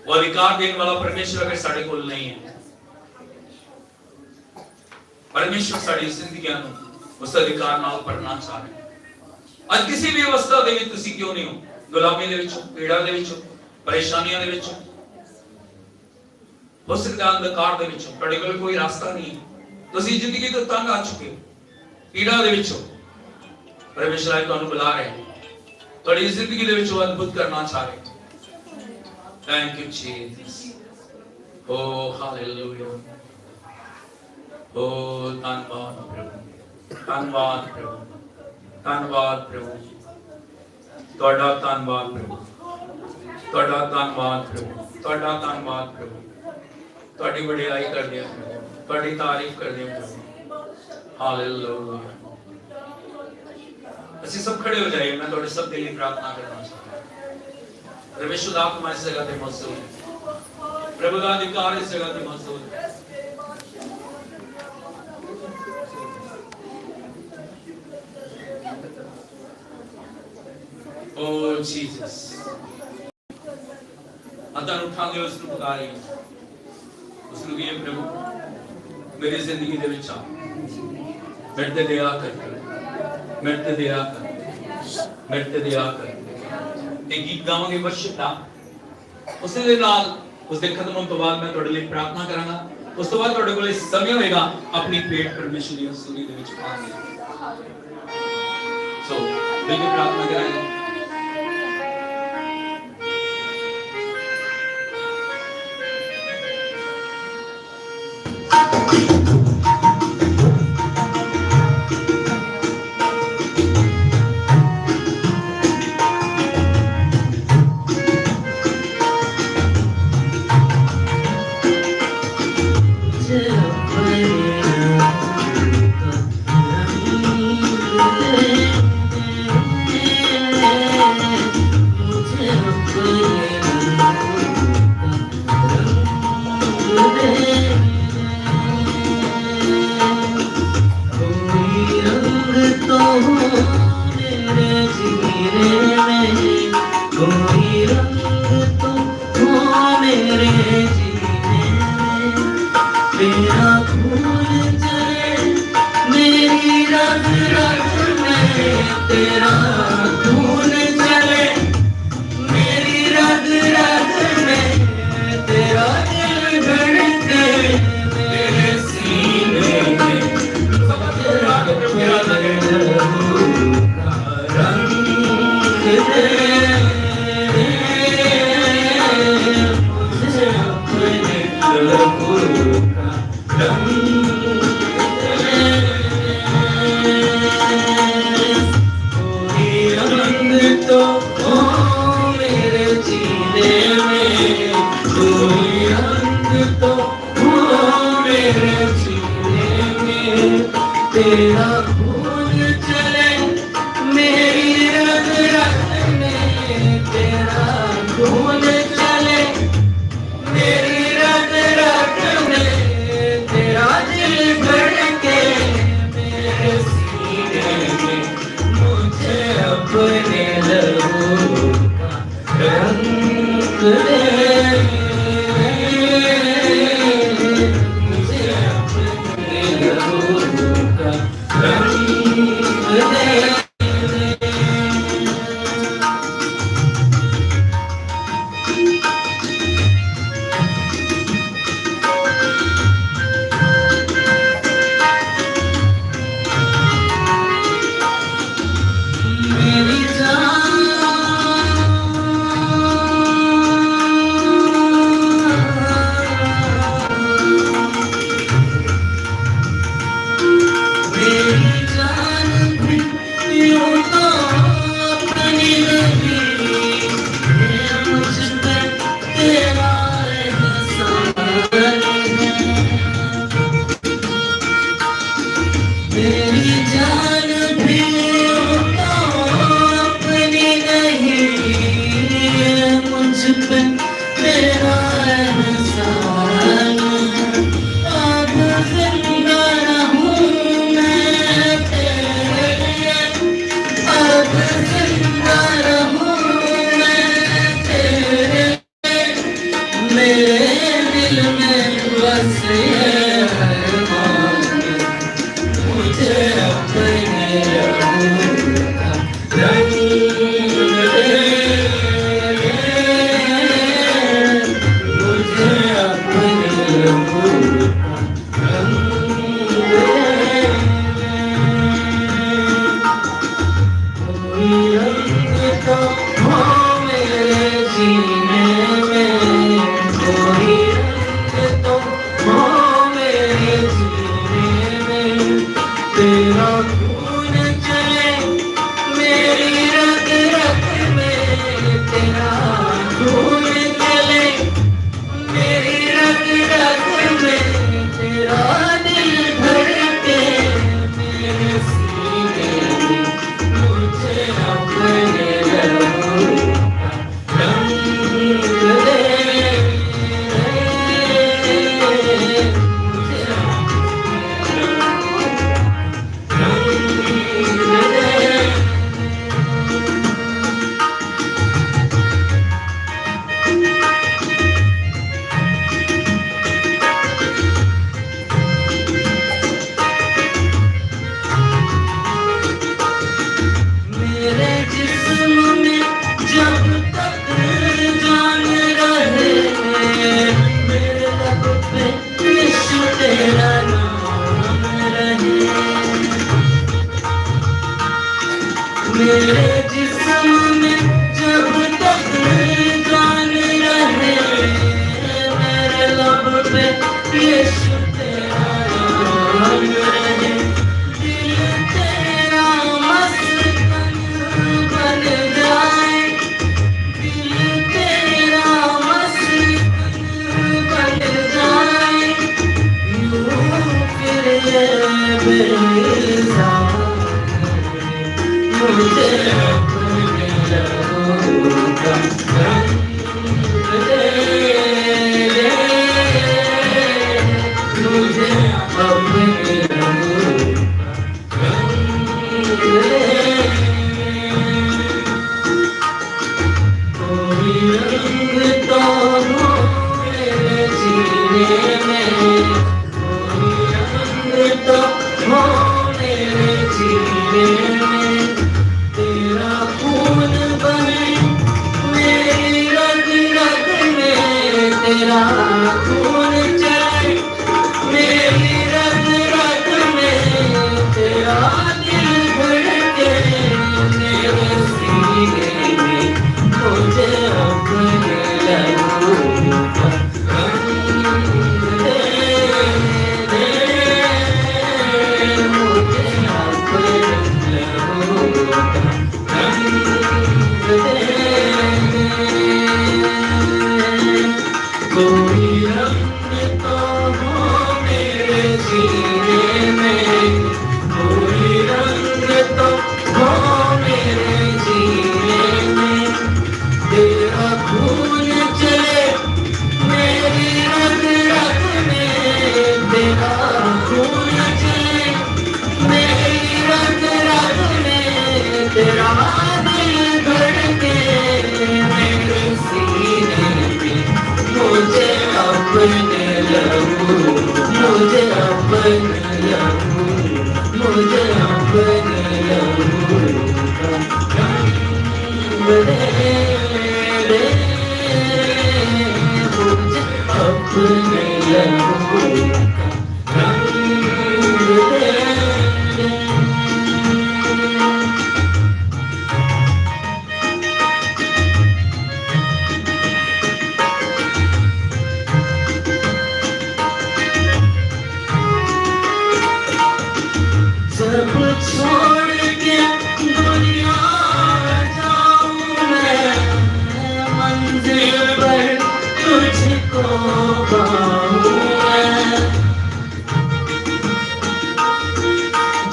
वो अधिकार देने वाला परमेश्वर अगर साडे कोल नहीं है, परमेश्वर साडी जिंदगियां नूं उस अधिकार नाल भरना चाह रहा है। आज किसी भी अवस्था दे विच तुसीं क्यों नहीं हो, गुलामी दे विच, पीड़ा दे विच, परेशानियां दे विच, हो सकदा अंधकार दे विच, तुहाडे कोल कोई रास्ता नहीं है, तुसीं जिंदगी तो तंग आ चुके हो, पीड़ा दे विच हो, परमेश्वर आज तुहानूं बुला रहे हैं, थोड़ी जिंदगी दे विच वो अद्भुत करना चाह रहे। थैंक यू जीसस, ओ हालेलुया, ओ धन्यवाद प्रभु, धन्यवाद प्रभु, धन्यवाद प्रभु, ਤੁਹਾਡਾ ਧੰਨਵਾद प्रभु, ਤੁਹਾਡਾ ਧੰਨਵਾद प्रभु, ਤੁਹਾਡਾ ਧੰਨਵਾद प्रभु, ਤੁਹਾਡੀ ਵਡਿਆਈ ਕਰਦੇ ਹਾਂ प्रभु, ਤੁਹਾਡੀ ਤਾਰੀਫ ਕਰਦੇ ਹਾਂ प्रभु। हालेलुया। ਅਸੀਂ सब खड़े हो जाइए, मैं थोड़े सब के लिए प्रार्थना करना चाहता हूं। परमेश्वर आप हमारी जगह पे मौजूद है, प्रभु का अधिकार इस जगह पे मौजूद है। ओ जीसस, अतः उठांगे उसको पुकारिए, उसको कहिए प्रभु मेरी जिंदगी दे विच आ, मेरे ते दया कर, मेरे ते दया कर, मेरे ते दया कर। एक गीत गावांगे वर्शिप दा, उस दे नाल उस दे खत्म होने तो बाद मैं तुहाडे लिए प्रार्थना करांगा। ਉਸ ਤੋਂ ਬਾਅਦ ਤੁਹਾਡੇ ਕੋਲ ਸਮੇਂ ਹੋਏਗਾ ਆਪਣੀ ਭੇਟ ਪਰਮੇਸ਼ਰ ਦੀ ਹਜ਼ੂਰੀ ਦੇ ਵਿੱਚ ਪਾਉਣ ਦੀ। ਸੋ ਬਿਲਕੁਲ ਪ੍ਰਾਰਥਨਾ ਕਰਾਂਗੇ।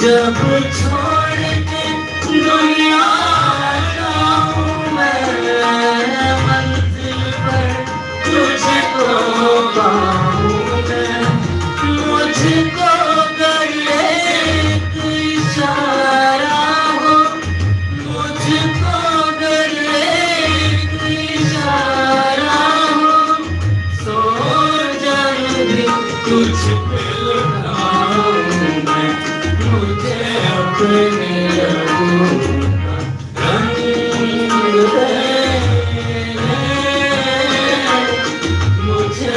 जब छोड़ के दुनिया जाऊं मैं मंजिल पर तुझको पाऊं मैं मुझको कर एक इशारा हो मुझको कर एक इशारा हो सो जाऊंगी तुझ पे लुटाऊं मैं मुझे अपने मुझे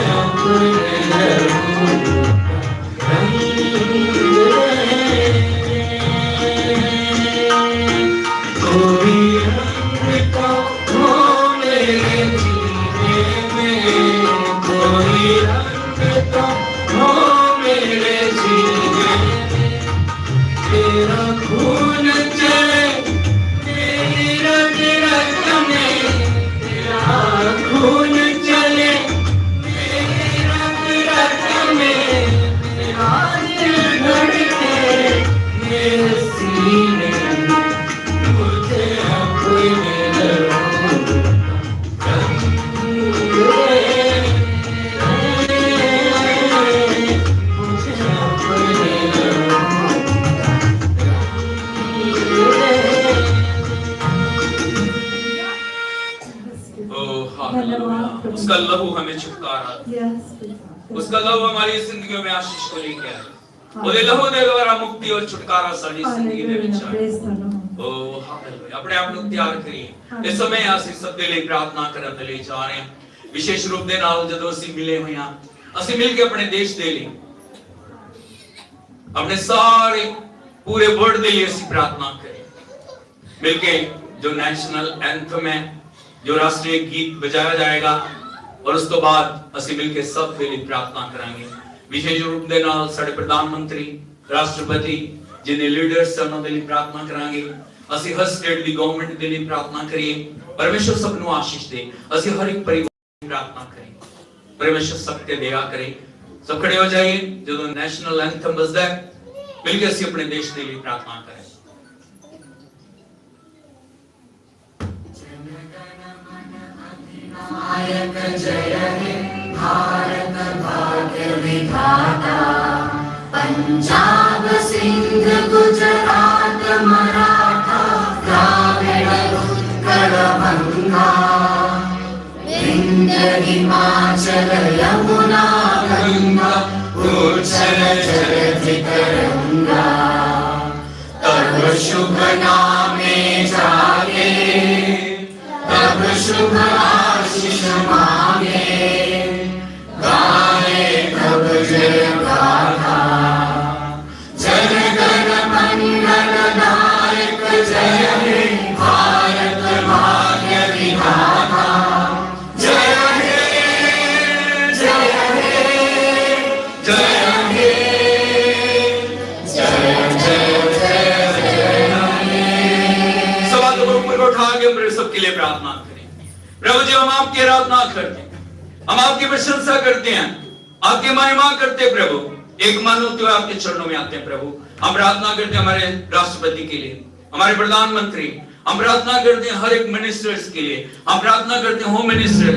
कोई रंग तो हो मेरे जीने में कोई रंग तो हो मेरे जीने में तेरा खून चले मेरी रग रग में तेरा खून चले मेरी रग रग में तेरा दिल धड़के मेरे सीने में मुझे अपने उसका लहू हमें छुटकारा, उसका लहू हमारी जिंदगी में आशीष को लेके आया। ਉਹਦੇ ਲਹੂ ਦੇ ਦੁਆਰਾ ਮੁਕਤੀ ਔਰ ਛੁਟਕਾਰਾ ਸਾਡੀ ਜ਼ਿੰਦਗੀ ਦੇ ਵਿੱਚ ਆਇਆ। ਓ ਹਾਲੇਲੂਇਆ। ਆਪਣੇ ਆਪ ਨੂੰ ਤਿਆਰ ਕਰੀਏ। ਇਸ ਸਮੇਂ ਅਸੀਂ ਸਭ ਦੇ ਲਈ ਪ੍ਰਾਰਥਨਾ ਕਰਨ ਦੇ ਲਈ ਜਾ ਰਹੇ ਹਾਂ। ਵਿਸ਼ੇਸ਼ ਰੂਪ ਦੇ ਨਾਲ ਜਦੋਂ ਅਸੀਂ ਮਿਲੇ ਹੋਏ ਹਾਂ, ਅਸੀਂ ਮਿਲ ਕੇ ਆਪਣੇ ਦੇਸ਼ ਦੇ ਲਈ, ਆਪਣੇ ਸਾਰੇ पूरे वर्ल्ड के लिए ਅਸੀਂ प्रार्थना करें। मिलके जो नेशनल एंथम है, जो राष्ट्रीय गीत बजाया जाएगा और उस तो बाद ਅਸੀਂ मिलके सब के लिए प्रार्थना करांगे। विशेष रूप ਦੇ ਨਾਲ ਸਾਡੇ प्रधानमंत्री, राष्ट्रपति जिन्हें लीडर्स हैं उन्होंने लिए प्रार्थना करांगे। ਅਸੀਂ हर स्टेट ਦੀ गवर्नमेंट ਦੇ ਲਈ प्रार्थना करिए। परमेश्वर सब ਨੂੰ आशीष दे। ਅਸੀਂ हर एक परिवार की प्रार्थना करें। परमेश्वर सबके दया करे। सब खड़े हो जाइए। जो नेशनल एंथम बजदा है, मिलके ਅਸੀਂ अपने देश के लिए प्रार्थना करें। नायक जय हे भारत भाग्य विधाता पंजाब सिंध गुजरात मराठा द्राविड़ उत्कल गंगा विंध्य हिमाचल यमुना गंगा उच्चल जलधि तरंगा तब शुभ नामे जागे तब शुभ आशीष मांगे गाए तब जय गाथा जन गण मंगल नायक जय हे भारत भाग्य विधाता जय हे जय हे जय हे जय जय जय हे। सब हाथों को ऊपर उठा के हम सबके लिए प्रार्थना करें। प्रभु जी, हम आपकी आराधना करते हैं, हम आपकी प्रशंसा करते हैं, आपकी महिमा करते हैं। प्रभु एक मन होते हुए आपके चरणों में आते हैं। प्रभु हम प्रार्थना करते हैं हमारे राष्ट्रपति के लिए, हमारे प्रधानमंत्री, हम प्रार्थना करते हैं हर एक मिनिस्टर्स के लिए, हम प्रार्थना करते हैं होम मिनिस्टर।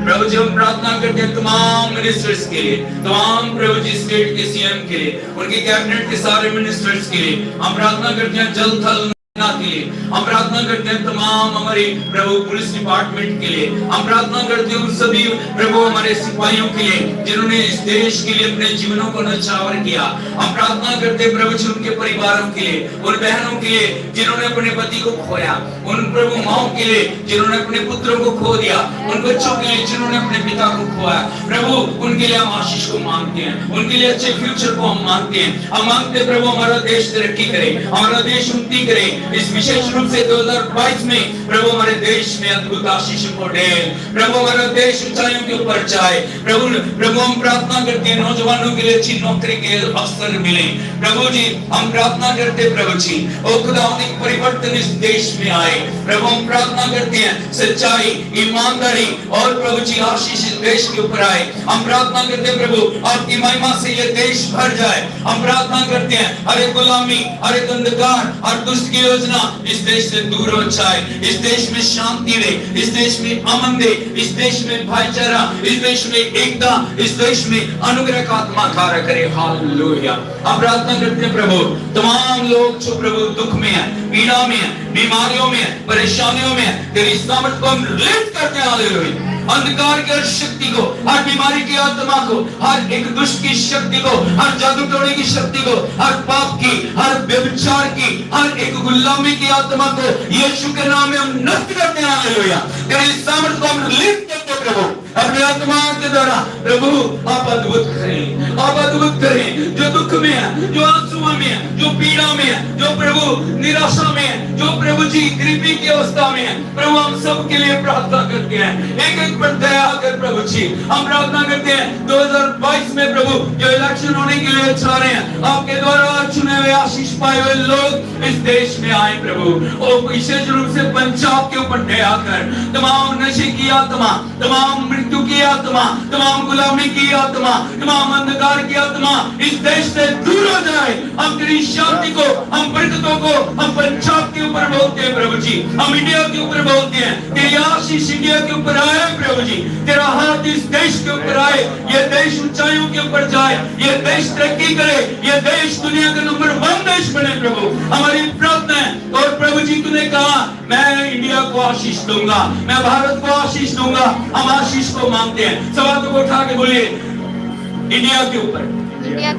प्रभु जी हम प्रार्थना करते हैं तमाम मिनिस्टर्स के लिए, तमाम प्रभु जी स्टेट के सीएम के लिए, उनके कैबिनेट के सारे मिनिस्टर्स के लिए हम प्रार्थना करते हैं। जल थल के लिए हम प्रार्थना करते हैं, तमाम हमारे प्रभु पुलिस डिपार्टमेंट के लिए हम प्रार्थना करते हैं, उन सभी प्रभु हमारे सिपाहियों के लिए जिन्होंने इस देश के लिए अपने जीवनों को न्यौछावर किया। हम प्रार्थना करते हैं प्रभु जी उनके परिवारों के लिए, उन बहनों के लिए जिन्होंने अपने पति को खोया, उन प्रभु माओं के लिए जिन्होंने अपने पुत्रों को खो दिया, उन बच्चों के लिए जिन्होंने अपने पिता को खोया। प्रभु उनके लिए हम आशीष को मांगते हैं, उनके लिए अच्छे फ्यूचर को हम मांगते हैं। हम मांगते हैं प्रभु हमारा देश तरक्की करे, हमारा देश उन्नति करे। इस विशेष रूप से 2022 में प्रभु हमारे देश में अद्भुत आशीष को दे, प्रभु हमारा देश ऊंचाइयों के ऊपर जाए। प्रभु हम प्रार्थना करते हैं नौजवानों के लिए अच्छी नौकरी के अवसर मिले। प्रभु जी हम प्रार्थना करते हैं प्रभु जी ओ खुदा परिवर्तन इस देश में आए। प्रभु हम प्रार्थना करते हैं सच्चाई, ईमानदारी और प्रभु जी आशीष इस देश के ऊपर आए। हम प्रार्थना करते हैं प्रभु आपकी महिमा से ये देश भर जाए। हम प्रार्थना करते हैं हर एक गुलामी, हर एक अंधकार, हर दुष्ट की योजना इस देश से दूर हो जाए। इस देश में शांति रहे, इस देश में अमन दे, इस देश में भाईचारा, इस देश में एकता, इस देश में अनुग्रह का आत्मा कार्य करे। हालेलुया। हम प्रार्थना करते हैं प्रभु तमाम लोग जो प्रभु दुख में है, पीड़ा में है, बीमारियों में है, परेशानियों में है, तेरी सामर्थ को हम लिफ्ट करते हैं। हालेलुया। अंधकार की हर शक्ति को, हर बीमारी की आत्मा को, हर एक दुष्ट की शक्ति को, हर जादू टोने की शक्ति को, हर पाप की, हर व्यभिचार की, हर एक गुलामी की आत्मा को यीशु के नाम में हम नष्ट करते हैं। हालेलुया। तेरी सामर्थ को हम लिफ्ट करते हैं प्रभु अपने आत्मा के द्वारा। प्रभु आप अद्भुत करें, आप अद्भुत करें। जो दुख में है, जो आंसुओं में है, जो पीड़ा में है, जो प्रभु निराशा में है, जो प्रभु जी गरीबी की अवस्था में है, प्रभु हम सब के लिए प्रार्थना करते हैं। एक एक पर दया कर प्रभु जी। हम प्रार्थना करते हैं 2022 में प्रभु जो इलेक्शन होने के लिए जा रहे हैं, आपके द्वारा चुने हुए आशीष पाए हुए लोग इस देश में आए प्रभु। और विशेष रूप से पंजाब के ऊपर दया कर। तमाम नशे की आत्मा, तमाम मृत्यु की आत्मा, तमाम गुलामी की आत्मा, तमाम अंधकार की आत्मा इस देश से दूर हो जाए। हम तेरी शांति को, हम बरकतों को हम पंजाब के ऊपर बोलते हैं प्रभु जी। हम इंडिया के ऊपर बोलते हैं तेरी आशीष इंडिया के ऊपर आए प्रभु जी। तेरा हाथ इस देश के ऊपर आए, ये देश ऊंचाइयों के ऊपर जाए, ये देश तरक्की करे, ये देश दुनिया का नंबर 1 देश बने प्रभु। हमारी प्रार्थना है। और प्रभु जी तूने कहा मैं इंडिया को आशीष दूंगा, मैं भारत को आशीष दूंगा। हम आशीष को मांगते हैं। सब हाथों को उठा के बोलिए इंडिया के ऊपर,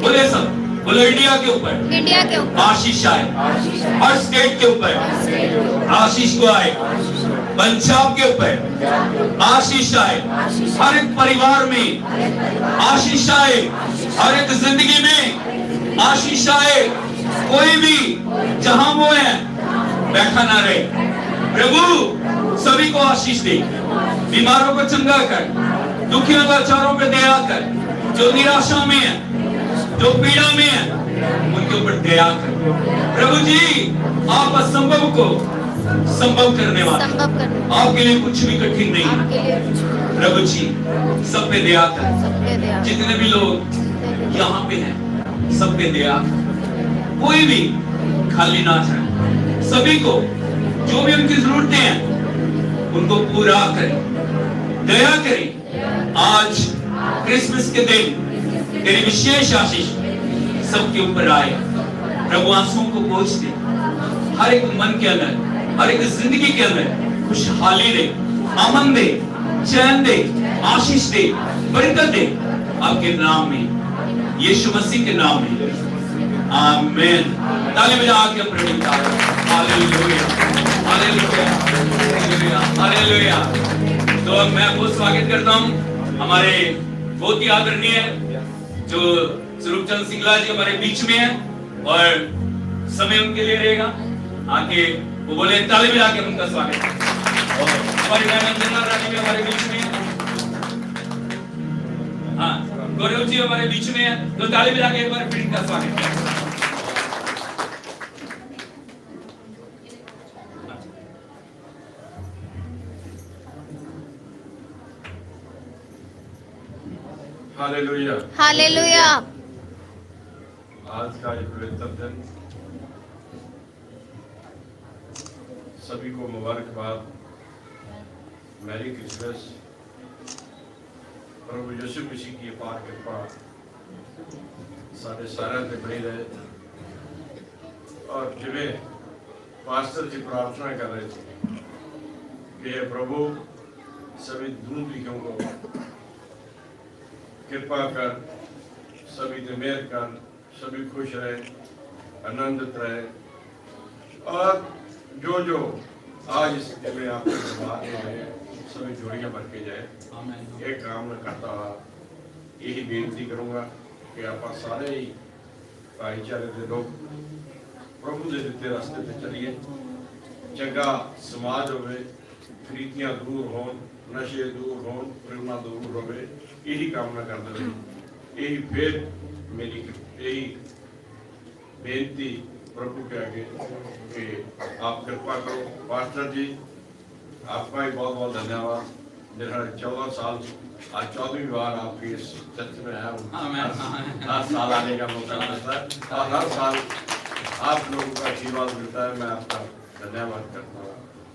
बोले सब, बोलो इंडिया के ऊपर, इंडिया के ऊपर आशीष आए। हर स्टेट के ऊपर आशीष को आए। पंजाब के ऊपर आशीष आए। हर एक परिवार में आशीष आए। हर एक जिंदगी में आशीष आए। कोई भी जहां वो है बैठा ना रहे। प्रभु सभी को आशीष दे। बीमारों को चंगा कर, दुखियों लाचारों पे दया कर, जो निराशा में है, जो पीड़ा में है, उनके ऊपर दया कर। प्रभु जी आप असंभव को संभव करने वाले, आपके लिए कुछ भी कठिन नहीं है। प्रभु जी सब पे दया कर। जितने भी लोग यहाँ पे हैं सब पे दया कर। कोई भी खाली ना जाए। सभी को जो भी उनकी जरूरतें हैं उनको पूरा करें। दया करें। आज क्रिसमस के दिन तेरी विशेष आशीष सबके ऊपर आए। प्रभु आंसुओं को पोंछ दे, हर एक मन के अंदर, हर एक जिंदगी के अंदर खुशहाली दे, अमन दे, चैन दे, आशीष दे, बरकत दे, आपके नाम में, यीशु मसीह के नाम में, आमीन। ताली बजा के प्रभु का हालेलुया, हालेलुया, हालेलुया, हालेलुया। तो मैं बहुत स्वागत करता हूँ हमारे बहुत ही आदरणीय जो स्वरूपचंद सिंगला जी हमारे बीच में है, और समय उनके लिए रहेगा, आके वो बोले ताली बजा के उनका स्वागत। और हमारी बहन अंजना रानी भी हमारे बीच में है, हाँ गौरव जी हमारे बीच में है, तो ताली बजा के एक बार फिर इनका स्वागत करें। हालेलुया। हालेलुया। आज का ये पवित्र दिन सभी को मुबारकबाद, मैरी क्रिसमस। प्रभु यीशु मसीह की अपार कृपा साढ़े सारे ते बनी रहे। और जिवें पास्टर जी प्रार्थना कर रहे थे कि हे प्रभु सभी धूमलिखों को कृपा कर, सभी ने मेहर कर, सभी खुश रहे, आनंदित रहे, और जो जो आज इस दिन में आपके दरबार में आए सभी जोड़ियां भर के जाए। एक काम मैं करता हुआ यही बेनती करूंगा कि आप सारे ही भाईचारे के लोग प्रभु के दिते रास्ते पे चलिए, चंगा समाज होवे, प्रीतियां दूर हो, नशे दूर हो, प्रेम दूर होवे, यही कामना करते रहे। यही फिर मेरी यही बेनती प्रभु के आगे कि आप कृपा करो। पास्टर जी आपका भी बहुत बहुत धन्यवाद। मेरा 14 साल, आज 14वीं बार आपकी इस चर्च में आया हूँ। हर साल आने का मौका मिलता है और हर साल आप लोगों का आशीर्वाद मिलता है। मैं आपका धन्यवाद करता हूँ।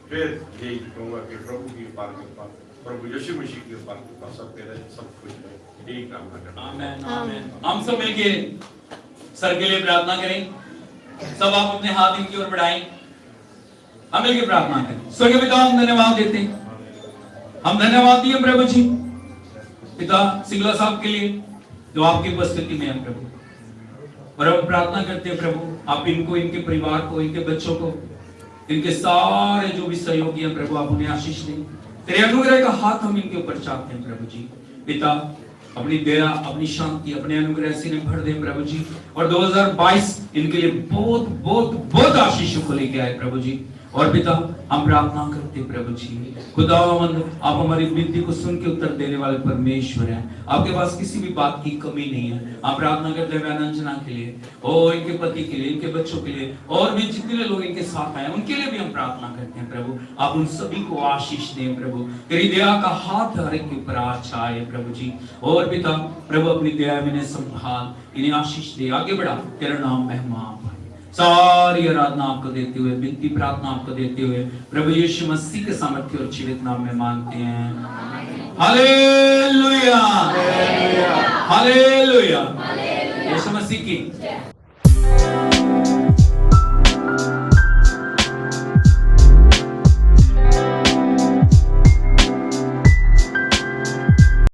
फिर यही कहूँगा कि प्रभु की अपार कृपा, प्रभु यीशु मसीह की अपार कृपा सब पे रहे, सब कुछ रहे, यही कामना करता हूँ। आमीन, आमीन। हम सब मिलके सर के लिए प्रार्थना करें। सब आप अपने हाथ इनकी ओर बढ़ाएं, हम मिलके प्रार्थना करें। स्वर्गीय पिता, हम धन्यवाद देते हैं, हम धन्यवाद दिए प्रभु जी पिता सिंगला साहब के लिए जो आपकी उपस्थिति में है प्रभु। और हम प्रार्थना करते हैं प्रभु, आप इनको, इनके परिवार को, इनके बच्चों को, इनके सारे जो भी सहयोगी हैं प्रभु, आप उन्हें आशीष दें। तेरे अनुग्रह का हाथ हम इनके ऊपर चाहते हैं प्रभु जी पिता। अपनी दया, अपनी शांति, अपने अनुग्रह से इन्हें भर दें प्रभु जी। और 2022 इनके लिए बहुत बहुत बहुत आशीषों को लेके आए प्रभु जी। और पिता हम प्रार्थना करते प्रभु जी, खुदावंद आप हमारी विनती को सुन के उत्तर देने वाले परमेश्वर हैं। आपके पास किसी भी बात की कमी नहीं है। हम प्रार्थना करते हैं अंजना के लिए, और इनके पति के लिए, इनके बच्चों के लिए, और भी जितने लोग इनके साथ आए उनके लिए भी हम प्रार्थना करते हैं प्रभु। आप उन सभी को आशीष दें प्रभु। तेरी दया का हाथ हर एक के ऊपर अच्छा है प्रभु जी। और पिता प्रभु अपनी दया में इन्हें संभाल, इन्हें आशीष दे, आगे बढ़ा, तेरा नाम महिमा। सारी आराधना आपको देते हुए, विनती प्रार्थना आपको देते हुए प्रभु यीशु मसीह के सामर्थ्य और जीवित नाम में मांगते हैं। हालेलुया, हालेलुया, यीशु मसीह की